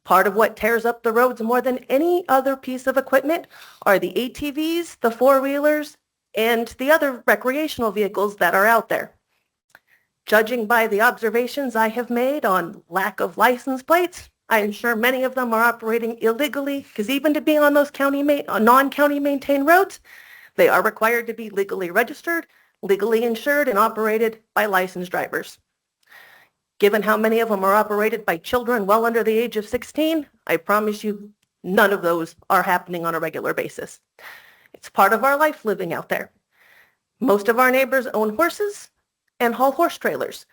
Part of what tears up the roads more than any other piece of equipment are the ATVs, the four-wheelers, and the other recreational vehicles that are out there. Judging by the observations I have made on lack of license plates, I'm sure many of them are operating illegally because even to be on those non-county maintained roads, they are required to be legally registered, legally insured, and operated by licensed drivers. Given how many of them are operated by children well under the age of 16, I promise you none of those are happening on a regular basis. It's part of our life living out there. Most of our neighbors own horses and haul horse trailers.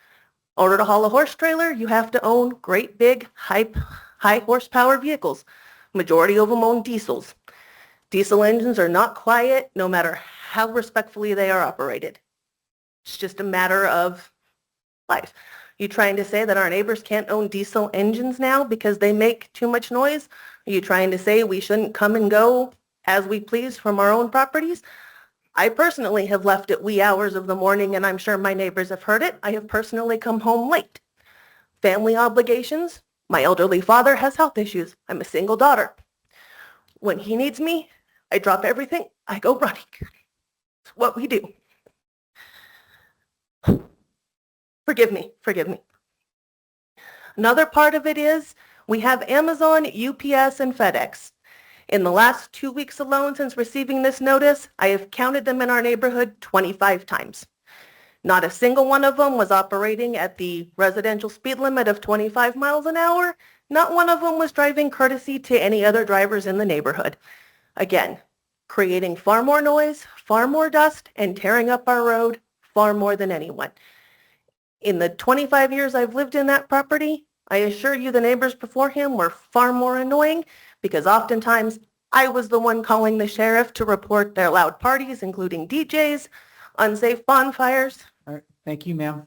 In order to haul a horse trailer, you have to own great big high horsepower vehicles. Majority of them own diesels. Diesel engines are not quiet no matter how respectfully they are operated. It's just a matter of life. You trying to say that our neighbors can't own diesel engines now because they make too much noise? Are you trying to say we shouldn't come and go as we please from our own properties? I personally have left at wee hours of the morning, and I'm sure my neighbors have heard it. I have personally come home late. Family obligations. My elderly father has health issues. I'm a single daughter. When he needs me, I drop everything. I go running. It's what we do. Forgive me. Another part of it is we have Amazon, UPS, and FedEx. In the last 2 weeks alone since receiving this notice, I have counted them in our neighborhood 25 times. Not a single one of them was operating at the residential speed limit of 25 miles an hour. Not one of them was driving courtesy to any other drivers in the neighborhood. Again, creating far more noise, far more dust, and tearing up our road far more than anyone. In the 25 years I've lived in that property, I assure you the neighbors before him were far more annoying because oftentimes I was the one calling the sheriff to report their loud parties, including DJs, unsafe bonfires. All right, thank you, ma'am.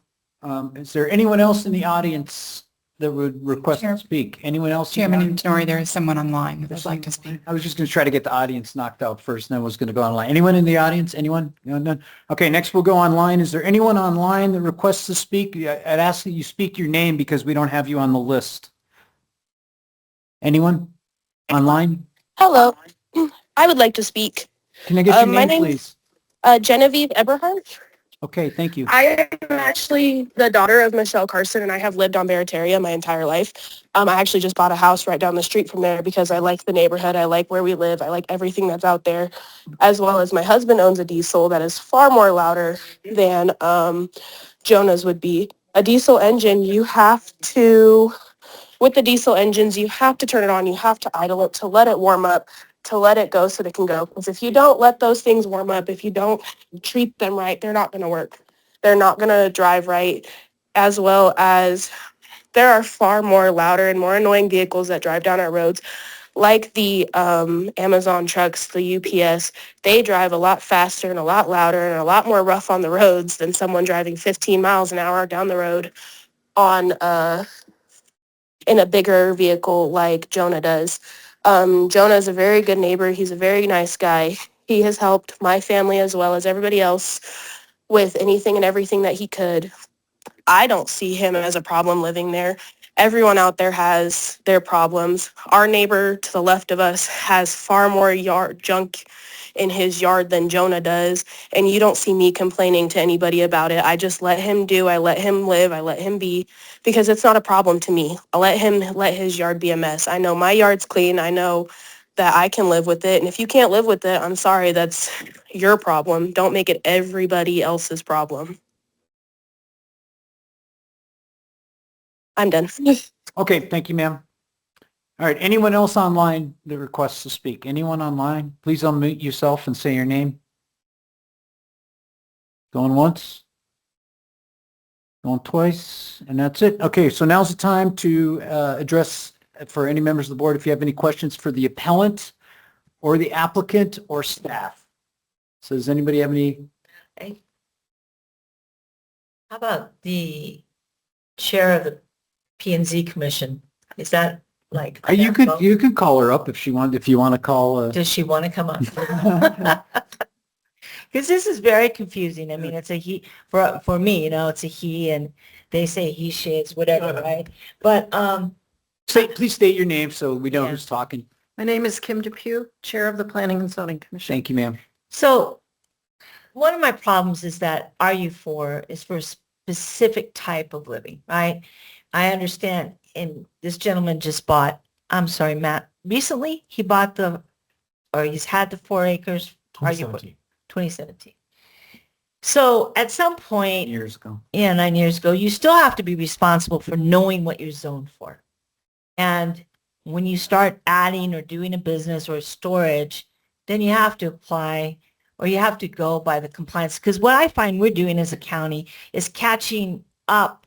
Is there anyone else in the audience that would request to speak? Anyone else? Chairman Antonori, there is someone online that would like to speak. I was just going to try to get the audience knocked out first, and then was going to go online. Anyone in the audience? Anyone? No, none? Okay, next we'll go online. Is there anyone online that requests to speak? I'd ask that you speak your name because we don't have you on the list. Anyone online? Hello, I would like to speak. Can I get your my name, name's please? Genevieve Eberhardt. Okay, thank you. I am actually the daughter of Michelle Carson, and I have lived on Barataria my entire life. I actually just bought a house right down the street from there because I like the neighborhood, I like where we live, I like everything that's out there, as well as my husband owns a diesel that is far more louder than Jonah's would be. A diesel engine, you have to, with the diesel engines, you have to turn it on, you have to idle it to let it warm up, to let it go so that it can go. Because if you don't let those things warm up, if you don't treat them right, they're not going to work. They're not going to drive right, as well as there are far more louder and more annoying vehicles that drive down our roads, like the Amazon trucks, the UPS. They drive a lot faster and a lot louder and a lot more rough on the roads than someone driving 15 miles an hour down the road on in a bigger vehicle like Jonah does. Jonah is a very good neighbor. He's a very nice guy. He has helped my family as well as everybody else with anything and everything that he could. I don't see him as a problem living there. Everyone out there has their problems. Our neighbor to the left of us has far more junk in his yard than Jonah does, and you don't see me complaining to anybody about it. I just let him do, I let him live, I let him be, because it's not a problem to me. I let him let his yard be a mess. I know my yard's clean. I know that I can live with it, and if you can't live with it, I'm sorry, that's your problem. Don't make it everybody else's problem. I'm done. Okay, thank you, ma'am. All right, anyone else online that requests to speak? Anyone online? Please unmute yourself and say your name. Going once? Going twice? And that's it. Okay, so now's the time to address for any members of the board if you have any questions for the appellant or the applicant or staff. So does anybody have any? Hey. How about the chair of the P&Z Commission? Is that like? You could call her up if you want to call. Does she want to come up? Because this is very confusing. I mean, it's a he for me, it's a he, and they say he, she, it's whatever, right? But please state your name so we know who's talking. My name is Kim Depew, Chair of the Planning and Zoning Commission. Thank you, ma'am. So one of my problems is that RU4 is for a specific type of living, right? I understand, and this gentleman just bought, I'm sorry, Matt, recently he bought he's had the 4 acres. 2017. So at some point, 9 years ago, you still have to be responsible for knowing what you're zoned for. And when you start adding or doing a business or storage, then you have to apply or you have to go by the compliance. Because what I find we're doing as a county is catching up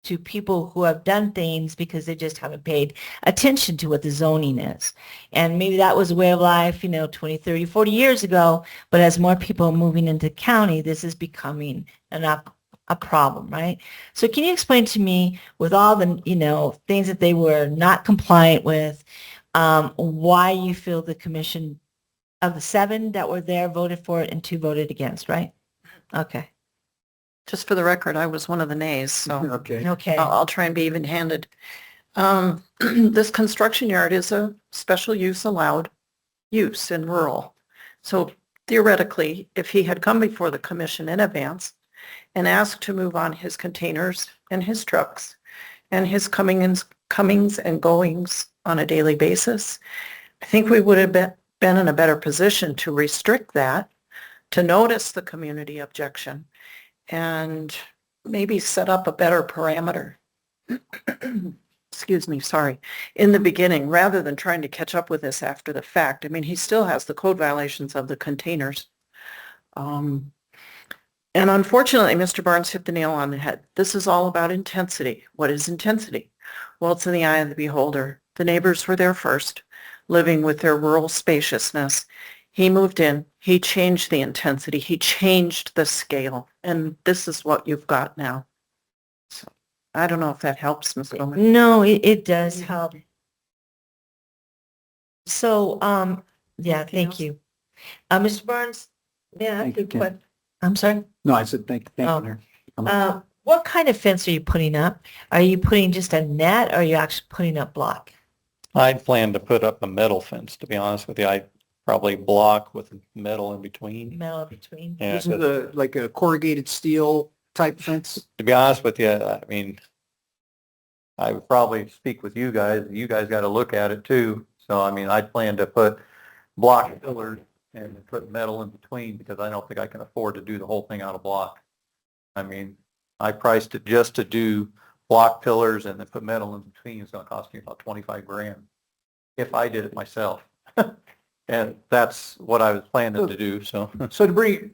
to people who have done things because they just haven't paid attention to what the zoning is. And maybe that was a way of life, 20, 30, 40 years ago. But as more people are moving into county, this is becoming a problem, right? So can you explain to me, with all the, things that they were not compliant with, why you feel the commission of the 7 that were there voted for it and 2 voted against, right? Okay. Just for the record, I was one of the nays, so Okay. I'll try and be even-handed. This construction yard is a special use allowed use in rural. So theoretically, if he had come before the commission in advance and asked to move on his containers and his trucks and his comings and goings on a daily basis, I think we would have been in a better position to restrict that, to notice the community objection, and maybe set up a better parameter, excuse me, sorry, in the beginning, rather than trying to catch up with this after the fact. I mean, he still has the code violations of the containers. And unfortunately, Mr. Barnes hit the nail on the head. This is all about intensity. What is intensity? Well, it's in the eye of the beholder. The neighbors were there first, living with their rural spaciousness. He moved in, he changed the intensity, he changed the scale, and this is what you've got now. So, I don't know if that helps, Ms. Bowman. No, it does help. So, yeah, thank you. Mr. Barnes, yeah, Thank you, Ken. what, I'm sorry? No, I said thank you. What kind of fence are you putting up? Are you putting just a net or are you actually putting up block? I'd plan to put up a metal fence, to be honest with you. I probably block with metal in between. Metal in between? Yeah, This is like a corrugated steel type fence? to be honest with you, I mean, I would probably speak with you guys. You guys got to look at it too. So, I mean, I plan to put block pillars and put metal in between because I don't think I can afford to do the whole thing out of block. I mean, I priced it just to do block pillars and then put metal in between. It's going to cost me about 25 grand if I did it myself. And that's what I was planning to do. So, So to bring,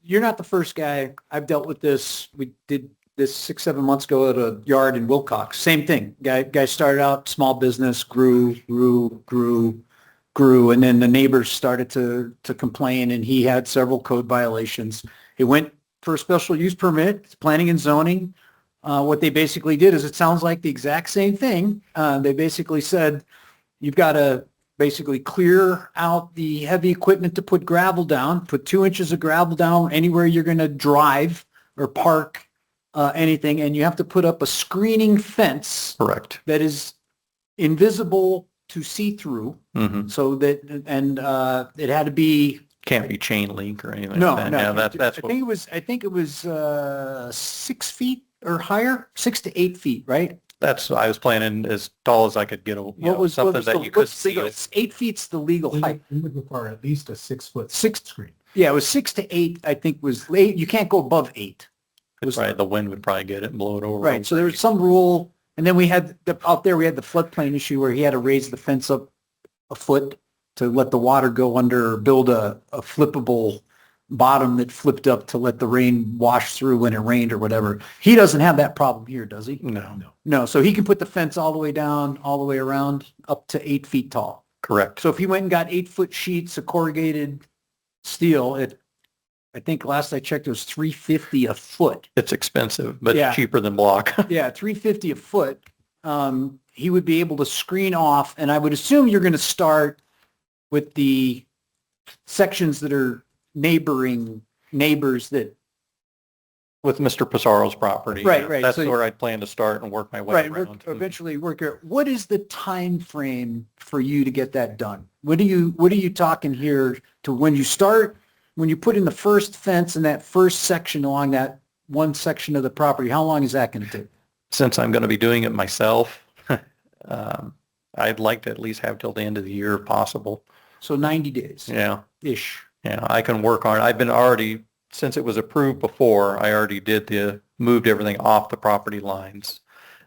you're not the first guy. I've dealt with this. We did this 6-7 months ago at a yard in Wilcox. Same thing. Guy started out small business, grew, and then the neighbors started to complain, and he had several code violations. He went for a special use permit. It's planning and zoning. What they basically did is, it sounds like the exact same thing. They basically said, you've got to basically clear out the heavy equipment to put gravel down, put 2 inches of gravel down anywhere you're going to drive or park anything, and you have to put up a screening fence. correct. That is invisible to see through. Mm-hmm. So that, and it had to be. Can't be chain link or anything. No, like that. no. Yeah, that's I what, think it was 6 feet or higher, 6 to 8 feet, right? that's, I was planning as tall as I could get, something that you could see. It's 8 feet's the legal height. We would require at least a 6-foot screen. Yeah, it was 6 to 8, I think was late. You can't go above 8. Right, the wind would probably get it and blow it over. Right. So there was some rule. And then we had out there, we had the floodplain issue where he had to raise the fence up a foot to let the water go under, or build a flippable bottom that flipped up to let the rain wash through when it rained or whatever. He doesn't have that problem here, does he? No. No. So he can put the fence all the way down, all the way around, up to 8 feet tall. Correct. So if he went and got 8-foot sheets of corrugated steel, I think last I checked, it was $350 a foot. It's expensive, but Yeah. cheaper than block. Yeah, $350 a foot. He would be able to screen off, and I would assume you're going to start with the sections that are neighbors that. With Mr. Pizarro's property. Right, yeah. right. That's So- where I'd plan to start and work my way Right, around. eventually work out. What is the time frame for you to get that done? What are you talking here to when you start, when you put in the first fence in that first section along that one section of the property? How long is that going to take? Since I'm going to be doing it myself, I'd like to at least have till the end of the year if possible. So 90 days. Yeah. Ish. Yeah, I can work on it. I've been already, since it was approved before, I already moved everything off the property lines.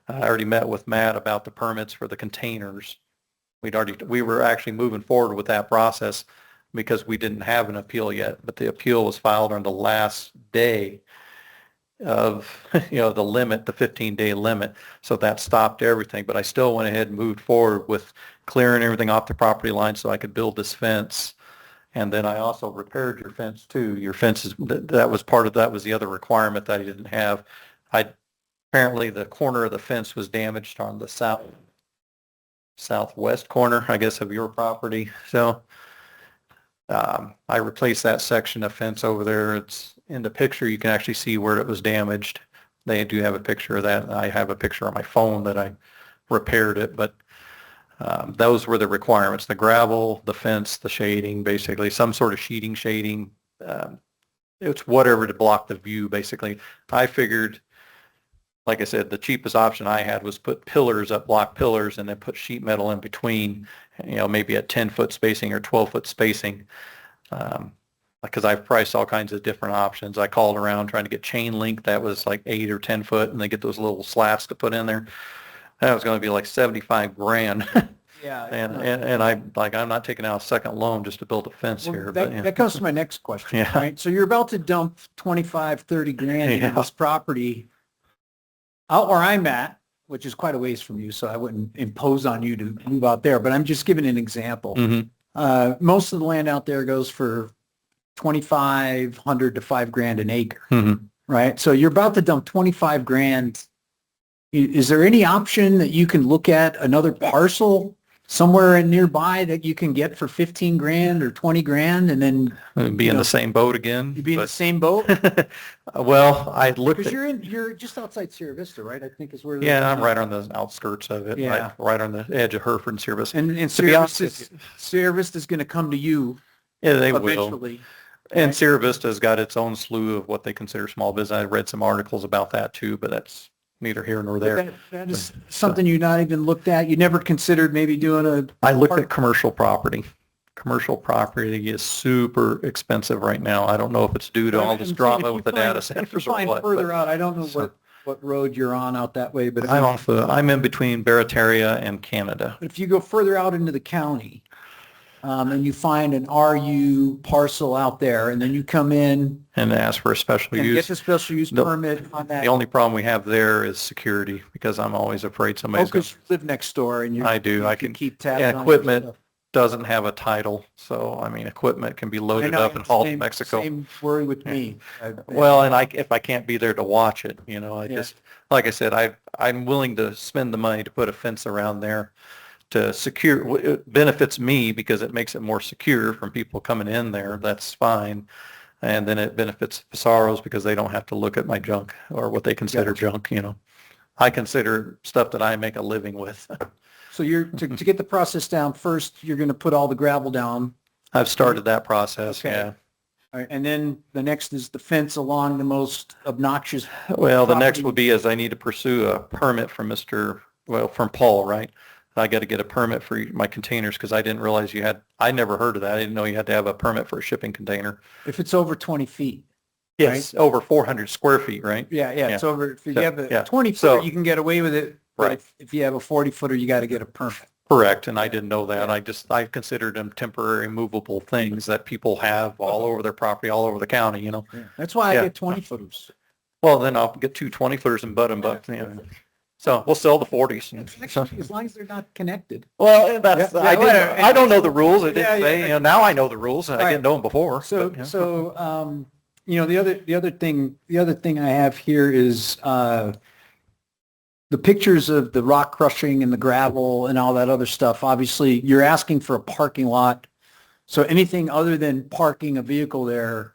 I already met with Matt about the permits for the containers. We were actually moving forward with that process because we didn't have an appeal yet, but the appeal was filed on the last day of, the limit, the 15-day limit. So that stopped everything, but I still went ahead and moved forward with clearing everything off the property line so I could build this fence. And then I also repaired your fence too. Your fences, that was the other requirement that I didn't have. Apparently the corner of the fence was damaged on the southwest corner, I guess, of your property. So I replaced that section of fence over there. It's in the picture. You can actually see where it was damaged. They do have a picture of that. I have a picture on my phone that I repaired it, but those were the requirements: the gravel, the fence, the shading, basically some sort of shading. It's whatever to block the view, basically. I figured, like I said, the cheapest option I had was put pillars up, block pillars, and then put sheet metal in between, maybe at 10-foot spacing or 12-foot spacing. Because I've priced all kinds of different options. I called around trying to get chain link that was like 8 or 10 foot, and they get those little slats to put in there. That was going to be like 75 grand. Yeah. And I'm not taking out a second loan just to build a fence here. That comes to my next question. Yeah. Right. So you're about to dump 25, 30 grand into Yeah. this property. Out where I'm at, which is quite a ways from you, so I wouldn't impose on you to move out there, but I'm just giving an example. Most of the land out there goes for 2,500 to $5,000 an acre, right? So you're about to dump 25 grand. Is there any option that you can look at another parcel somewhere in nearby that you can get for 15 grand or 20 grand and then Be in the same boat again. you'd be in the same boat? Well, I looked Because at, you're just outside Sierra Vista, right? I think is where. yeah, I'm right on the outskirts of it, Yeah. right on the edge of Hereford and Sierra Vista. And To be Sierra honest Vista's, with Sierra Vista's going to come to you Yeah, they will. eventually. And Sierra Vista's got its own slew of what they consider small business. I read some articles about that too, but that's neither here nor there. That is something you not even looked at. You never considered maybe doing a. I looked at commercial property. Commercial property is super expensive right now. I don't know if it's due to all this drama with the data centers or what. Further but- out, I don't know what road you're on out that way, but I'm in between Barataria and Canada. if you go further out into the county, and you find an RU parcel out there, and then you come in And ask for a special and get use. the special use The- permit on that. The only problem we have there is security because I'm always afraid somebody's going Because you live next door and you. I do. I can keep tabs and on equipment your stuff. doesn't have a title. So, I mean, equipment can be I loaded know, up and hauled to same- Mexico. Same worry with me. Well, and if I can't be there to watch it, you know, I Yeah. just, like I said, I'm willing to spend the money to put a fence around there to secure, it benefits me because it makes it more secure from people coming in there. That's fine. And then it benefits Pissarros because they don't have to look at my junk or what they consider junk, you know. I consider stuff that I make a living with. So you're, to get the process down, first, you're going to put all the gravel down. I've started that process, Okay. yeah. All right, and then the next is the fence along the most obnoxious. Well, the next property. would be is I need to pursue a permit from from Paul, right? I got to get a permit for my containers because I didn't realize I never heard of that. I didn't know you had to have a permit for a shipping container. If it's over 20 feet. Yes, over 400 square feet, right? Yeah, it's over, if you So, have a yeah. 20 So- footer, you can get away with it. But Right. if you have a 40 footer, you got to get a permit. Correct, and I didn't know that. I considered them temporary movable things that people have all over their property, all over the county, you know? That's why I Yeah. get 20 footers. Well, then I'll get 2 20-footers and butt them up, you know. So we'll sell the 40s. So- Actually, as long as they're not connected. Well, that's, Yeah, I whatever. didn't, I don't know the rules. It Yeah, didn't say, yeah. you know, now I know the rules and I Right. didn't know them before. So, but, yeah. the other thing I have here is, the pictures of the rock crushing and the gravel and all that other stuff. Obviously, you're asking for a parking lot. So anything other than parking a vehicle there.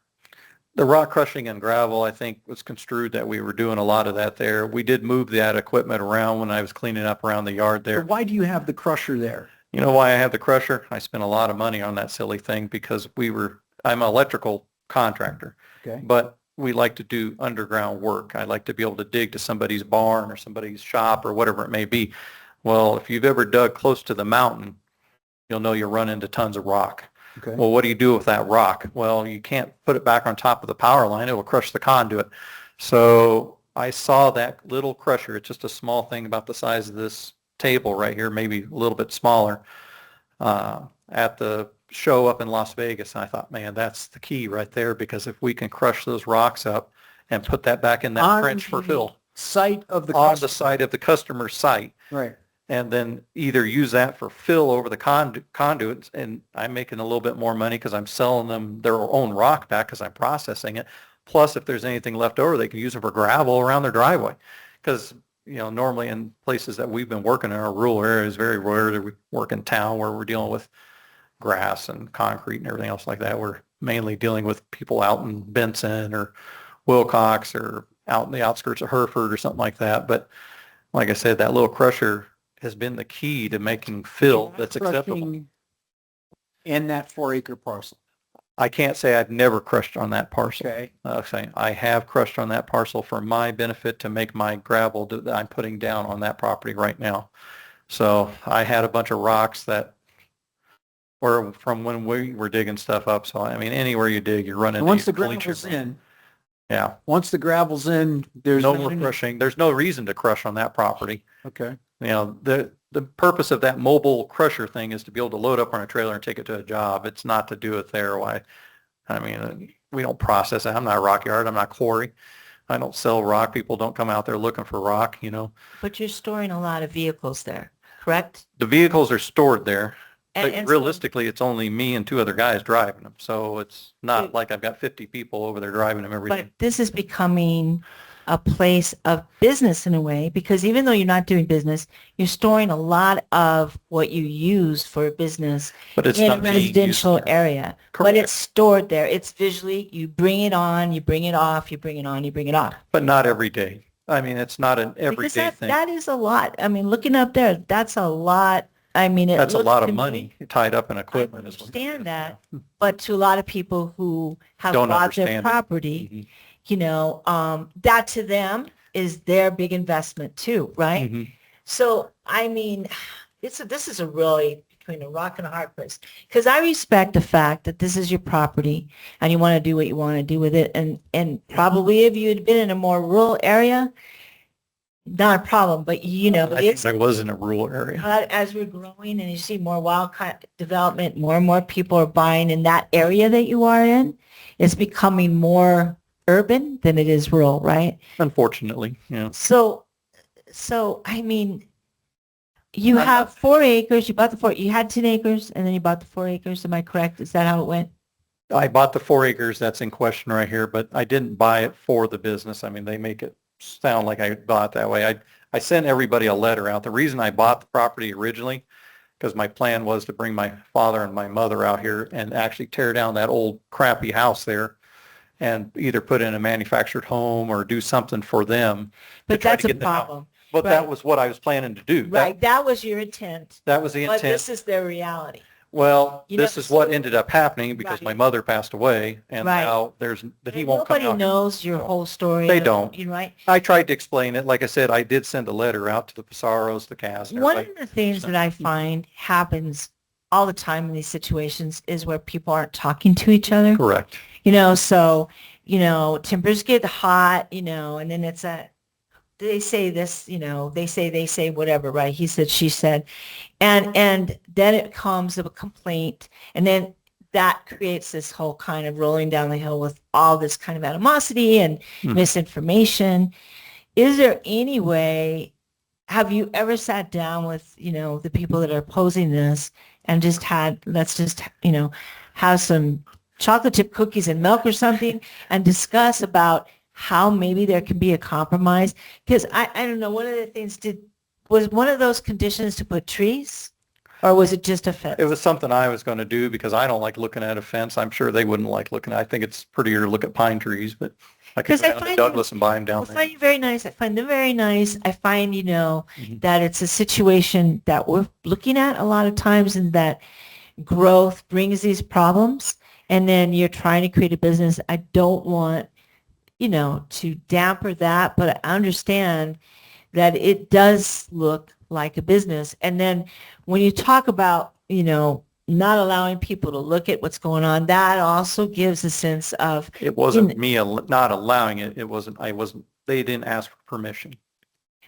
The rock crushing and gravel, I think, was construed that we were doing a lot of that there. We did move that equipment around when I was cleaning up around the yard So there. why do you have the crusher there? You know why I have the crusher? I spent a lot of money on that silly thing because I'm an electrical contractor, Okay. but we like to do underground work. I like to be able to dig to somebody's barn or somebody's shop or whatever it may be. Well, if you've ever dug close to the mountain, you'll know you run into tons of rock. Okay. Well, what do you do with that rock? Well, you can't put it back on top of the power line. It will crush the conduit. So I saw that little crusher. It's just a small thing about the size of this table right here, maybe a little bit smaller, at the show up in Las Vegas. And I thought, man, that's the key right there, because if we can crush those rocks up and put that back in that On trench for the fill Site of the. on the side of the customer's site, Right. and then either use that for fill over the conduits, and I'm making a little bit more money because I'm selling them their own rock back because I'm processing it. Plus, if there's anything left over, they can use it for gravel around their driveway. Because, you know, normally in places that we've been working in our rural areas, very rare that we work in town where we're dealing with grass and concrete and everything else like that. We're mainly dealing with people out in Benson or Wilcox or out in the outskirts of Hereford or something like that. But like I said, that little crusher has been the key to making fill that's acceptable. Crushing in that 4-acre parcel. I can't say I've never crushed on that parcel. Okay. Saying I have crushed on that parcel for my benefit to make my gravel that I'm putting down on that property right now. So I had a bunch of rocks that were from when we were digging stuff up. So I mean, anywhere you dig, you're running. And once into the bleachers. gravel's in, Yeah. once the gravel's in, there's No more nothing- crushing. There's no reason to crush on that property. Okay. You know, the purpose of that mobile crusher thing is to be able to load up on a trailer and take it to a job. It's not to do it there. Why? I mean, we don't process it. I'm not a rock yard. I'm not quarry. I don't sell rock. People don't come out there looking for rock, you know. But you're storing a lot of vehicles there, correct? The vehicles are stored there. But And so- realistically, it's only me and two other guys driving them. So it's not like I've got 50 people over there driving them every day. But this is becoming a place of business in a way, because even though you're not doing business, you're storing a lot of what you use for business But it's in a not being used residential there. area. But it's stored there. It's visually, you bring it on, you bring it off, you bring it on, you bring it off. But not every day. I mean, it's not an Because everyday thing. that is a lot. I mean, looking up there, that's a lot. I mean, it That's a looks lot to of me- money tied up in equipment. I understand that, but to a lot of people who have Don't bought their understand it. Mm-hmm. property, you know, that to them is their big investment too, right? Mhm. So, I mean, this is a really between a rock and a hard place, because I respect the fact that this is your property and you want to do what you want to do with it, and probably if you had been in a more rural area, not a problem, but you know, I it's think I was in a rural area. as we're growing and you see more wildcat development, more and more people are buying in that area that you are in. It's becoming more urban than it is rural, right? Unfortunately, yeah. So I mean, you have 4 acres. You bought you had 10 acres, and then you bought the 4 acres. Am I correct? Is that how it went? I bought the 4 acres that's in question right here, but I didn't buy it for the business. I mean, they make it sound like I bought it that way. I sent everybody a letter out. The reason I bought the property originally, because my plan was to bring my father and my mother out here and actually tear down that old crappy house there and either put in a manufactured home or do something for them. But that's a problem. But Right. that was what I was planning to do. Right. That was your intent. That was the But intent. this is their reality. Well, You this never is what ended up happening because Right. my mother passed away, and Right. now he won't come Nobody out. knows your whole story. They don't. You right? I tried to explain it. Like I said, I did send a letter out to the Pizarros, the cast. One of the things that I find happens all the time in these situations is where people aren't talking to each other. Correct. You know, so, you know, tempers get hot, you know, and then it's they say this, you know, they say whatever, right? He said, she said. And then it comes a complaint, and then that creates this whole kind of rolling down the hill with all this kind of animosity and misinformation. Is there any way, have you ever sat down with, you know, the people that are opposing this and just let's just, you know, have some chocolate chip cookies and milk or something and discuss about how maybe there can be a compromise? Because I don't know, one of the things was one of those conditions to put trees, or was it just a fence? It was something I was going to do because I don't like looking at a fence. I'm sure they wouldn't like looking. I think it's prettier to look at pine trees, but I could 'Cause go I down to find Douglas and buy them down I there. find you very nice. I find them very nice. I find, you know, that it's a situation that we're looking at a lot of times, and that growth brings these problems, and then you're trying to create a business. I don't want, you know, to damper that, but I understand that it does look like a business. And then when you talk about, you know, not allowing people to look at what's going on, that also gives a sense of, It wasn't me not allowing it. It wasn't, they didn't ask for permission.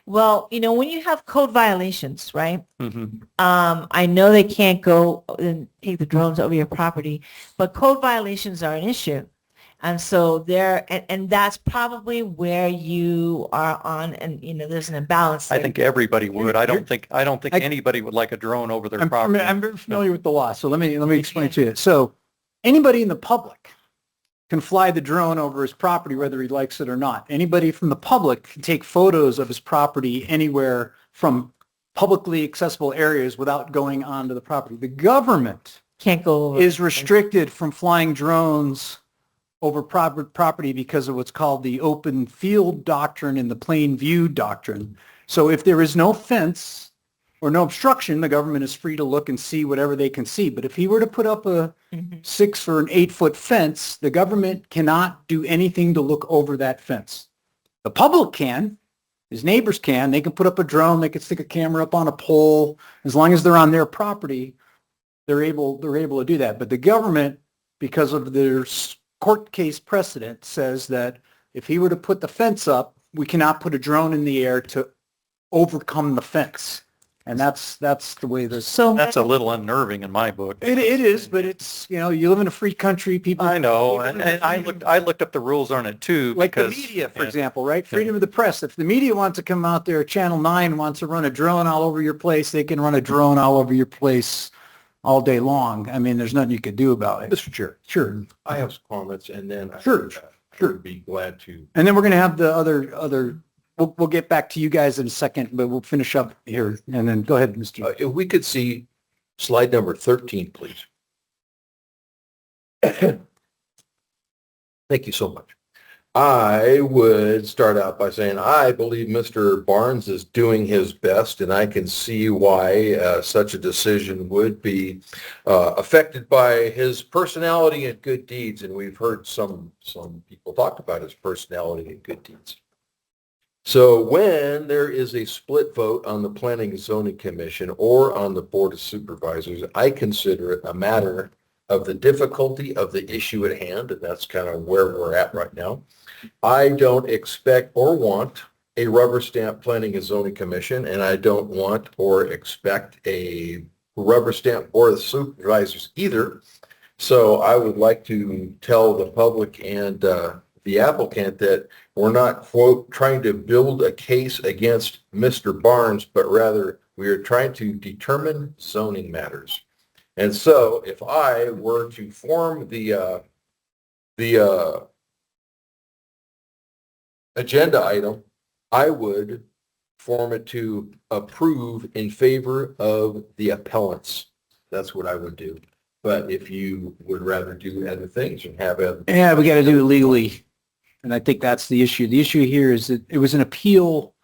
well, you know, when you have code violations, right? Mhm. I know they can't go and take the drones over your property, but code violations are an issue. And so and that's probably where you are on, and, you know, there's an imbalance I there. think everybody would. I don't think anybody would like a drone over their property. I'm very familiar with the law, so let me explain to you. So anybody in the public can fly the drone over his property, whether he likes it or not. Anybody from the public can take photos of his property anywhere from publicly accessible areas without going onto the property. The government can't go over. Is restricted from flying drones over property because of what's called the open field doctrine and the plain view doctrine. So if there is no fence or no obstruction, the government is free to look and see whatever they can see. But if he were to put up a 6 or an 8 foot fence, the government cannot do anything to look over that fence. The public can, his neighbors can, they can put up a drone, they can stick a camera up on a pole. As long as they're on their property, they're able to do that. But the government, because of their court case precedent, says that if he were to put the fence up, we cannot put a drone in the air to overcome the fence. And that's the way this. So That's a little unnerving in my book. It is, but it's, you live in a free country, people. I know, people and I looked up the rules on it too, Like the because media, for yeah. example, right? Freedom of the press. If the media wants to come out there, Channel 9 wants to run a drone all over your place, they can run a drone all over your place all day long. I mean, there's nothing you can do about it. Mr. Chair, Sure. I have some comments and then Sure. I would be glad to. And then we're going to have the other, we'll get back to you guys in a second, but we'll finish up here. And then go ahead, Mr. If we could see slide number 13, please. Thank you so much. I would start out by saying I believe Mr. Barnes is doing his best, and I can see why such a decision would be affected by his personality and good deeds. And we've heard some people talk about his personality and good deeds. So when there is a split vote on the Planning and Zoning Commission or on the Board of Supervisors, I consider it a matter of the difficulty of the issue at hand, and that's kind of where we're at right now. I don't expect or want a rubber stamp Planning and Zoning Commission, and I don't want or expect a rubber stamp Board of Supervisors either. So I would like to tell the public and the applicant that we're not, quote, trying to build a case against Mr. Barnes, but rather we are trying to determine zoning matters. And so if I were to form the agenda item, I would form it to approve in favor of the appellants. That's what I would do. But if you would rather do other things and have a... Yeah, we got to do it legally. And I think that's the issue. The issue here is that it was an appeal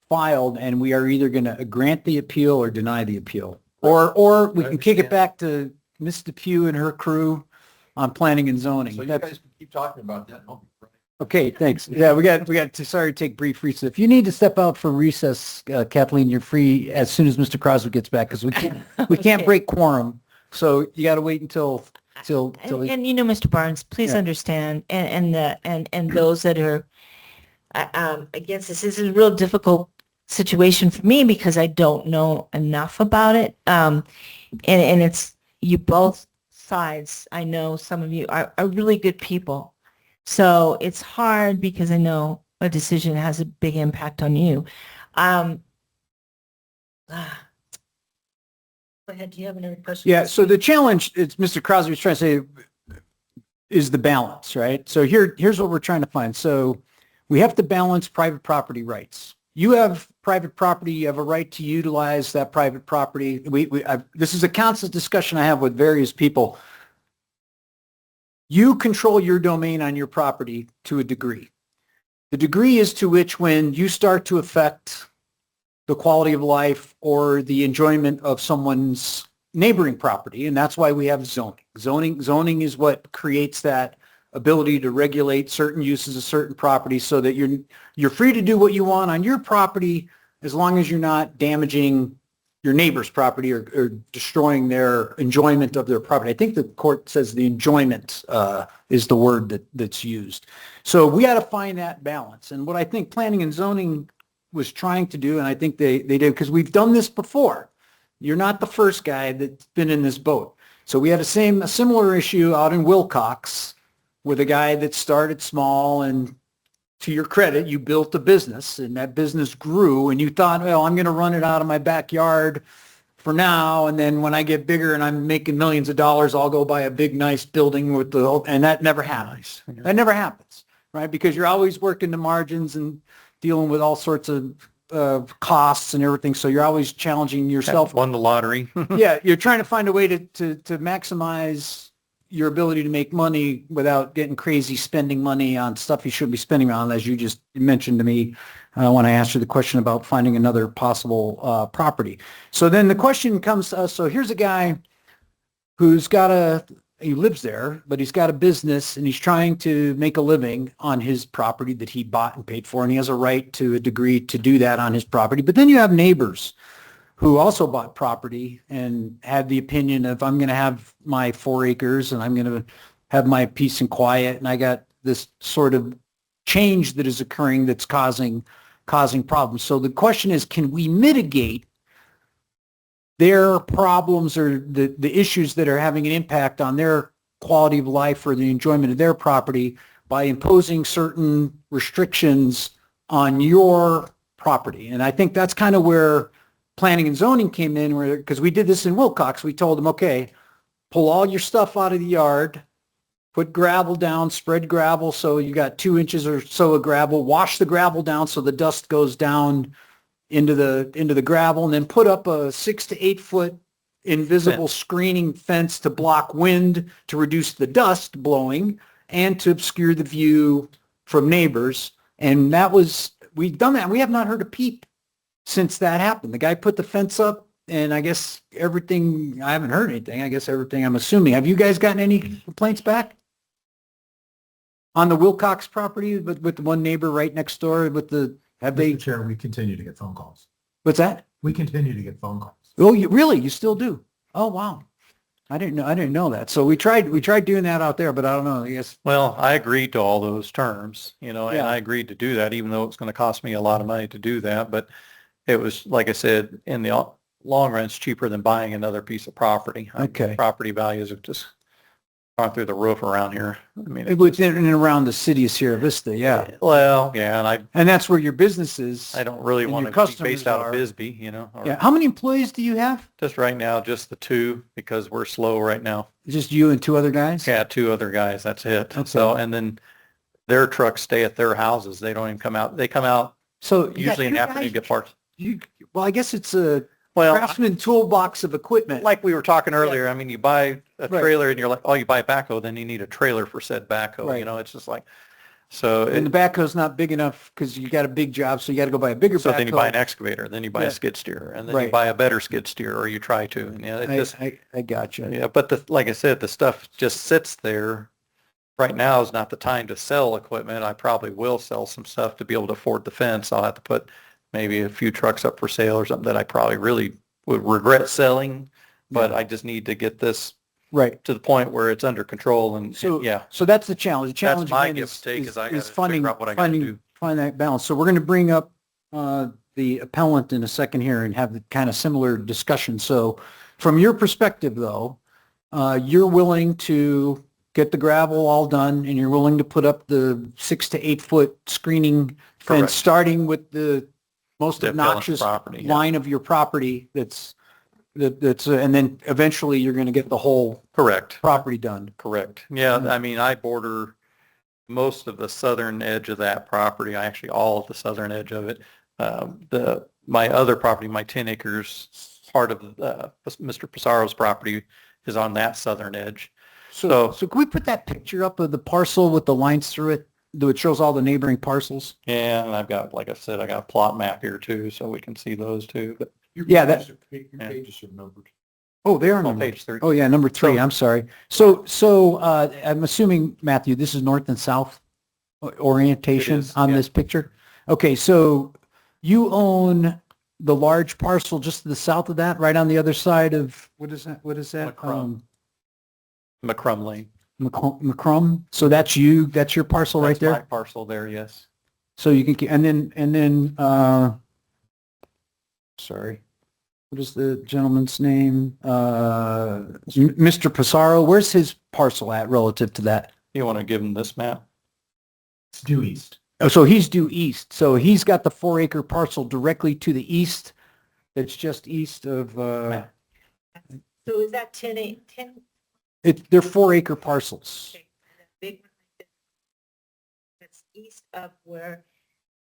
filed, and we are either going to grant the appeal or deny the appeal. Or we can kick it back to Ms. Depew and her crew on planning and zoning. So you guys can keep talking about that. Okay, thanks. Yeah, we got to, sorry to take brief recess. If you need to step out for recess, Kathleen, you're free as soon as Mr. Crosby gets back, because we can't break quorum. So you got to wait until and you know, Mr. Barnes, please understand, and those that are against this is a real difficult situation for me because I don't know enough about it. And it's you both sides. I know some of you are really good people. So it's hard because I know a decision has a big impact on you. Go ahead. Do you have another question? Yeah. So the challenge, it's Mr. Crosby was trying to say, is the balance, right? So here's what we're trying to find. So we have to balance private property rights. You have private property. You have a right to utilize that private property. This is a constant discussion I have with various people. You control your domain on your property to a degree. The degree is to which when you start to affect the quality of life or the enjoyment of someone's neighboring property, and that's why we have zoning. Zoning is what creates that ability to regulate certain uses of certain properties so that you're free to do what you want on your property as long as you're not damaging your neighbor's property or destroying their enjoyment of their property. I think the court says the enjoyment is the word that's used. So we got to find that balance. And what I think planning and zoning was trying to do, and I think they did, because we've done this before. You're not the first guy that's been in this boat. So we had a similar issue out in Wilcox with a guy that started small, and to your credit, you built a business and that business grew, and you thought, well, I'm going to run it out of my backyard for now, and then when I get bigger and I'm making millions of dollars, I'll go buy a big, nice building with and that never happens. That never happens, right? Because you're always working the margins and dealing with all sorts of costs and everything. So you're always challenging yourself. Won the lottery. Yeah, you're trying to find a way to maximize your ability to make money without getting crazy spending money on stuff you shouldn't be spending on, as you just mentioned to me when I asked you the question about finding another possible property. So then the question comes to us. So here's a guy who's he lives there, but he's got a business and he's trying to make a living on his property that he bought and paid for, and he has a right to a degree to do that on his property. But then you have neighbors who also bought property and had the opinion of, I'm going to have my 4 acres and I'm going to have my peace and quiet, and I got this sort of change that is occurring that's causing problems. So the question is, can we mitigate their problems or the issues that are having an impact on their quality of life or the enjoyment of their property by imposing certain restrictions on your property. And I think that's kind of where planning and zoning came in, where, because we did this in Wilcox, we told them, okay, pull all your stuff out of the yard, put gravel down, spread gravel so you got 2 inches or so of gravel, wash the gravel down so the dust goes down into the gravel, and then put up a 6 to 8 foot invisible screening fence to block wind, to reduce the dust blowing, and to obscure the view from neighbors. And that was, we've done that. We have not heard a peep since that happened. The guy put the fence up, and I guess everything, I haven't heard anything. I guess everything, I'm assuming. Have you guys gotten any complaints back on the Wilcox property with the one neighbor right next door with the, have they? Mr. Chair, we continue to get phone calls. What's that? We continue to get phone calls. Oh, really? You still do? Oh, wow. I didn't know that. So we tried doing that out there, but I don't know. I guess. Well, I agreed to all those terms, and Yeah. I agreed to do that, even though it's going to cost me a lot of money to do that. But it was, like I said, in the long run, it's cheaper than buying another piece of property. Okay. Property values have just gone through the roof around here. I mean, It was in and around the city of Sierra Vista, yeah. well, yeah, And that's where your business is. I don't really and want your to be customers based out are. of Bisbee, or Yeah. How many employees do you have? just right now, just the two, because we're slow right now. Just you and 2 other guys? Yeah, 2 other guys, that's it. Okay. So, and then their trucks stay at their houses. They don't even come out. They come out So you got usually in the 2 afternoon to guys? get parts. Well, I guess it's a Well, Craftsman toolbox of equipment. like we were talking earlier, I mean, you buy a Right. trailer and you're like, oh, you buy a backhoe, then you need a trailer for said backhoe. Right. It's just like, so And the backhoe's not big enough because you got a big job, so you got to go buy a bigger so backhoe. then you buy an excavator, then you buy Yeah. a skid steer, and then you Right. buy a better skid steer, or you try to. And it just, I got you. yeah, but like I said, the stuff just sits there. Right now is not the time to sell equipment. I probably will sell some stuff to be able to afford the fence. I'll have to put maybe a few trucks up for sale or something that I probably really would regret selling, but I just need to get this right to the point where it's under control. And So yeah, so that's the challenge. The that's challenge my again give and take is I got to funding, figure out what I got to do. find that balance. So we're going to bring up the appellant in a second here and have the kind of similar discussion. So from your perspective, though, you're willing to get the gravel all done, and you're willing to put up the 6 to 8 foot screening fence, Correct. starting with the most The appellant's obnoxious property, yeah. line of your property that's and then eventually you're going to get the whole Correct. property done. Correct. Yeah, I mean, I border most of the southern edge of that property. I actually all of the southern edge of it. My other property, my 10 acres, part of Mr. Pisaro's property is on that southern edge. So can we put that picture up of the parcel with the lines through it? It shows all the neighboring parcels. Yeah, and I've got, like I said, I got a plot map here too, so we can see those too. But Yeah, that. Your pages are numbered. Oh, they are on numbered. page 3. Oh, yeah, number 3. I'm sorry. So I'm assuming, Matthew, this is north and south orientation It is, on yeah. this picture. Okay, so you own the large parcel just to the south of that, right on the other side of what is that? McCrum. McCrum Lane. McCrum. So that's you. That's your parcel right That's there. my parcel there, yes. So you can, and then, sorry, what is the gentleman's name? Mr. Pisaro, where's his parcel at relative to that? You want to give them this map? It's due east. Oh, so he's due east. So he's got the 4 acre parcel directly to the east. That's just east of, So is that 10? they're 4 acre parcels. Big one that's east of where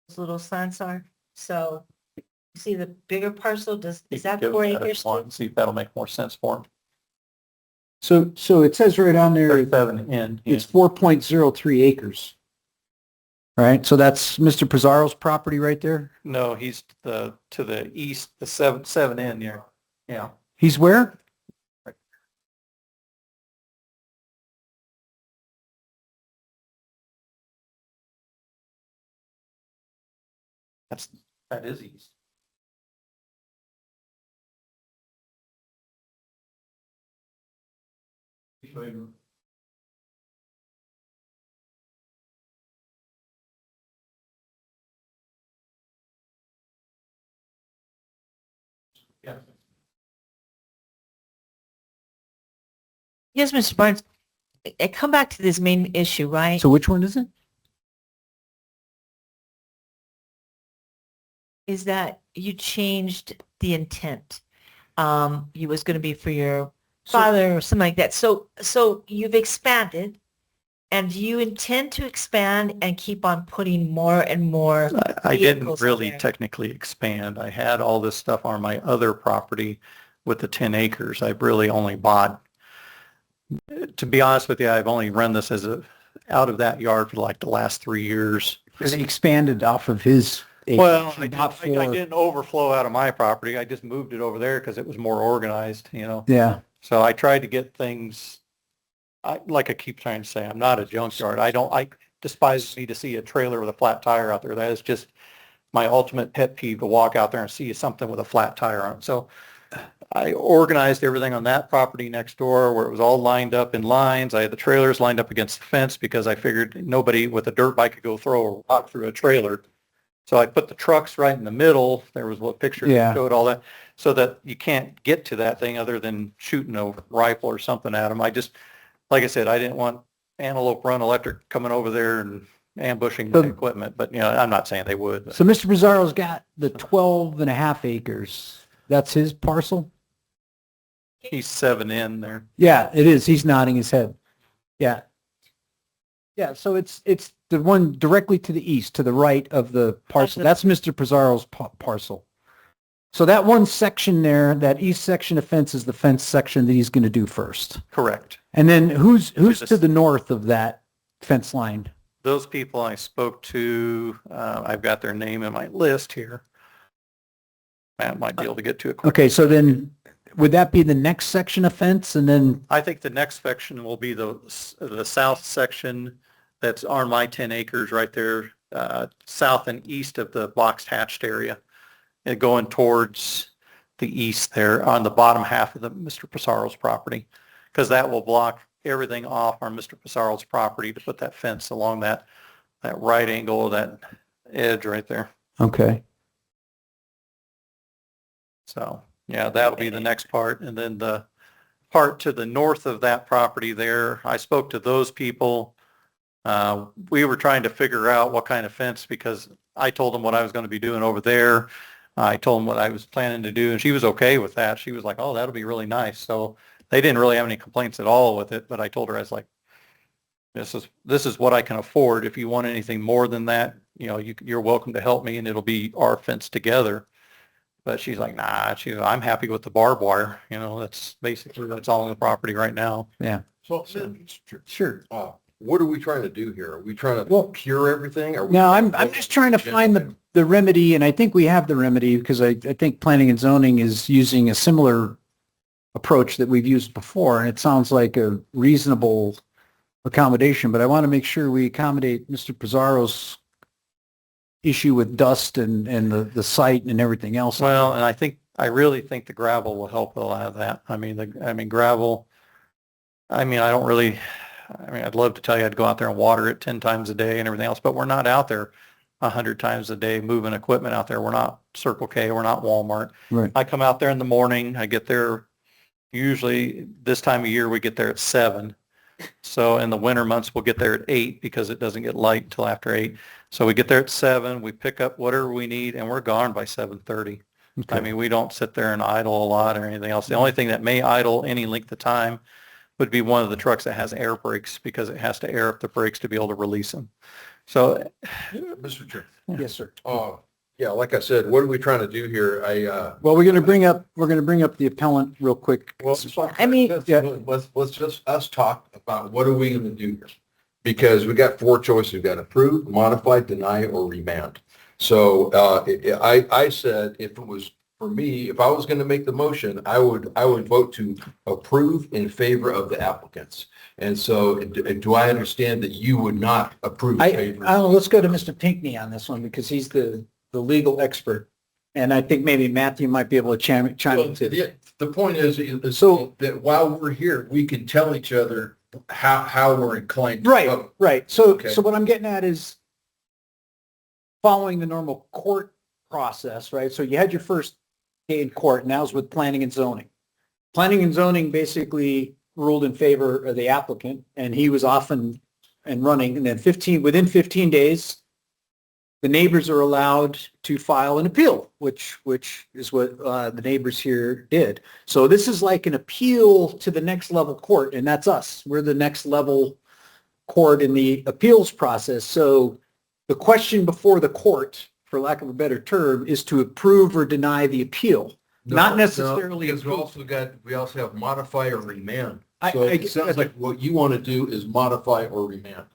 those little signs are. So you see the bigger parcel, is that Give 4 that as acres? one, see if that'll make more sense for them. So it says right on there, 37 in. it's 4.03 acres. Right? So that's Mr. Pizarro's property right there? No, he's to the east, the 7 in there. Yeah. He's where? That is east. Yeah. Yes, Mr. Barnes, I come back to this main issue, right? So which one is it? Is that you changed the intent. You was going to be for your father or something like that. So you've expanded, and do you intend to expand and keep on putting more and more I didn't vehicles really there? technically expand. I had all this stuff on my other property with the 10 acres. I've really only bought, to be honest with you, I've only run this out of that yard for like the last 3 years. Because he expanded off of his acreage. Well, I Not didn't overflow out of my property. I just moved it over there because it was more organized, you know. Yeah. So I tried to get things, like I keep trying to say, I'm not a junkyard. I despise me to see a trailer with a flat tire out there. That is just my ultimate pet peeve, to walk out there and see something with a flat tire on it. So I organized everything on that property next door where it was all lined up in lines. I had the trailers lined up against the fence because I figured nobody with a dirt bike could go throw a rock through a trailer. So I put the trucks right in the middle. There was a picture that showed all that, so that you can't get to that thing other than shooting a rifle or something at them. Like I said, I didn't want Antelope Run Electric coming over there and ambushing the equipment, but I'm not saying they would. But. So Mr. Pizarro's got the 12.5 acres. That's his parcel? He's 7 in there. Yeah, it is. He's nodding his head. Yeah. Yeah, so it's the one directly to the east, to the right of the parcel. That's Mr. Pizarro's parcel. So that one section there, that east section of fence, is the fence section that he's going to do first. Correct. And then who's to the north of that fence line? Those people I spoke to, I've got their name in my list here. I might be able to get to it quick. Okay, so then would that be the next section of fence, and then? I think the next section will be the south section that's on my 10 acres right there, south and east of the boxed hatched area, and going towards the east there on the bottom half of the Mr. Pizarro's property, because that will block everything off on Mr. Pizarro's property to put that fence along that right angle of that edge right there. Okay. So, yeah, that'll be the next part. And then the part to the north of that property there, I spoke to those people. We were trying to figure out what kind of fence, because I told them what I was going to be doing over there. I told them what I was planning to do, and she was okay with that. She was like, oh, that'll be really nice. So they didn't really have any complaints at all with it, but I told her, I was like, this is what I can afford. If you want anything more than that, you're welcome to help me, and it'll be our fence together. But she's like, nah, I'm happy with the barbed wire. That's all on the property right now. Yeah. So, sure. What are we trying to do here? Are we trying to cure everything? No, I'm just trying to find the remedy, and I think we have the remedy, because I think planning and zoning is using a similar approach that we've used before, and it sounds like a reasonable accommodation, but I want to make sure we accommodate Mr. Pizarro's issue with dust and the site and everything else. Well, and I really think the gravel will help a lot of that. Gravel, I'd love to tell you I'd go out there and water it 10 times a day and everything else, but we're not out there 100 times a day moving equipment out there. We're not Circle K, we're not Walmart. Right. I come out there in the morning, I get there, usually this time of year we get there at 7. So in the winter months, we'll get there at 8 because it doesn't get light until after 8. So we get there at 7, we pick up whatever we need, and we're gone by 7:30. Okay. We don't sit there and idle a lot or anything else. The only thing that may idle any length of time would be one of the trucks that has air brakes, because it has to air up the brakes to be able to release them. So, Mr. Chair. Yes, sir. Yeah, like I said, what are we trying to do here? Well, we're going to bring up the appellant real quick. Well, let's just us talk about what are we going to do here, because we got 4 choices. We've got approve, modify, deny, or remand. So I said, if it was for me, if I was going to make the motion, I would vote to approve in favor of the applicants. And so, do I understand that you would not approve? I don't know. Let's go to Mr. Pinckney on this one, because he's the legal expert, and I think maybe Matthew might be able to chime in too. The point is so that while we're here, we can tell each other how we're inclined to vote. Right. So what I'm getting at is following the normal court process, right? So you had your first day in court, now's with planning and zoning. Planning and zoning basically ruled in favor of the applicant, and he was off and running. And then within 15 days, the neighbors are allowed to file an appeal, which is what the neighbors here did. So this is like an appeal to the next level court, and that's us. We're the next level court in the appeals process. So the question before the court, for lack of a better term, is to approve or deny the appeal. Not necessarily. Because we also have modify or remand. I- So I- it sounds like what you want to do is modify or remand.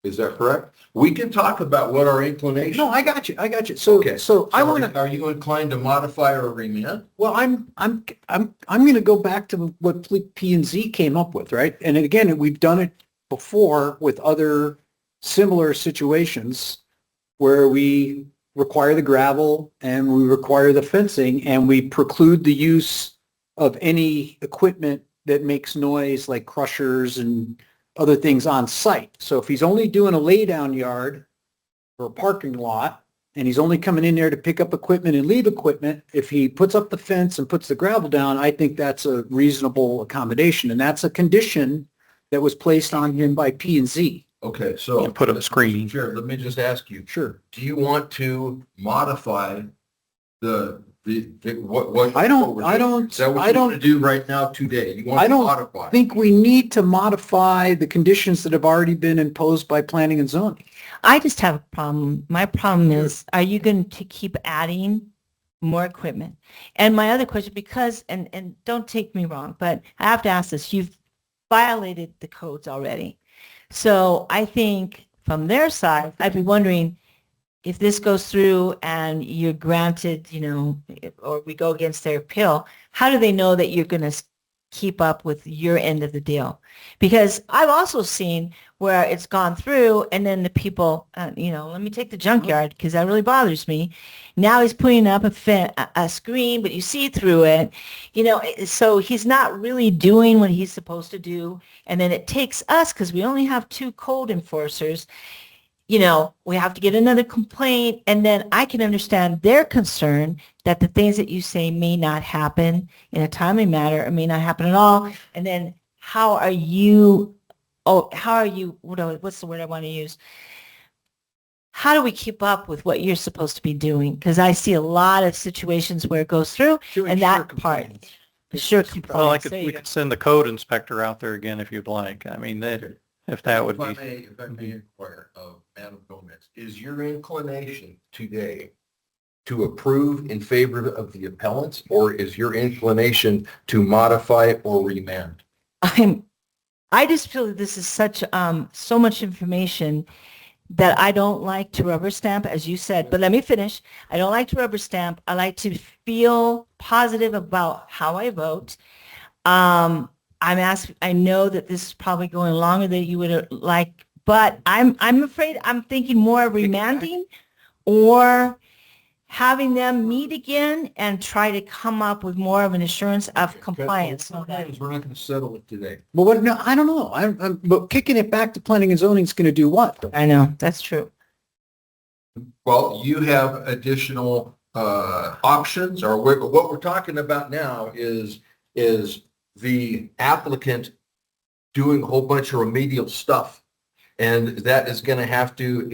Is that correct? We can talk about what our inclination. No, I got you. So, I want to. Are you inclined to modify or remand? Well, I'm going to go back to what P and Z came up with, right? And again, we've done it before with other similar situations where we require the gravel and we require the fencing and we preclude the use of any equipment that makes noise like crushers and other things on site. So if he's only doing a laydown yard or a parking lot, and he's only coming in there to pick up equipment and leave equipment, if he puts up the fence and puts the gravel down, I think that's a reasonable accommodation. And that's a condition that was placed on him by P and Z. Okay, so. And put up screening. Sure, let me just ask you. Sure. Do you want to modify what? I don't Is that what you want to do right now today? You want I to don't modify? think we need to modify the conditions that have already been imposed by planning and zoning. I just have a problem. My problem is, are you going to keep adding more equipment? And my other question, because, and don't take me wrong, but I have to ask this, you've violated the codes already. So I think from their side, I'd be wondering if this goes through and you're granted, or we go against their appeal, how do they know that you're going to keep up with your end of the deal? Because I've also seen where it's gone through and then the people, let me take the junkyard because that really bothers me. Now he's putting up a screen, but you see through it, so he's not really doing what he's supposed to do. And then it takes us, because we only have 2 code enforcers, we have to get another complaint, and then I can understand their concern that the things that you say may not happen in a timely manner or may not happen at all. And then what's the word I want to use? How do we keep up with what you're supposed to be doing? Because I see a lot of situations where it goes through, and that part. Sure. Well, we could send the code inspector out there again if you'd like. I mean, if that would be. If I may inquire of Madam Gomez, is your inclination today to approve in favor of the appellants, or is your inclination to modify or remand? I just feel that this is such so much information that I don't like to rubber stamp, as you said. But let me finish. I don't like to rubber stamp. I like to feel positive about how I vote. I know that this is probably going longer than you would like, but I'm afraid I'm thinking more of remanding or having them meet again and try to come up with more of an assurance of compliance. We're not going to settle it today. Well, no, I don't know. But kicking it back to planning and zoning is going to do what? I know, that's true. Well, you have additional options, or what we're talking about now is the applicant doing a whole bunch of remedial stuff. And that is going to have to,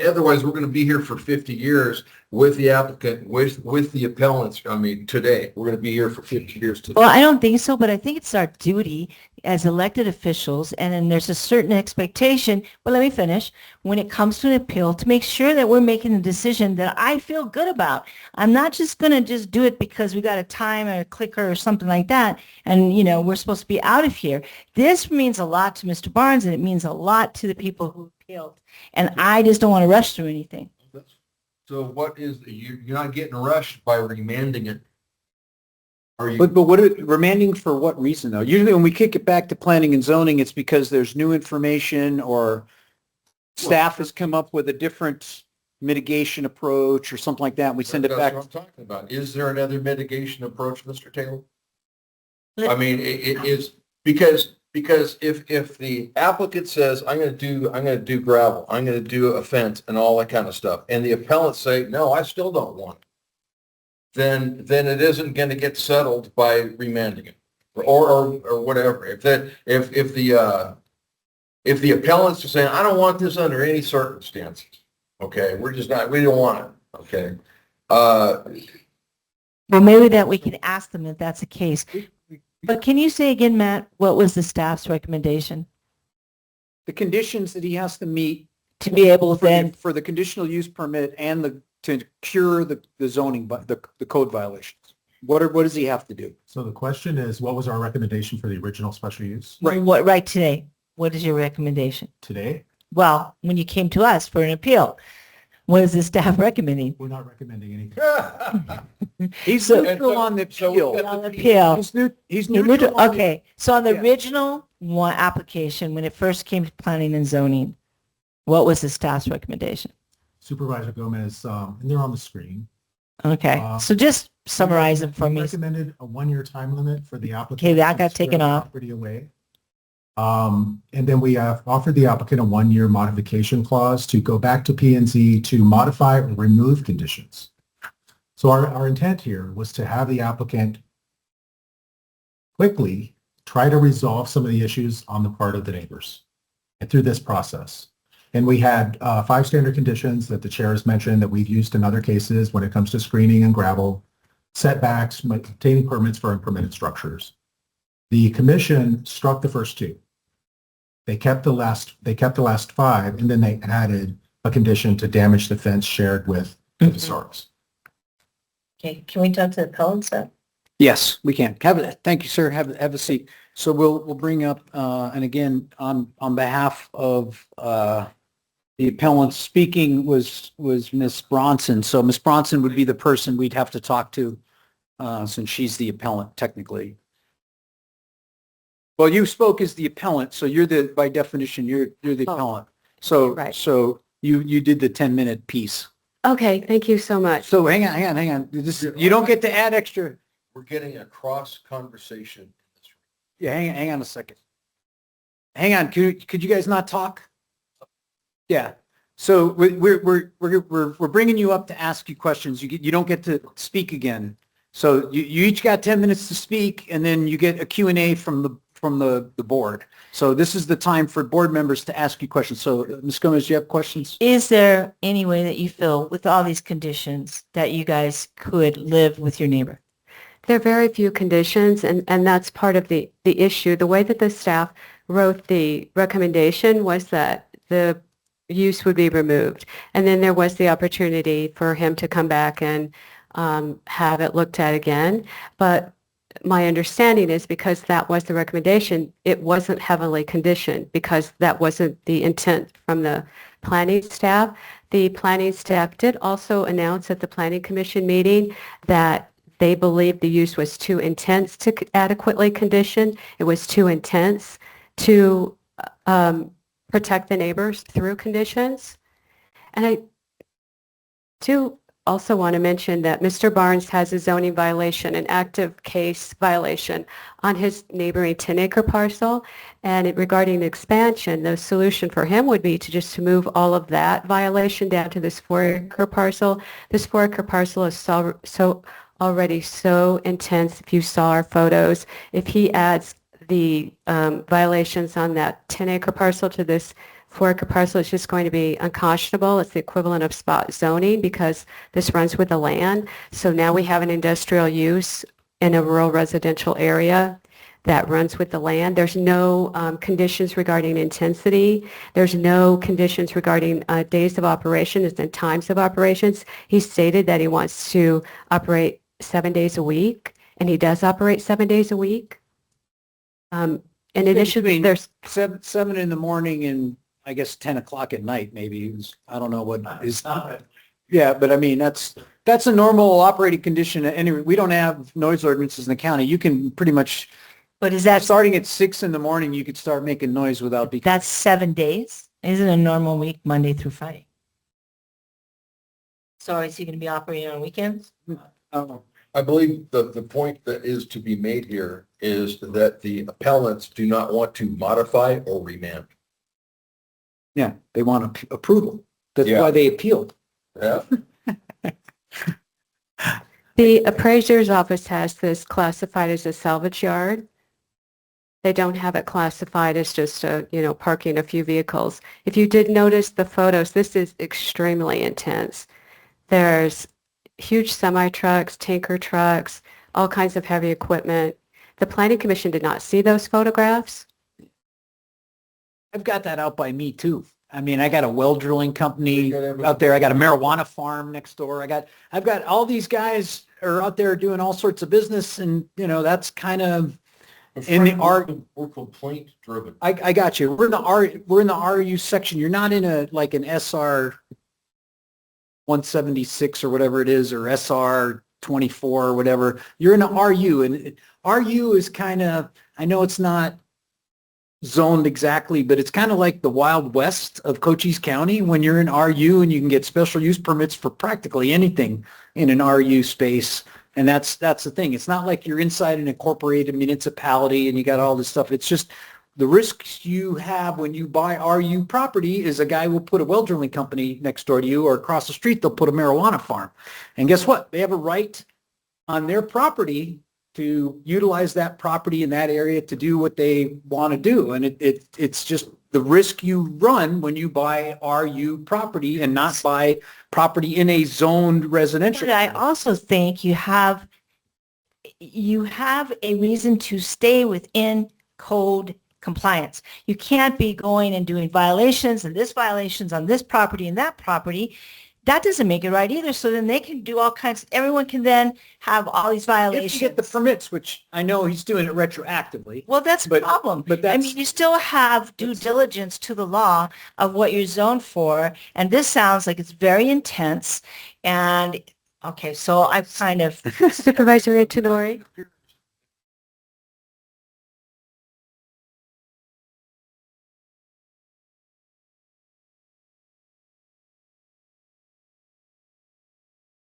otherwise we're going to be here for 50 years with the applicant, with the appellants. I mean, today, we're going to be here for 50 years today. Well, I don't think so, but I think it's our duty as elected officials, and then there's a certain expectation, but let me finish, when it comes to an appeal, to make sure that we're making a decision that I feel good about. I'm not just going to just do it because we got a time or a clicker or something like that, and, we're supposed to be out of here. This means a lot to Mr. Barnes, and it means a lot to the people who appealed, and I just don't want to rush through anything. So you're not getting rushed by remanding it? But remanding for what reason though? Usually when we kick it back to planning and zoning, it's because there's new information or staff has come up with a different mitigation approach or something like that. And we send it back. That's what I'm talking about. Is there another mitigation approach, Mr. Taylor? I mean, it is because if the applicant says, I'm going to do gravel, I'm going to do a fence and all that kind of stuff, and the appellants say, no, I still don't want it, then it isn't going to get settled by remanding it. or whatever. If the appellants are saying, I don't want this under any circumstances, okay, we don't want it, okay? Well, maybe that we can ask them if that's the case. But can you say again, Matt, what was the staff's recommendation? The conditions that he has to meet To be able for then, for the conditional use permit and to cure the zoning, the code violations. What does he have to do? So the question is, what was our recommendation for the original special use right today? What is your recommendation? today? Well, when you came to us for an appeal, what is the staff recommending? We're not recommending anything. He's So- neutral on the appeal. On the appeal. He's You're neutral. on the- Okay, so on the Yeah. original one application, when it first came to planning and zoning, what was the staff's recommendation? Supervisor Gomez, and they're on the screen. Okay, so just summarize them for me. Recommended a 1-year time limit for the applicant. Okay, that to got taken square off. Property away. And then we have offered the applicant a 1-year modification clause to go back to P and Z to modify or remove conditions. So our intent here was to have the applicant quickly try to resolve some of the issues on the part of the neighbors and through this process. And we had 5 standard conditions that the chair has mentioned that we've used in other cases when it comes to screening and gravel, setbacks, obtaining permits for unpermitted structures. The commission struck the first 2. They kept the last 5, and then they added a condition to damage the fence shared with the historics. Okay, can we talk to the appellants then? Yes, we can. Thank you, sir. Have a seat. So we'll bring up, and again, on behalf of the appellant speaking was Ms. Bronson. So Ms. Bronson would be the person we'd have to talk to since she's the appellant technically. Well, you spoke as the appellant, so by definition, you're the appellant. So, Right. so you did the 10-minute piece. Okay, thank you so much. So hang on. You don't get to add extra. We're getting a cross conversation. Yeah, hang on a second. Hang on, could you guys not talk? Yeah. So we're bringing you up to ask you questions. You don't get to speak again. So you each got 10 minutes to speak, and then you get a Q&A from the board. So this is the time for board members to ask you questions. So Ms. Gomez, do you have questions? Is there any way that you feel with all these conditions that you guys could live with your neighbor? There are very few conditions, and that's part of the issue. The way that the staff wrote the recommendation was that the use would be removed. And then there was the opportunity for him to come back and have it looked at again. But my understanding is because that was the recommendation, it wasn't heavily conditioned because that wasn't the intent from the planning staff. The planning staff did also announce at the planning commission meeting that they believed the use was too intense to adequately condition. It was too intense to protect the neighbors through conditions. And I do also want to mention that Mr. Barnes has a zoning violation, an active case violation on his neighboring 10-acre parcel. And regarding the expansion, the solution for him would be to just move all of that violation down to this 4-acre parcel. This 4-acre parcel is already so intense. If you saw our photos, if he adds the violations on that 10-acre parcel to this 4-acre parcel, it's just going to be unconscionable. It's the equivalent of spot zoning because this runs with the land. So now we have an industrial use in a rural residential area that runs with the land. There's no conditions regarding intensity. There's no conditions regarding days of operation and times of operations. He stated that he wants to operate 7 days a week, and he does operate 7 days a week. In addition, there's 7 in the morning and I guess 10 o'clock at night, maybe. I don't know what is. Yeah, but I mean, that's a normal operating condition. Anyway, we don't have noise ordinances in the county. You can pretty much. But is that starting at 6 in the morning? You could start making noise without being. That's 7 days? Isn't a normal week Monday through Friday? So is he going to be operating on weekends? I don't know. I believe the point that is to be made here is that the appellants do not want to modify or remand. Yeah, they want approval. That's why they appealed. Yeah. the appraiser's office has this classified as a salvage yard. They don't have it classified as just parking a few vehicles. If you did notice the photos, this is extremely intense. There's huge semi-trucks, tanker trucks, all kinds of heavy equipment. The Planning Commission did not see those photographs. I've got that out by me too. I mean, I got a well drilling company out there. I got a marijuana farm next door. I've got all these guys are out there doing all sorts of business, and that's kind of in the We're complaint driven. I got you. We're in the RU section. You're not in an SR 176 or whatever it is, or SR 24 or whatever. You're in an RU, and RU is kind of, I know it's not zoned exactly, but it's kind of like the Wild West of Cochise County when you're in RU, and you can get special use permits for practically anything in an RU space. And that's the thing. It's not like you're inside an incorporated municipality and you got all this stuff. It's just the risks you have when you buy RU property is a guy will put a well drilling company next door to you, or across the street they'll put a marijuana farm. And guess what? They have a right on their property to utilize that property in that area to do what they want to do. And it's just the risk you run when you buy RU property and not buy property in a zoned residential. But I also think you have a reason to stay within code compliance. You can't be going and doing violations and violations on this property and that property. That doesn't make it right either. So then they can do all kinds, everyone can then have all these violations. If you get the permits, which I know he's doing it retroactively. Well, that's the problem. But I mean, you still have due diligence to the law of what you're zoned for. And this sounds like it's very intense. And, okay, so I've kind of... Supervisor Antonori.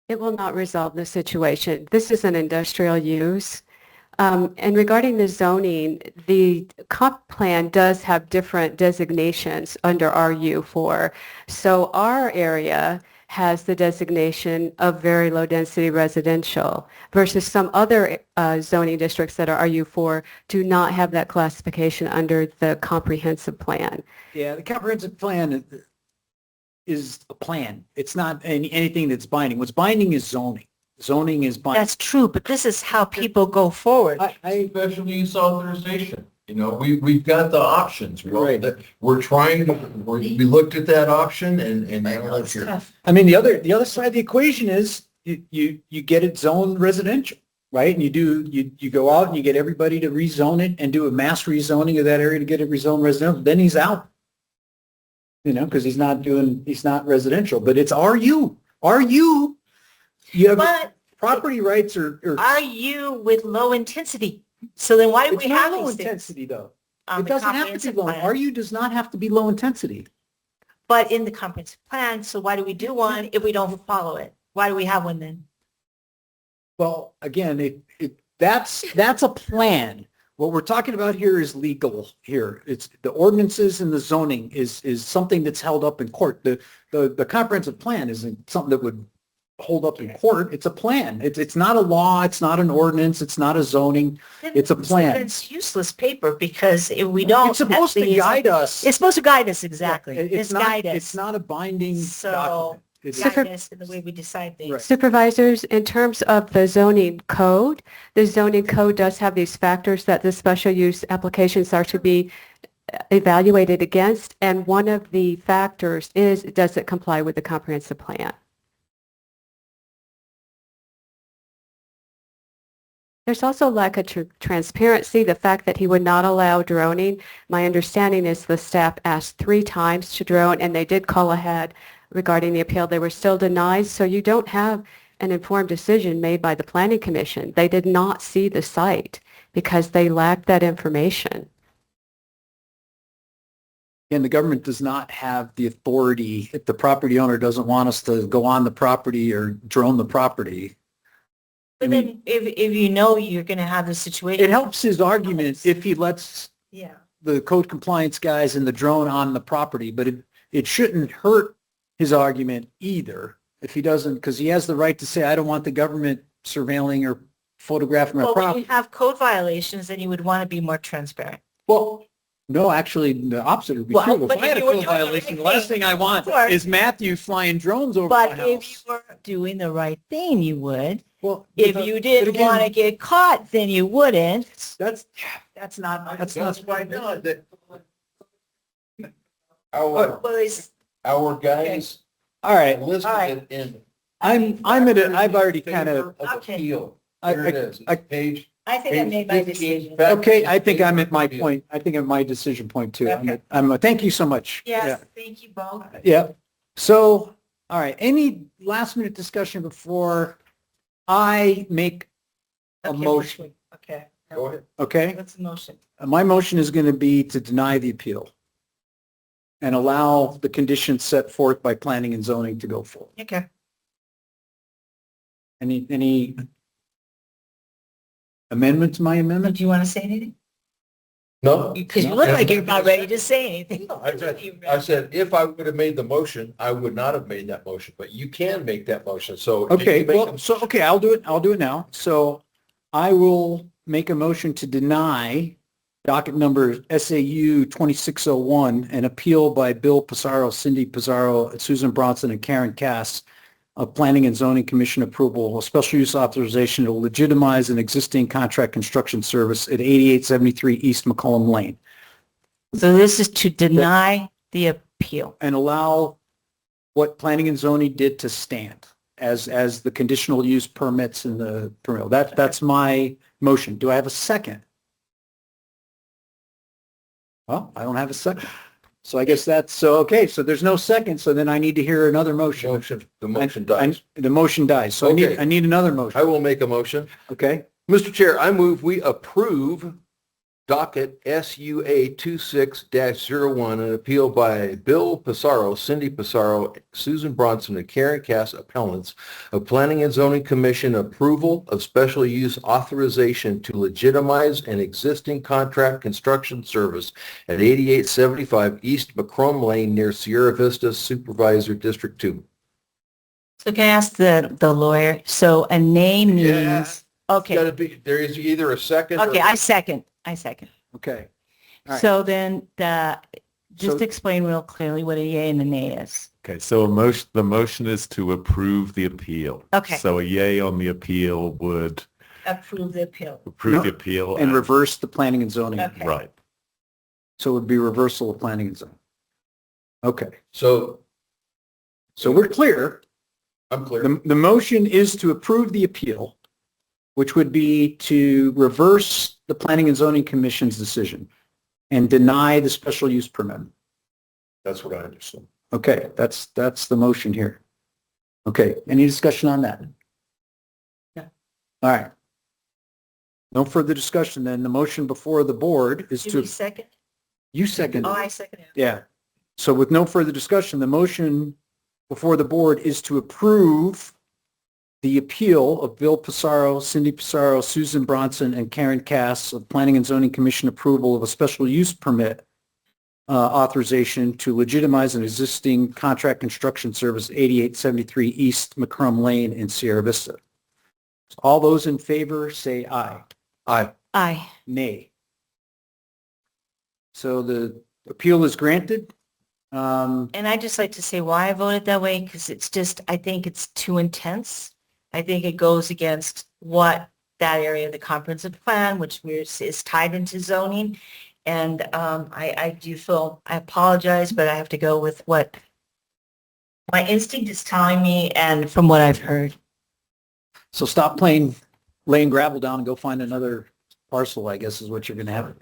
It will not resolve the situation. This is an industrial use. And regarding the zoning, the comp plan does have different designations under RU4. So our area has the designation of very low density residential versus some other zoning districts that are RU4 do not have that classification under the comprehensive plan. Yeah, the comprehensive plan is a plan. It's not anything that's binding. What's binding is zoning. Zoning is binding. That's true, but this is how people go forward. Special use authorization. We've got the options. We're trying to, we looked at that option and now it's here. I mean, the other side of the equation is you get it zoned residential, right? And you go out and you get everybody to rezone it and do a mass rezoning of that area to get it rezoned residential. Then he's out. Because he's not residential, but it's RU. RU, you have property rights or RU with low intensity. So then why do we have low these intensity things? though? It doesn't have to be low. RU does not have to be low intensity. But in the comprehensive plan, so why do we do one if we don't follow it? Why do we have one then? Well, again, that's a plan. What we're talking about here is legal here. It's the ordinances and the zoning is something that's held up in court. The comprehensive plan isn't something that would hold up in court. It's a plan. It's not a law. It's not an ordinance. It's not a zoning. It's a plan. It's useless paper because if we don't. It's supposed to guide us. It's supposed to guide us, exactly. Yeah, It's guide us. It's not a binding document. Guide us in the way we decide things. Supervisors, in terms of the zoning code does have these factors that the special use applications are to be evaluated against, and one of the factors is, does it comply with the comprehensive plan? There's also lack of transparency, the fact that he would not allow droning. My understanding is the staff asked 3 times to drone, and they did call ahead regarding the appeal. They were still denied, so you don't have an informed decision made by the Planning Commission. They did not see the site because they lacked that information. And the government does not have the authority, if the property owner doesn't want us to go on the property or drone the property. But then if you're going to have the situation. It helps his argument if he lets the code compliance guys and the drone on the property, but it shouldn't hurt his argument either if he doesn't, because he has the right to say, I don't want the government surveilling or photograph my Well, when property. you have code violations, then you would want to be more transparent. Well, no, actually, the opposite would be Well, true. If but I had a if you were code doing the violation, the right last thing I want of course. is Matthew flying drones over But my if you house. were doing the right thing, you would. Well, If but- you but didn't again, want to get caught, then you wouldn't. That's not, that's not. why not. Oh, Well, it's, Our guys all right. listed it in. I'm at a, I've already kind of, Okay. Appeal. I- Here it is. It's I- page. I think I made my decision. okay, I think I'm at my point. I think I'm at my decision point too. Okay. Thank you so much. Yes, thank you both. Yeah. So, all right, any last minute discussion before I make a Okay, motion? Okay. Go ahead. Okay? What's the motion? My motion is going to be to deny the appeal and allow the conditions set forth by planning and zoning to go forward. Okay. Any amendment to my amendment? Do you want to say anything? No. Because you look like you're about ready to say anything. I said, if I would have made the motion, I would not have made that motion, but you can make that motion. So. did Okay, you make well, a- so, okay, I'll do it. I'll do it now. So I will make a motion to deny docket number SAU 2601, an appeal by Bill Pizarro, Cindy Pizarro, Susan Bronson, and Karen Cass of Planning and Zoning Commission approval of special use authorization to legitimize an existing contract construction service at 8873 East McCollum Lane So this is to deny the appeal. and allow what planning and zoning did to stand as the conditional use permits and the permit. That's my motion. Do I have a second? Well, I don't have a second. So I guess that's, so, okay, so there's no second, so then I need to hear another motion. The motion dies. The motion dies, so Okay. I need another motion. I will make a motion. Okay? Mr. Chair, I move we approve docket SUA 26-01, an appeal by Bill Pizarro, Cindy Pizarro, Susan Bronson, and Karen Cass appellants of Planning and Zoning Commission approval of special use authorization to legitimize an existing contract construction service at 8875 East McCrum Lane near Sierra Vista Supervisor District 2. So can I ask the lawyer? So a name means, okay, Gotta be, there is either a second. or- okay, I second. Okay. All right. So then just So- explain real clearly what a yay and a nay is. Okay, so the motion is to approve the appeal. Okay. So a yay on the appeal would Approve the appeal. approve the appeal. And reverse the planning and zoning. Okay. Right. So it would be reversal of planning and zoning. Okay, So so we're clear. I'm clear. The motion is to approve the appeal, which would be to reverse the Planning and Zoning Commission's decision and deny the special use permit. That's what I understand. Okay, that's the motion here. Okay, any discussion on that? No. All right. No further discussion then. The motion before the board is Did we to, second? you second. Oh, I second it. Yeah. So with no further discussion, the motion before the board is to approve the appeal of Bill Pizarro, Cindy Pizarro, Susan Bronson, and Karen Cass of Planning and Zoning Commission approval of a special use permit authorization to legitimize an existing contract construction service 8873 East McCrum Lane in Sierra Vista. All those in favor say aye. Aye. Aye. Nay. So the appeal is granted. And I'd just like to say why I voted that way, because it's just, I think it's too intense. I think it goes against what that area of the comprehensive plan, which is tied into zoning. And I do feel, I apologize, but I have to go with what my instinct is telling me and from what I've heard. So stop laying gravel down and go find another parcel, I guess is what you're going to have.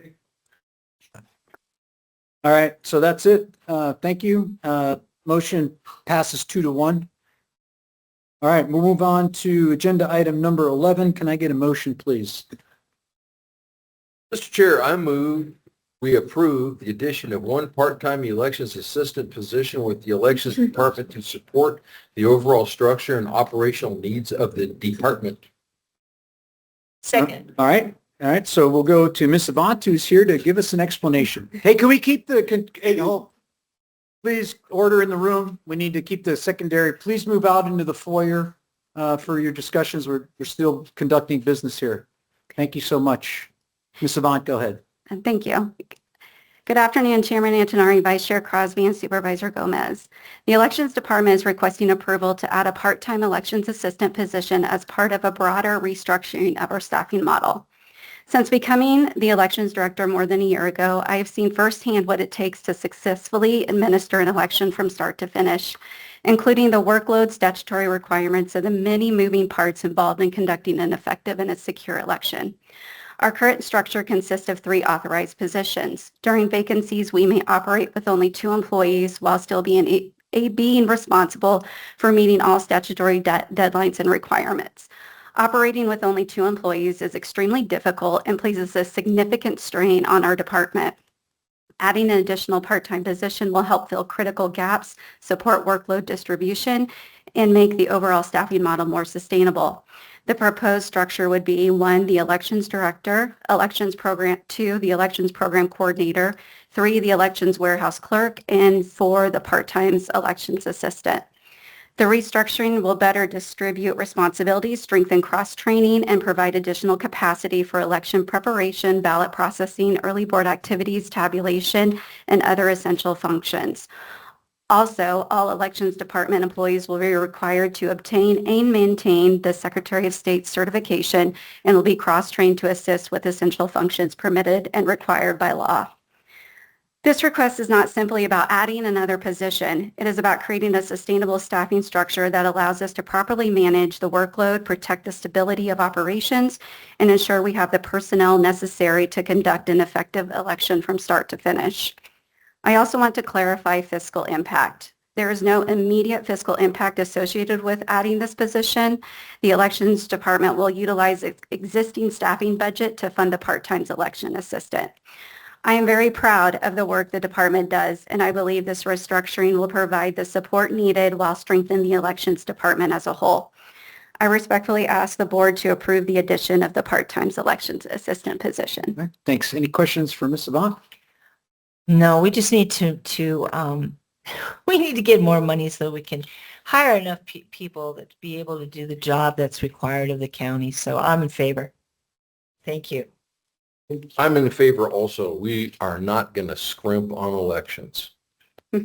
All right, so that's it. Thank you. Motion passes 2-1. All right, we'll move on to agenda item number 11. Can I get a motion, please? Mr. Chair, I move we approve the addition of one part-time elections assistant position with the elections department to support the overall structure and operational needs of the department. Second. All right. So we'll go to Ms. Avant, who's here to give us an explanation. Hey, can we keep please order in the room. We need to keep the secondary. Please move out into the foyer. for your discussions. We're still conducting business here. Thank you so much. Ms. Avant, go ahead. Thank you. Good afternoon, Chairman Antonari, Vice Chair Crosby, and Supervisor Gomez. The Elections Department is requesting approval to add a part-time elections assistant position as part of a broader restructuring of our staffing model. Since becoming the elections director more than a year ago, I have seen firsthand what it takes to successfully administer an election from start to finish, including the workload, statutory requirements, and the many moving parts involved in conducting an effective and a secure election. Our current structure consists of 3 authorized positions. During vacancies, we may operate with only 2 employees while still being responsible for meeting all statutory deadlines and requirements. Operating with only 2 employees is extremely difficult and places a significant strain on our department. Adding an additional part-time position will help fill critical gaps, support workload distribution, and make the overall staffing model more sustainable. The proposed structure would be 1, the elections director, 2, the elections program coordinator, 3, the elections warehouse clerk, and 4, the part-time elections assistant. The restructuring will better distribute responsibilities, strengthen cross-training, and provide additional capacity for election preparation, ballot processing, early board activities, tabulation, and other essential functions. Also, all Elections Department employees will be required to obtain and maintain the Secretary of State certification and will be cross-trained to assist with essential functions permitted and required by law. This request is not simply about adding another position. It is about creating a sustainable staffing structure that allows us to properly manage the workload, protect the stability of operations, and ensure we have the personnel necessary to conduct an effective election from start to finish. I also want to clarify fiscal impact. There is no immediate fiscal impact associated with adding this position. The Elections Department will utilize its existing staffing budget to fund the part-time election assistant. I am very proud of the work the department does, and I believe this restructuring will provide the support needed while strengthening the Elections Department as a whole. I respectfully ask the board to approve the addition of the part-time elections assistant position. Okay, thanks. Any questions for Ms. Avant? No, we just need to we need to get more money so we can hire enough people that be able to do the job that's required of the county. So I'm in favor. Thank you. I'm in favor also. We are not going to scrimp on elections. All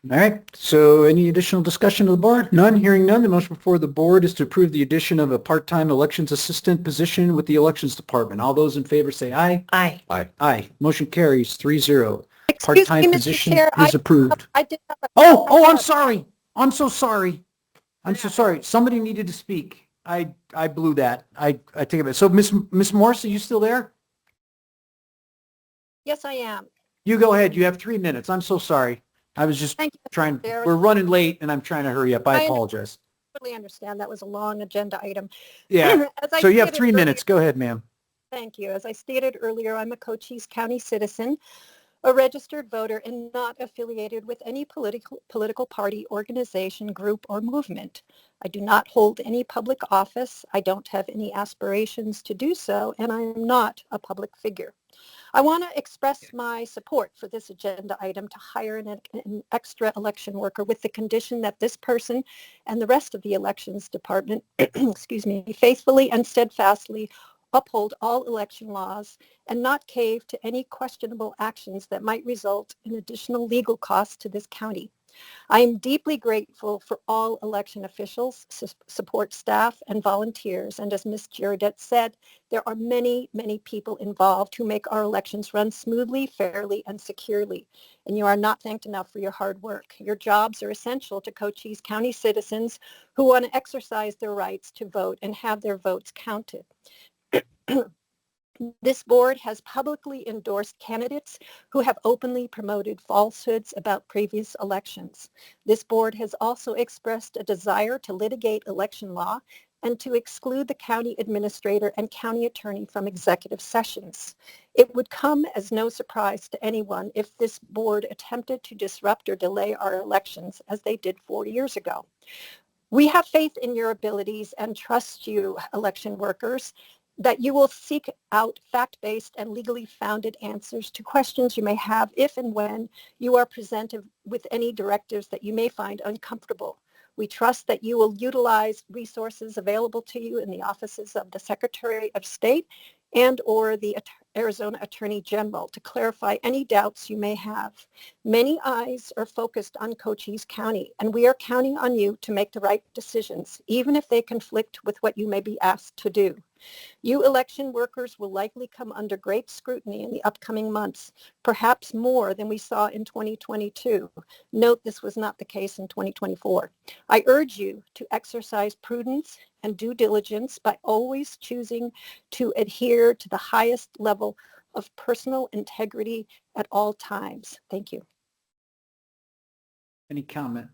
right. So any additional discussion of the board? None. Hearing none. The motion before the board is to approve the addition of a part-time elections assistant position with the Elections Department. All those in favor say aye. Aye. Aye. Aye. Motion carries 3-0. Excuse me, Part-time Mr. position Chair, is approved. I did have a Oh, I'm sorry. I'm so sorry. I'm so sorry. Somebody needed to speak. I blew that. I take it back. So Miss Morse, are you still there? Yes, I am. You go ahead. You have 3 minutes. I'm so sorry. I was just Thank you, trying, Chair. we're running late and I'm trying to hurry up. I apologize. Totally understand. That was a long agenda item. Yeah. As I So you have stated 3 earlier- minutes. Go ahead, ma'am. Thank you. As I stated earlier, I'm a Cochise County citizen, a registered voter, and not affiliated with any political party, organization, group, or movement. I do not hold any public office. I don't have any aspirations to do so, and I am not a public figure. I want to express my support for this agenda item to hire an extra election worker with the condition that this person and the rest of the Elections Department, excuse me, faithfully and steadfastly uphold all election laws and not cave to any questionable actions that might result in additional legal costs to this county. I am deeply grateful for all election officials, support staff, and volunteers. And as Ms. Girodette said, there are many, many people involved who make our elections run smoothly, fairly, and securely. And you are not thanked enough for your hard work. Your jobs are essential to Cochise County citizens who want to exercise their rights to vote and have their votes counted. This board has publicly endorsed candidates who have openly promoted falsehoods about previous elections. This board has also expressed a desire to litigate election law and to exclude the county administrator and county attorney from executive sessions. It would come as no surprise to anyone if this board attempted to disrupt or delay our elections as they did 4 years ago. We have faith in your abilities and trust you, election workers, that you will seek out fact-based and legally founded answers to questions you may have if and when you are presented with any directives that you may find uncomfortable. We trust that you will utilize resources available to you in the offices of the Secretary of State and/or the Arizona Attorney General to clarify any doubts you may have. Many eyes are focused on Cochise County, and we are counting on you to make the right decisions, even if they conflict with what you may be asked to do. You election workers will likely come under great scrutiny in the upcoming months, perhaps more than we saw in 2022. Note this was not the case in 2024. I urge you to exercise prudence and due diligence by always choosing to adhere to the highest level of personal integrity at all times. Thank you. Any comment?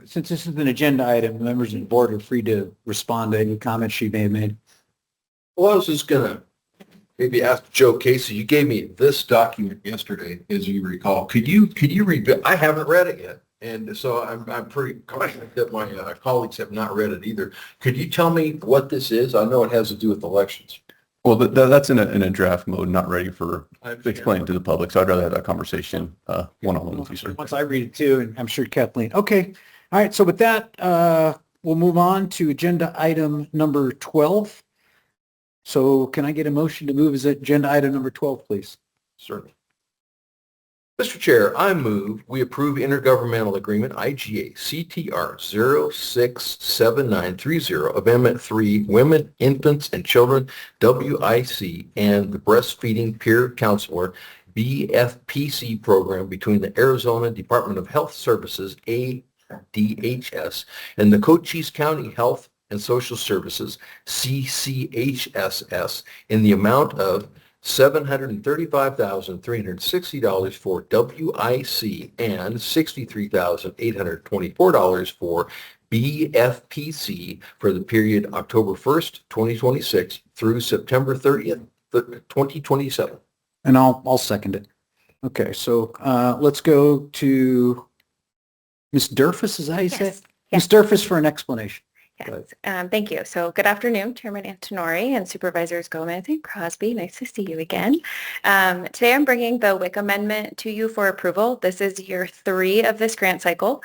Since this is an agenda item, members of the board are free to respond to any comments she may have made. Well, I was just gonna maybe ask Joe Casey, you gave me this document yesterday, as you recall. Could you read it? I haven't read it yet. And so I'm pretty confident that my colleagues have not read it either. Could you tell me what this is? I know it has to do with elections. Well, that's in a draft mode, not ready for explaining to the public. So I'd rather have that conversation one-on-one with you, sir. Once I read it too, and I'm sure Kathleen. Okay. All right. So with that, we'll move on to agenda item number 12. So can I get a motion to move as agenda item number 12, please? Certainly. Mr. Chair, I move we approve intergovernmental agreement IGA CTR 067930 Amendment 3 Women, Infants, and Children WIC and the Breastfeeding Peer Counselor BFPC program between the Arizona Department of Health Services ADHS and the Cochise County Health and Social Services CCHSS in the amount of $735,360 for WIC and $63,824 for BFPC for the period October 1st, 2026 through September 30th, 2027. And I'll second it. Okay, so let's go to Ms. Durfus, is that how you say it? Ms. Durfus for an explanation. Yes, thank you. So good afternoon, Chairman Antonori and Supervisors Gomez and Crosby. Nice to see you again. Today I'm bringing the WIC amendment to you for approval. This is year 3 of this grant cycle.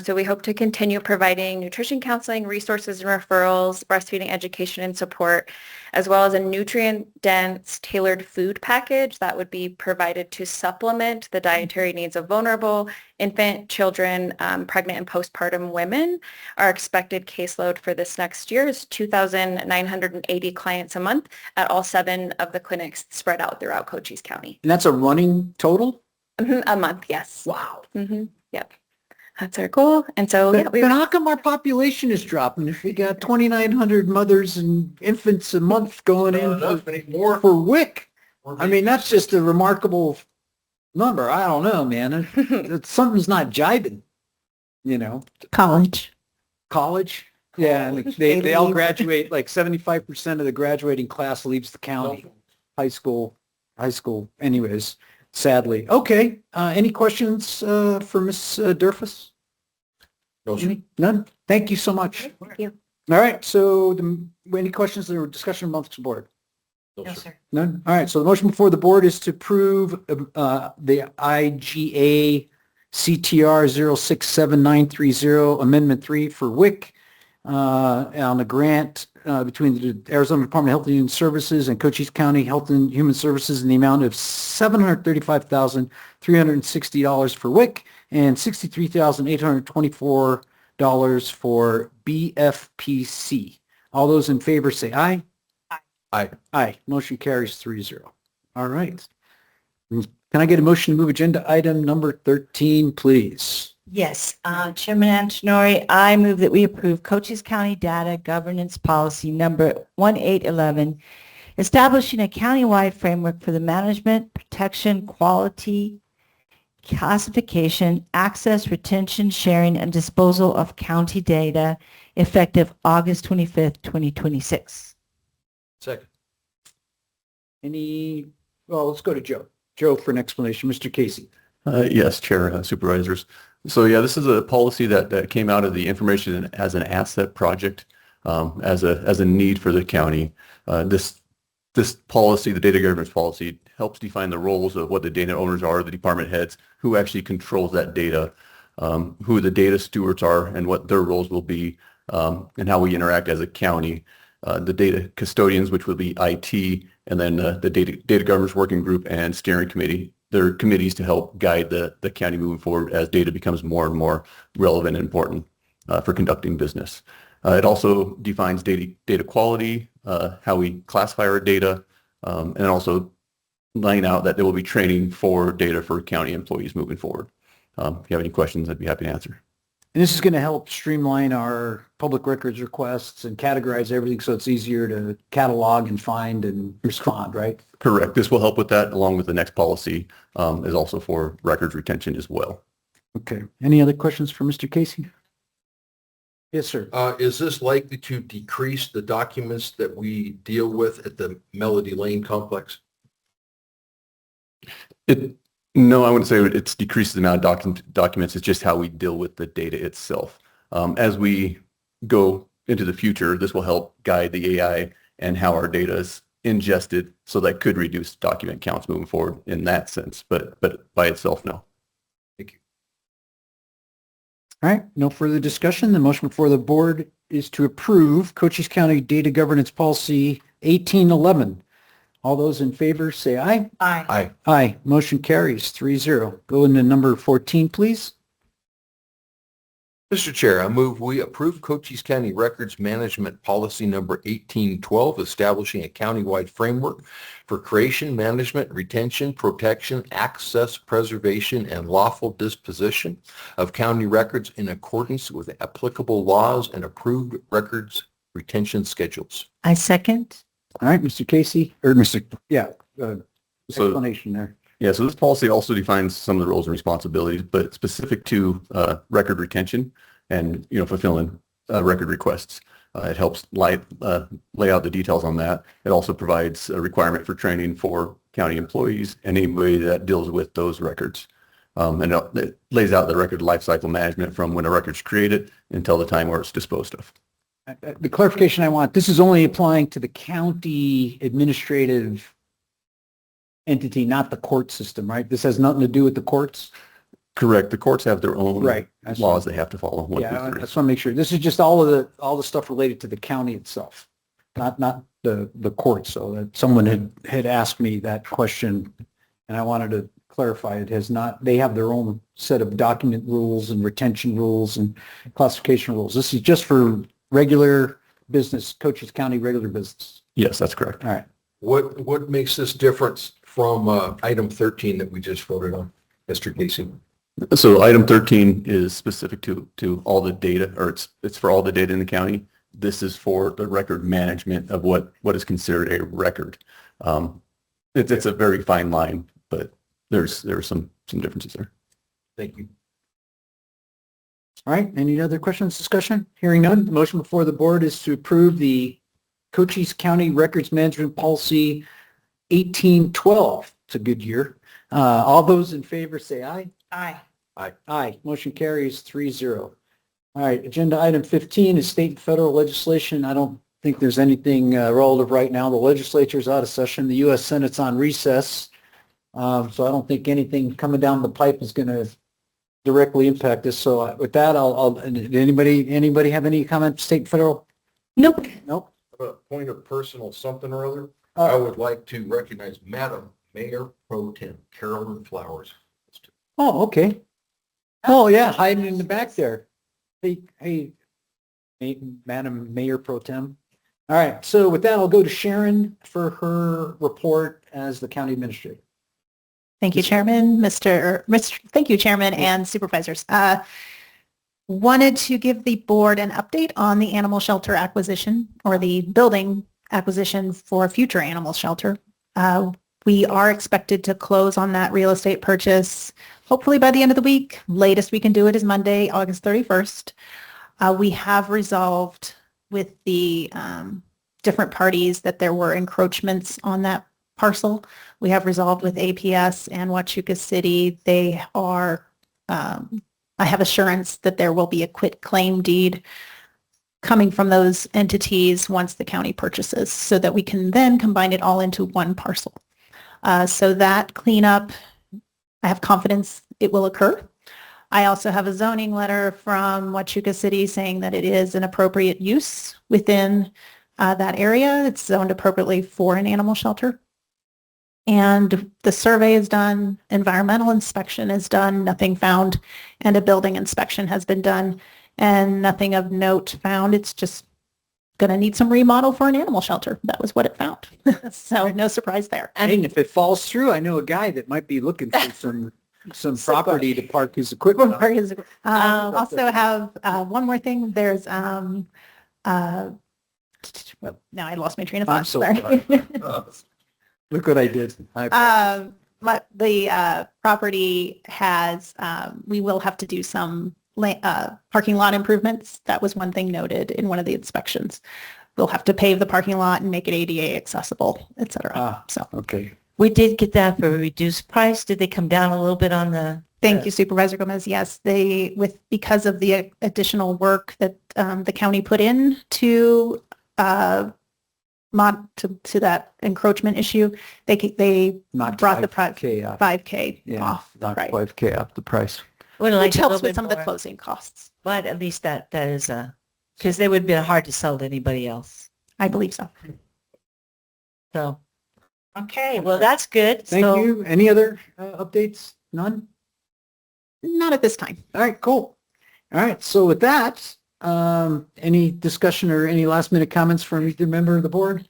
So we hope to continue providing nutrition counseling, resources and referrals, breastfeeding education and support, as well as a nutrient-dense tailored food package that would be provided to supplement the dietary needs of vulnerable infant, children, pregnant and postpartum women. Our expected caseload for this next year is 2,980 clients a month at all 7 of the clinics spread out throughout Cochise County. And that's a running total? A month, yes. Wow. Yep. That's our goal. And so, But how come our population is dropping if we got 2,900 mothers and infants a month going in for WIC? I mean, that's just a remarkable number. I don't know, man. Something's not jiving, you know. College. Yeah, and they all graduate, like 75% of the graduating class leaves the county. High school, anyways, sadly. Okay, any questions for Ms. Durfus? No, sir. None? Thank you so much. Thank you. All right, so any questions or discussion amongst the board? No, sir. None? All right, so the motion before the board is to approve the IGA CTR 067930 Amendment 3 for WIC on a grant between the Arizona Department of Health and Human Services and Cochise County Health and Human Services in the amount of $735,360 for WIC and $63,824 for BFPC. All those in favor say aye. Aye. Aye. Motion carries 3-0. All right. Can I get a motion to move agenda item number 13, please? Yes, Chairman Antonori, I move that we approve Cochise County Data Governance Policy number 1811, establishing a countywide framework for the management, protection, quality, classification, access, retention, sharing, and disposal of county data effective August 25th, 2026. Second. Well, let's go to Joe. Joe for an explanation. Mr. Casey. Yes, Chair, Supervisors. So yeah, this is a policy that came out of the information as an asset project, as a need for the county. This policy, the data governance policy, helps define the roles of what the data owners are, the department heads, who actually controls that data. who the data stewards are and what their roles will be, and how we interact as a county. The data custodians, which will be IT, and then the data governance working group and steering committee. They're committees to help guide the county moving forward as data becomes more and more relevant and important for conducting business. It also defines data quality, how we classify our data, and also laying out that there will be training for data for county employees moving forward. If you have any questions, I'd be happy to answer. And this is going to help streamline our public records requests and categorize everything so it's easier to catalog and find and respond, right? Correct. This will help with that, along with the next policy is also for records retention as well. Okay. Any other questions for Mr. Casey? Yes, sir. Is this likely to decrease the documents that we deal with at the Melody Lane complex? No, I wouldn't say it's decreased the amount of documents. It's just how we deal with the data itself. As we go into the future, this will help guide the AI and how our data is ingested, so that could reduce document counts moving forward in that sense, but by itself, no. Thank you. All right. No further discussion. The motion before the board is to approve Cochise County Data Governance Policy 1811. All those in favor say aye. Aye. Aye. Aye. Motion carries 3-0. Go into number 14, please. Mr. Chair, I move we approve Cochise County Records Management Policy Number 1812, establishing a countywide framework for creation, management, retention, protection, access, preservation, and lawful disposition of county records in accordance with applicable laws and approved records retention schedules. I second. All right, Mr. Casey, or Mr. Yeah, So, explanation there. yeah, so this policy also defines some of the roles and responsibilities, but specific to record retention and, fulfilling record requests. It helps lay out the details on that. It also provides a requirement for training for county employees and anybody that deals with those records. And it lays out the record lifecycle management from when a record's created until the time where it's disposed of. The clarification I want, this is only applying to the county administrative entity, not the court system, right? This has nothing to do with the courts? Correct. The courts have their own Right. laws they have to follow. Yeah, I just want to make sure. This is just all the stuff related to the county itself, not the court. So that someone had asked me that question, and I wanted to clarify. It has not. They have their own set of document rules and retention rules and classification rules. This is just for regular business, Cochise County regular business. Yes, that's correct. All right. What makes this difference from item 13 that we just voted on, Mr. Casey? So item 13 is specific to all the data, or it's for all the data in the county. This is for the record management of what is considered a record. It's a very fine line, but there are some differences there. Thank you. All right. Any other questions, discussion? Hearing none. The motion before the board is to approve the Cochise County Records Management Policy 1812. It's a good year. All those in favor say aye. Aye. Aye. Aye. Motion carries 3-0. All right. Agenda item 15 is state and federal legislation. I don't think there's anything relative right now. The legislature's out of session. The U.S. Senate's on recess. So I don't think anything coming down the pipe is going to directly impact this. So with that, did anybody have any comment, state and federal? Nope. Nope. A point of personal something or other. I would like to recognize Madam Mayor Pro Tem Carolyn Flowers. Oh, okay. Oh, yeah, hiding in the back there. Hey, Madam Mayor Pro Tem. All right, so with that, I'll go to Sharon for her report as the county administrator. Thank you, Chairman, thank you, Chairman and Supervisors. Wanted to give the board an update on the animal shelter acquisition, or the building acquisition for a future animal shelter. We are expected to close on that real estate purchase hopefully by the end of the week. Latest we can do it is Monday, August 31st. We have resolved with the different parties that there were encroachments on that parcel. We have resolved with APS and Huachuca City. They are, I have assurance that there will be a quit claim deed coming from those entities once the county purchases, so that we can then combine it all into one parcel. So that cleanup, I have confidence it will occur. I also have a zoning letter from Huachuca City saying that it is an appropriate use within that area. It's zoned appropriately for an animal shelter. And the survey is done, environmental inspection is done, nothing found, and a building inspection has been done, and nothing of note found. It's just going to need some remodel for an animal shelter. That was what it found. So no surprise there. And if it falls through, I know a guy that might be looking for some property to park his equipment. Also have one more thing. There's well, now I lost my train of thought. I'm so Sorry. sorry. Look what I did. But the property has, we will have to do some parking lot improvements. That was one thing noted in one of the inspections. We'll have to pave the parking lot and make it ADA accessible, et cetera. So okay. We did get that for a reduced price. Did they come down a little bit on the? Thank you, Supervisor Gomez. Yes, because of the additional work that the county put in to to that encroachment issue, they Knocked brought the 5K off. 5K off. Knocked Right. 5K off the price. Would like Which a helps little with bit some of the more, closing costs. but at least that is because they would have been hard to sell to anybody else. I believe so. So, okay, well, that's good. Thank So- you. Any other updates? None? Not at this time. All right, cool. All right, so with that, any discussion or any last minute comments from either member of the board?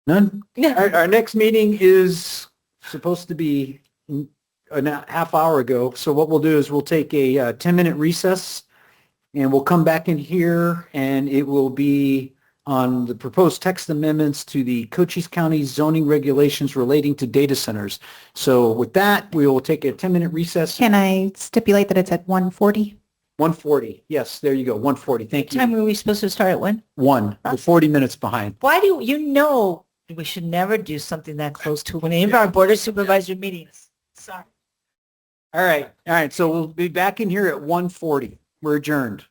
None? Our next meeting is supposed to be a half hour ago. So what we'll do is we'll take a 10-minute recess and we'll come back in here and it will be on the proposed text amendments to the Cochise County zoning regulations relating to data centers. So with that, we will take a 10-minute recess. Can I stipulate that it's at 1:40? 1:40. Yes, there you go. 1:40. Thank What time you. were we supposed to start at when? We're 40 minutes behind. Why do you know we should never do something that close to any of our board of supervisor meetings? Sorry. All right. So we'll be back in here at 1:40. We're adjourned.